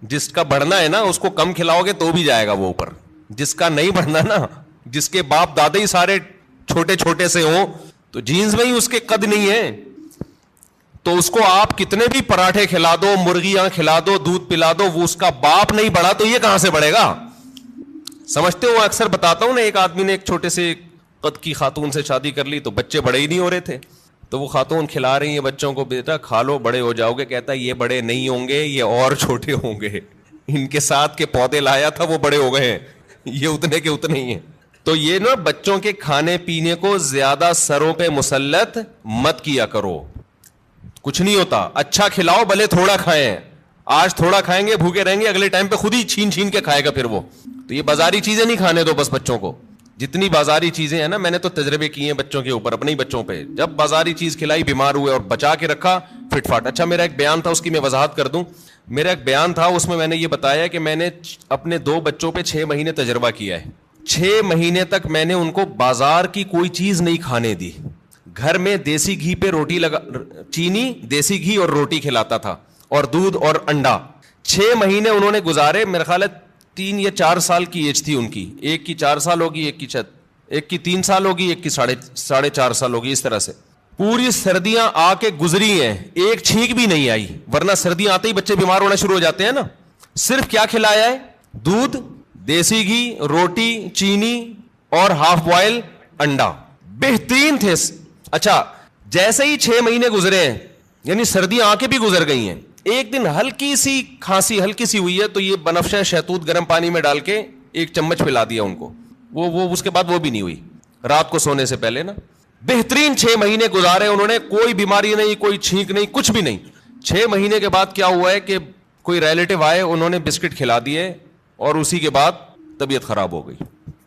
جس کا بڑھنا ہے نا اس کو کم کھلاؤ گے تو بھی جائے گا وہ اوپر. جس کا نہیں بڑھنا نا, جس کے باپ دادا ہی سارے چھوٹے چھوٹے سے ہوں, تو جینز میں ہی اس کے قد نہیں ہے, تو اس کو آپ کتنے بھی پراٹھے کھلا دو, مرغیاں کھلا دو, دودھ پلا دو, وہ اس کا باپ نہیں بڑھا تو یہ کہاں سے بڑھے گا. سمجھتے ہو, اکثر بتاتا ہوں نا, ایک آدمی نے ایک چھوٹے سے قد کی خاتون سے شادی کر لی تو بچے بڑے ہی نہیں ہو رہے تھے, تو وہ خاتون کھلا رہی ہیں بچوں کو, بیٹا کھا لو بڑے ہو جاؤ گے. کہتا ہے یہ بڑے نہیں ہوں گے, یہ اور چھوٹے ہوں گے, ان کے ساتھ کے پودے لایا تھا وہ بڑے ہو گئے ہیں, یہ اتنے کے اتنے ہی ہیں. تو یہ نا بچوں کے کھانے پینے کو زیادہ سروں پہ مسلط مت کیا کرو, کچھ نہیں ہوتا. اچھا کھلاؤ, بھلے تھوڑا کھائیں, آج تھوڑا کھائیں گے بھوکے رہیں گے, اگلے ٹائم پہ خود ہی چھین چھین کے کھائے گا پھر وہ. تو یہ بازاری چیزیں نہیں کھانے دو بس بچوں کو. جتنی بازاری چیزیں ہیں نا, میں نے تو تجربے کیے ہیں بچوں کے اوپر, اپنے ہی بچوں پہ. جب بازاری چیز کھلائی بیمار ہوئے اور بچا کے رکھا فٹ فاٹ. اچھا میرا ایک بیان تھا, اس کی میں وضاحت کر دوں. میرا ایک بیان تھا, اس میں نے یہ بتایا کہ میں نے اپنے 2 بچوں پہ 6 مہینے تجربہ کیا ہے. 6 مہینے تک میں نے ان کو بازار کی کوئی چیز نہیں کھانے دی. گھر میں دیسی گھی پہ روٹی چینی, دیسی گھی اور روٹی کھلاتا تھا, اور دودھ اور انڈا. 6 مہینے انہوں نے گزارے. میرا خیال ہے 3 یا 4 سال کی ایج تھی ان کی. ایک کی 4 سال ہوگی, ایک کی 3 سال ہوگی, ایک کی 4.5 سال ہوگی. اس طرح سے پوری سردیاں آ کے گزری ہیں, ایک چھینک بھی نہیں آئی. ورنہ سردیاں آتے ہی بچے بیمار ہونا شروع ہو جاتے ہیں نا. صرف کیا کھلایا ہے؟ دودھ, دیسی گھی, روٹی, چینی اور ہاف بوائل انڈا. بہترین تھے. اچھا جیسے ہی 6 مہینے گزرے ہیں, یعنی سردیاں آ کے بھی گزر گئی ہیں, ایک دن ہلکی سی کھانسی ہلکی سی ہوئی ہے, تو یہ بنفشہ شہتوت گرم پانی میں ڈال کے 1 چمچ پلا دیا ان کو. وہ اس کے بعد وہ بھی نہیں ہوئی رات کو سونے سے پہلے نا. بہترین 6 مہینے گزارے انہوں نے, کوئی بیماری نہیں, کوئی چھینک نہیں, کچھ بھی نہیں. 6 مہینے کے بعد کیا ہوا ہے کہ کوئی ریلیٹو آئے, انہوں نے بسکٹ کھلا دیے, اور اسی کے بعد طبیعت خراب ہو گئی.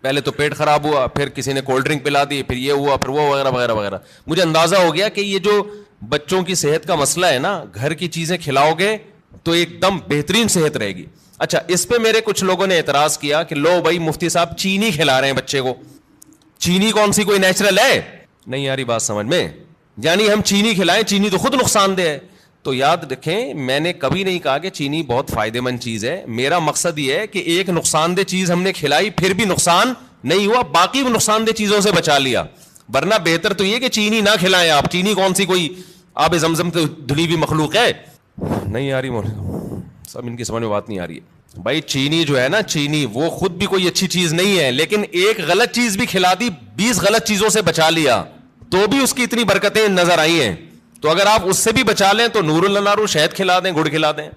پہلے تو پیٹ خراب ہوا, پھر کسی نے کولڈ ڈرنک پلا دی, پھر یہ ہوا, پھر وہ وغیرہ وغیرہ وغیرہ. مجھے اندازہ ہو گیا کہ یہ جو بچوں کی صحت کا مسئلہ ہے نا, گھر کی چیزیں کھلاؤ گے تو ایک دم بہترین صحت رہے گی. اچھا اس پہ میرے کچھ لوگوں نے اعتراض کیا کہ لو بھائی مفتی صاحب چینی کھلا رہے ہیں بچے کو. چینی کون سی کوئی نیچرل ہے؟ نہیں آ رہی بات سمجھ میں؟ یعنی ہم چینی کھلائیں, چینی تو خود نقصان دہ ہے. تو یاد رکھیں, میں نے کبھی نہیں کہا کہ چینی بہت فائدہ مند چیز ہے. میرا مقصد یہ ہے کہ ایک نقصان دہ چیز ہم نے کھلائی, پھر بھی نقصان نہیں ہوا, باقی نقصان دہ چیزوں سے بچا لیا. ورنہ بہتر تو یہ کہ چینی نہ کھلائیں آپ. چینی کون سی کوئی آب زمزم تو دھلی ہوئی مخلوق ہے؟ نہیں آ رہی سب, ان کی سمجھ میں بات نہیں آ رہی ہے بھائی. چینی جو ہے نا, چینی وہ خود بھی کوئی اچھی چیز نہیں ہے, لیکن ایک غلط چیز بھی کھلا دی, 20 غلط چیزوں سے بچا لیا, تو بھی اس کی اتنی برکتیں نظر آئی ہیں. تو اگر آپ اس سے بھی بچا لیں تو نور النارو شہد کھلا دیں, گڑ کھلا دیں.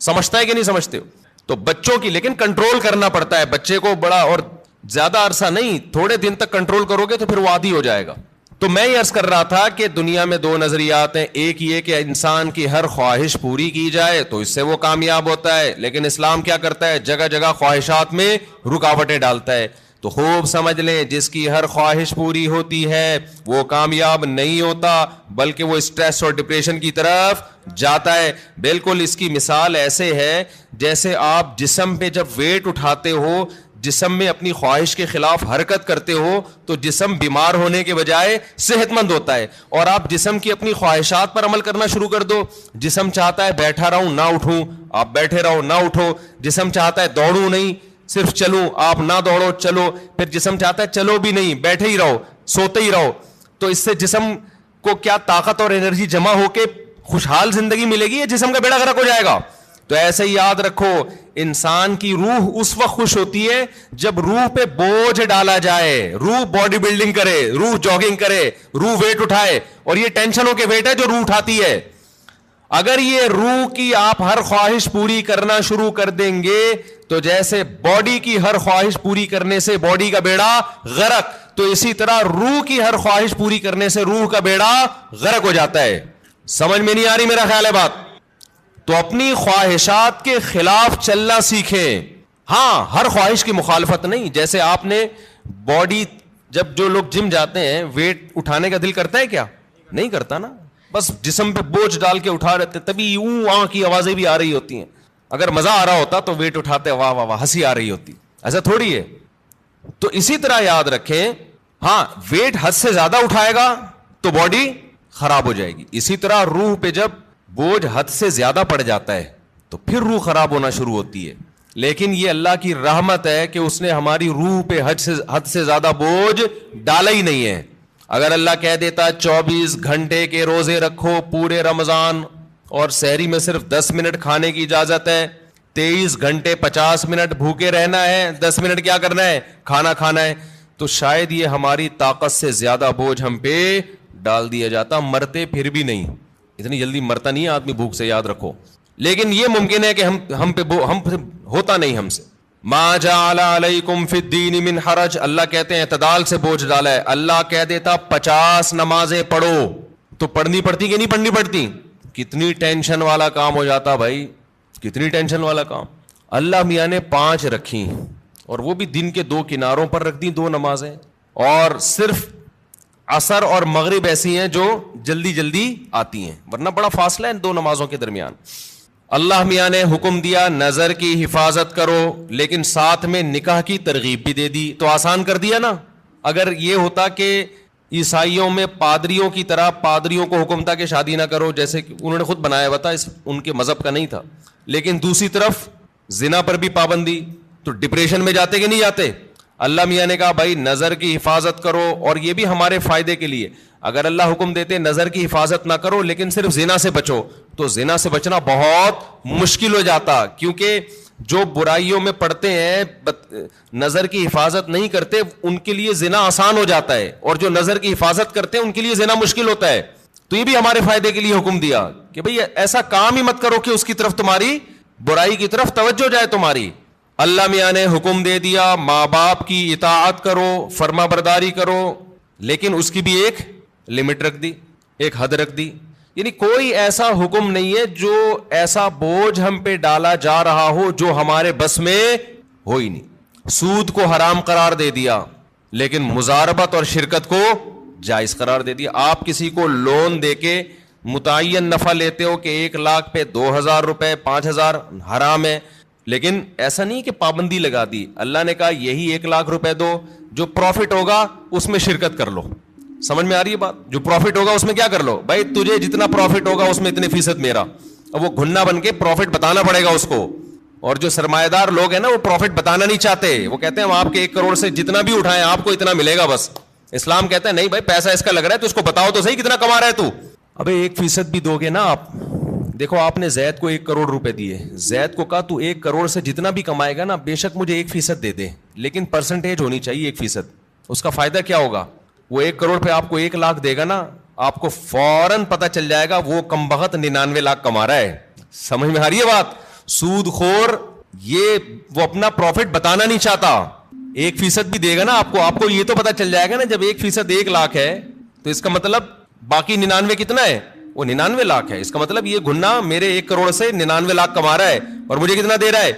سمجھتا ہے کہ نہیں سمجھتے ہو؟ تو بچوں کی لیکن کنٹرول کرنا پڑتا ہے. بچے کو بڑا اور زیادہ عرصہ نہیں, تھوڑے دن تک کنٹرول کرو گے تو پھر وہ عادی ہو جائے گا. تو میں یہ عرض کر رہا تھا کہ دنیا میں 2 نظریات ہیں. ایک یہ کہ انسان کی ہر خواہش پوری کی جائے تو اس سے وہ کامیاب ہوتا ہے, لیکن اسلام کیا کرتا ہے؟ جگہ جگہ خواہشات میں رکاوٹیں ڈالتا ہے. تو خوب سمجھ لیں, جس کی ہر خواہش پوری ہوتی ہے وہ کامیاب نہیں ہوتا, بلکہ وہ اسٹریس اور ڈپریشن کی طرف جاتا ہے. بالکل اس کی مثال ایسے ہے جیسے آپ جسم پہ جب ویٹ اٹھاتے ہو, جسم میں اپنی خواہش کے خلاف حرکت کرتے ہو, تو جسم بیمار ہونے کے بجائے صحت مند ہوتا ہے. اور آپ جسم کی اپنی خواہشات پر عمل کرنا شروع کر دو. جسم چاہتا ہے بیٹھا رہوں نہ اٹھوں, آپ بیٹھے رہو نہ اٹھو. جسم چاہتا ہے دوڑوں نہیں, صرف چلوں, آپ نہ دوڑو چلو. پھر جسم چاہتا ہے چلو بھی نہیں, بیٹھے ہی رہو, سوتے ہی رہو. تو اس سے جسم کو کیا طاقت اور انرجی جمع ہو کے خوشحال زندگی ملے گی, یا جسم کا بیڑا غرق ہو جائے گا؟ تو ایسے ہی یاد رکھو, انسان کی روح اس وقت خوش ہوتی ہے جب روح پہ بوجھ ڈالا جائے, روح باڈی بلڈنگ کرے, روح جاگنگ کرے, روح ویٹ اٹھائے. اور یہ ٹینشنوں کے ویٹ ہے جو روح اٹھاتی ہے. اگر یہ روح کی آپ ہر خواہش پوری کرنا شروع کر دیں گے تو جیسے باڈی کی ہر خواہش پوری کرنے سے باڈی کا بیڑا غرق, تو اسی طرح روح کی ہر خواہش پوری کرنے سے روح کا بیڑا غرق ہو جاتا ہے. سمجھ میں نہیں آ رہی میرا خیال ہے بات؟ تو اپنی خواہشات کے خلاف چلنا سیکھیں. ہاں ہر خواہش کی مخالفت نہیں. جیسے آپ نے باڈی, جب جو لوگ جم جاتے ہیں ویٹ اٹھانے کا دل کرتا ہے کیا؟ نہیں کرتا نا, بس جسم پہ بوجھ ڈال کے اٹھا رہتے, تبھی اوں کی آوازیں بھی آ رہی ہوتی ہیں. اگر مزہ آ رہا ہوتا تو ویٹ اٹھاتے واہ واہ واہ ہنسی آ رہی ہوتی, ایسا تھوڑی ہے. تو اسی طرح یاد رکھیں, ہاں ویٹ حد سے زیادہ اٹھائے گا تو باڈی خراب ہو جائے گی. اسی طرح روح پہ جب بوجھ حد سے زیادہ پڑ جاتا ہے تو پھر روح خراب ہونا شروع ہوتی ہے. لیکن یہ اللہ کی رحمت ہے کہ اس نے ہماری روح پہ حد سے زیادہ بوجھ ڈالا ہی نہیں ہے. اگر اللہ کہہ دیتا 24 گھنٹے کے روزے رکھو پورے رمضان, اور سحری میں صرف 10 منٹ کھانے کی اجازت ہے, 23 گھنٹے 50 منٹ بھوکے رہنا ہے, 10 منٹ کیا کرنا ہے؟ کھانا کھانا ہے, تو شاید یہ ہماری طاقت سے زیادہ بوجھ ہم پہ ڈال دیا جاتا. مرتے پھر بھی نہیں, اتنی جلدی مرتا نہیں آدمی بھوک سے, یاد رکھو. لیکن یہ ممکن ہے کہ ہم پہ ہوتا نہیں ہم سے. ما جعل علیکم فی الدین من حرج, اللہ کہتے ہیں اعتدال سے بوجھ ڈالا ہے. اللہ کہہ دیتا 50 نمازیں پڑھو, تو پڑھنی پڑتی کہ نہیں پڑھنی پڑتی؟ کتنی ٹینشن والا کام ہو جاتا بھائی, کتنی ٹینشن والا کام. اللہ میاں نے 5 رکھی, اور وہ بھی دن کے 2 کناروں پر رکھ دی 2 نمازیں, اور صرف عصر اور مغرب ایسی ہیں جو جلدی جلدی آتی ہیں, ورنہ بڑا فاصلہ ہے ان 2 نمازوں کے درمیان. اللہ میاں نے حکم دیا نظر کی حفاظت کرو, لیکن ساتھ میں نکاح کی ترغیب بھی دے دی, تو آسان کر دیا نا. اگر یہ ہوتا کہ عیسائیوں میں پادریوں کی طرح پادریوں کو حکم تھا کہ شادی نہ کرو, جیسے کہ انہوں نے خود بنایا ہوا تھا, ان کے مذہب کا نہیں تھا, لیکن دوسری طرف زنا پر بھی پابندی, تو ڈپریشن میں جاتے کہ نہیں جاتے. اللہ میاں نے کہا بھائی نظر کی حفاظت کرو, اور یہ بھی ہمارے فائدے کے لیے. اگر اللہ حکم دیتے نظر کی حفاظت نہ کرو لیکن صرف زنا سے بچو, تو زنا سے بچنا بہت مشکل ہو جاتا, کیونکہ جو برائیوں میں پڑتے ہیں نظر کی حفاظت نہیں کرتے ان کے لیے زنا آسان ہو جاتا ہے, اور جو نظر کی حفاظت کرتے ہیں ان کے لیے زنا مشکل ہوتا ہے. تو یہ بھی ہمارے فائدے کے لیے حکم دیا کہ بھئی ایسا کام ہی مت کرو کہ اس کی طرف تمہاری برائی کی طرف توجہ جائے تمہاری. اللہ میاں نے حکم دے دیا ماں باپ کی اطاعت کرو, فرما برداری کرو, لیکن اس کی بھی ایک لمٹ رکھ دی, ایک حد رکھ دی. یعنی کوئی ایسا حکم نہیں ہے جو ایسا بوجھ ہم پہ ڈالا جا رہا ہو جو ہمارے بس میں ہو ہی نہیں. سود کو حرام قرار دے دیا لیکن مزاربت اور شرکت کو جائز قرار دے دیا. آپ کسی کو لون دے کے متعین نفع لیتے ہو کہ 1 لاکھ پہ 2,000 روپے 5,000 حرام ہے, لیکن ایسا نہیں کہ پابندی لگا دی. اللہ نے کہا یہی 1 لاکھ روپے دو, جو پروفٹ ہوگا اس میں شرکت کر لو. سمجھ میں آ رہی ہے بات؟ جو پروفٹ ہوگا اس میں کیا کر لو بھائی, تجھے جتنا پروفٹ ہوگا اس میں اتنے فیصد میرا. اب وہ گھننا بن کے پروفٹ بتانا پڑے گا اس کو. اور جو سرمایہ دار لوگ ہیں نا وہ پروفٹ بتانا نہیں چاہتے, وہ کہتے ہیں ہم آپ کے 1 کروڑ سے جتنا بھی اٹھائیں آپ کو اتنا ملے گا بس. اسلام کہتا ہے نہیں بھائی پیسہ اس کا لگ رہا ہے تو اس کو بتاؤ تو صحیح کتنا کما رہا ہے تو. ابے 1% بھی دو گے نا آپ. دیکھو آپ نے زید کو 1 کروڑ روپے دیے, زید کو کہا تو 1 کروڑ سے جتنا بھی کمائے گا نا بے شک مجھے 1% دے دے, لیکن پرسنٹیج ہونی چاہیے 1%. اس کا فائدہ کیا ہوگا؟ وہ 1 کروڑ پہ آپ کو 1 لاکھ دے گا نا, آپ کو فوراً پتہ چل جائے گا وہ کم بخت 99 لاکھ کما رہا ہے. سمجھ میں آ رہی ہے بات؟ سود خور یہ وہ اپنا پروفٹ بتانا نہیں چاہتا. 1% بھی دے گا نا آپ کو یہ تو پتہ چل جائے گا نا جب 1% 1 لاکھ ہے تو اس کا مطلب باقی 99 کتنا ہے؟ وہ 99 لاکھ ہے. اس کا مطلب یہ گھنا میرے 1 کروڑ سے 99 لاکھ کما رہا ہے اور مجھے کتنا دے رہا ہے؟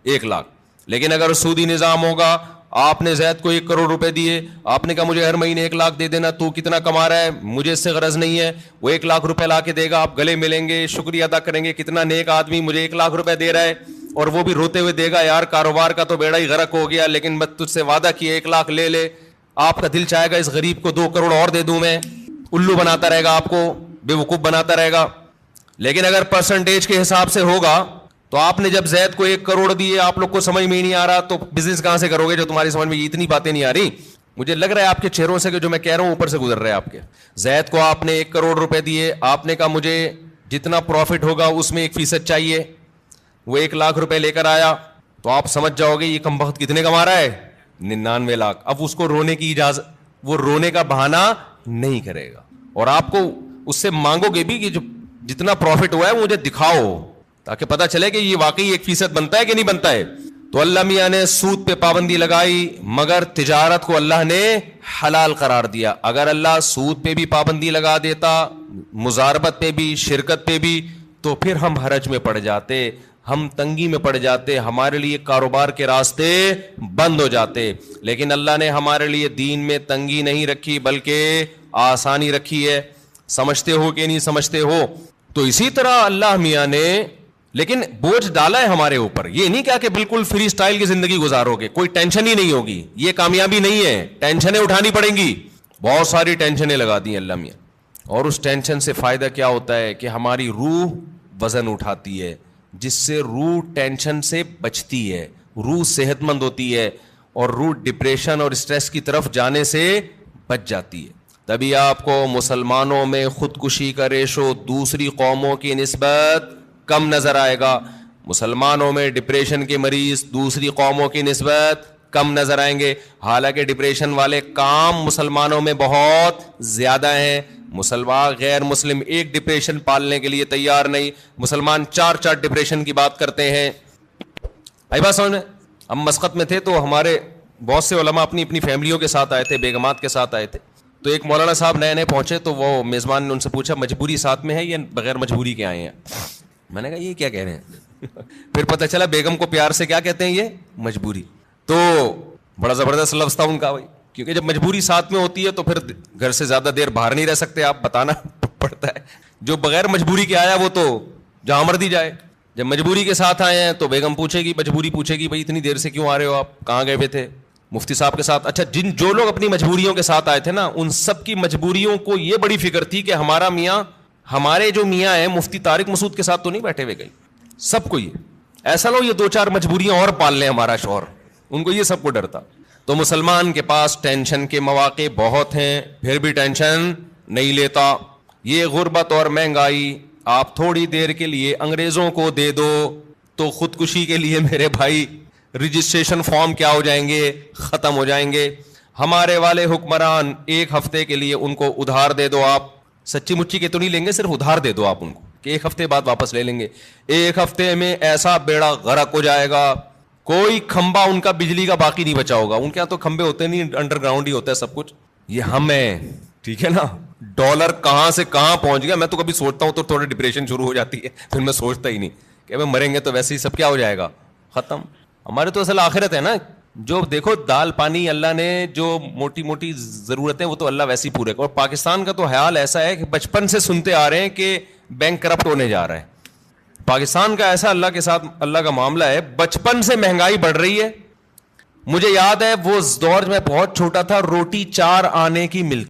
1 لاکھ. لیکن اگر سودی نظام ہوگا, آپ نے زید کو 1 کروڑ روپے دیے, آپ نے کہا مجھے ہر مہینے 1 لاکھ دے دینا, تو کتنا کما رہا ہے مجھے اس سے غرض نہیں ہے. وہ 1 لاکھ روپے لا کے دے گا, آپ گلے ملیں گے, شکریہ ادا کریں گے, کتنا نیک آدمی مجھے 1 لاکھ روپے دے رہا ہے, اور وہ بھی روتے ہوئے دے گا یار کاروبار کا تو بیڑا ہی غرق ہو گیا, لیکن میں تجھ سے وعدہ کیا 1 لاکھ لے لے. آپ کا دل چاہے گا اس غریب کو 2 کروڑ اور دے دوں میں, الو بناتا رہے گا, آپ کو بے وقوف بناتا رہے گا. لیکن اگر پرسنٹیج کے حساب سے ہوگا تو آپ نے جب زید کو 1 کروڑ دیے, آپ لوگ کو سمجھ میں ہی نہیں آ رہا, تو بزنس کہاں سے کرو گے جو تمہاری سمجھ میں اتنی باتیں نہیں آ رہی. مجھے لگ رہا ہے آپ کے چہروں سے کہ جو میں کہہ رہا ہوں اوپر سے گزر رہا ہے آپ کے. زید کو آپ نے 1 کروڑ روپے دیے, آپ نے کہا مجھے جتنا پروفٹ ہوگا اس میں 1% چاہیے. وہ 1 لاکھ روپے لے کر آیا تو آپ سمجھ جاؤ گے یہ کم بخت کتنے کما رہا ہے؟ 99 لاکھ. اب اس کو رونے کی اجازت, وہ رونے کا بہانہ نہیں کرے گا, اور آپ کو اس سے مانگو گے بھی کہ جو جتنا پروفٹ ہوا ہے مجھے دکھاؤ تاکہ پتہ چلے کہ یہ واقعی 1% بنتا ہے کہ نہیں بنتا ہے. تو اللہ میاں نے سود پہ پابندی لگائی, مگر تجارت کو اللہ نے حلال قرار دیا. اگر اللہ سود پہ بھی پابندی لگا دیتا, مزاربت پہ بھی, شرکت پہ بھی, تو پھر ہم حرج میں پڑ جاتے, ہم تنگی میں پڑ جاتے, ہمارے لیے کاروبار کے راستے بند ہو جاتے. لیکن اللہ نے ہمارے لیے دین میں تنگی نہیں رکھی بلکہ آسانی رکھی ہے. سمجھتے ہو کہ نہیں سمجھتے ہو؟ تو اسی طرح اللہ میاں نے لیکن بوجھ ڈالا ہے ہمارے اوپر. یہ نہیں کہا کہ بالکل فری سٹائل کی زندگی گزارو گے, کوئی ٹینشن ہی نہیں ہوگی. یہ کامیابی نہیں ہے, ٹینشنیں اٹھانی پڑیں گی. بہت ساری ٹینشنیں لگا دی اللہ میاں, اور اس ٹینشن سے فائدہ کیا ہوتا ہے کہ ہماری روح وزن اٹھاتی ہے, جس سے روح ٹینشن سے بچتی ہے, روح صحت مند ہوتی ہے, اور روح ڈپریشن اور اسٹریس کی طرف جانے سے بچ جاتی ہے. تبھی آپ کو مسلمانوں میں خودکشی کا ریشو دوسری قوموں کی نسبت کم نظر آئے گا. مسلمانوں میں ڈپریشن کے مریض دوسری قوموں کی نسبت کم نظر آئیں گے, حالانکہ ڈپریشن والے کام مسلمانوں میں بہت زیادہ ہیں. مسلمان غیر مسلم ایک ڈپریشن پالنے کے لیے تیار نہیں, مسلمان 4 ڈپریشن کی بات کرتے ہیں. آئی بات سمجھ میں؟ ہم مسقط میں تھے تو ہمارے بہت سے علماء اپنی اپنی فیملیوں کے ساتھ آئے تھے, بیگمات کے ساتھ آئے تھے. تو ایک مولانا صاحب نئے پہنچے, تو وہ میزبان نے ان سے پوچھا مجبوری ساتھ میں ہے یا بغیر مجبوری کے آئے ہیں؟ میں نے کہا یہ کیا کہہ رہے ہیں؟ پھر پتہ چلا بیگم کو پیار سے کیا کہتے ہیں, یہ مجبوری. تو بڑا زبردست لفظ تھا ان کا بھائی، کیونکہ جب مجبوری ساتھ میں ہوتی ہے تو پھر گھر سے زیادہ دیر باہر نہیں رہ سکتے آپ، بتانا پڑتا ہے. جو بغیر مجبوری کے آیا وہ تو جہاں مرضی جائے. جب مجبوری کے ساتھ آئے ہیں تو بیگم پوچھے گی، مجبوری پوچھے گی بھائی اتنی دیر سے کیوں آ رہے ہو آپ، کہاں گئے ہوئے تھے مفتی صاحب کے ساتھ. اچھا جو لوگ اپنی مجبوریوں کے ساتھ آئے تھے نا، ان سب کی مجبوریوں کو یہ بڑی فکر تھی کہ ہمارا میاں، ہمارے جو میاں ہیں مفتی طارق مسعود کے ساتھ تو نہیں بیٹھے ہوئے کہیں. سب کو یہ ایسا لو یہ 2-4 مجبوریاں اور پال لیں ہمارا شوہر، ان کو یہ سب کو ڈر تھا. تو مسلمان کے پاس ٹینشن کے مواقع بہت ہیں، پھر بھی ٹینشن نہیں لیتا. یہ غربت اور مہنگائی آپ تھوڑی دیر کے لیے انگریزوں کو دے دو تو خودکشی کے لیے میرے بھائی رجسٹریشن فارم کیا ہو جائیں گے، ختم ہو جائیں گے. ہمارے والے حکمران 1 ہفتے کے لیے ان کو ادھار دے دو، آپ سچی مچی کے تو نہیں لیں گے، صرف ادھار دے دو آپ ان کو کہ 1 ہفتے بعد واپس لے لیں گے. 1 ہفتے میں ایسا بیڑا غرق ہو جائے گا، کوئی کھمبا ان کا بجلی کا باقی نہیں بچا ہوگا. ان کے یہاں تو کھمبے ہوتے نہیں، انڈر گراؤنڈ ہی ہوتا ہے سب کچھ. یہ ہم ہیں، ٹھیک ہے نا. ڈالر کہاں سے کہاں پہنچ گیا. میں تو کبھی سوچتا ہوں تو تھوڑا ڈپریشن شروع ہو جاتی ہے، پھر میں سوچتا ہی نہیں کہ اب مریں گے تو ویسے ہی سب کیا ہو جائے گا، ختم. ہمارے تو اصل آخرت ہے نا. جو دیکھو دال پانی اللہ نے جو موٹی موٹی ضرورتیں وہ تو اللہ ویسے ہی پورے. اور پاکستان کا تو حال ایسا ہے کہ بچپن سے سنتے آ رہے ہیں کہ بینک کرپٹ ہونے جا رہا ہے. پاکستان کا ایسا اللہ کے ساتھ اللہ کا معاملہ ہے، بچپن سے مہنگائی بڑھ رہی ہے. مجھے یاد ہے وہ دور میں بہت چھوٹا تھا، روٹی 4 آنے کی ملتی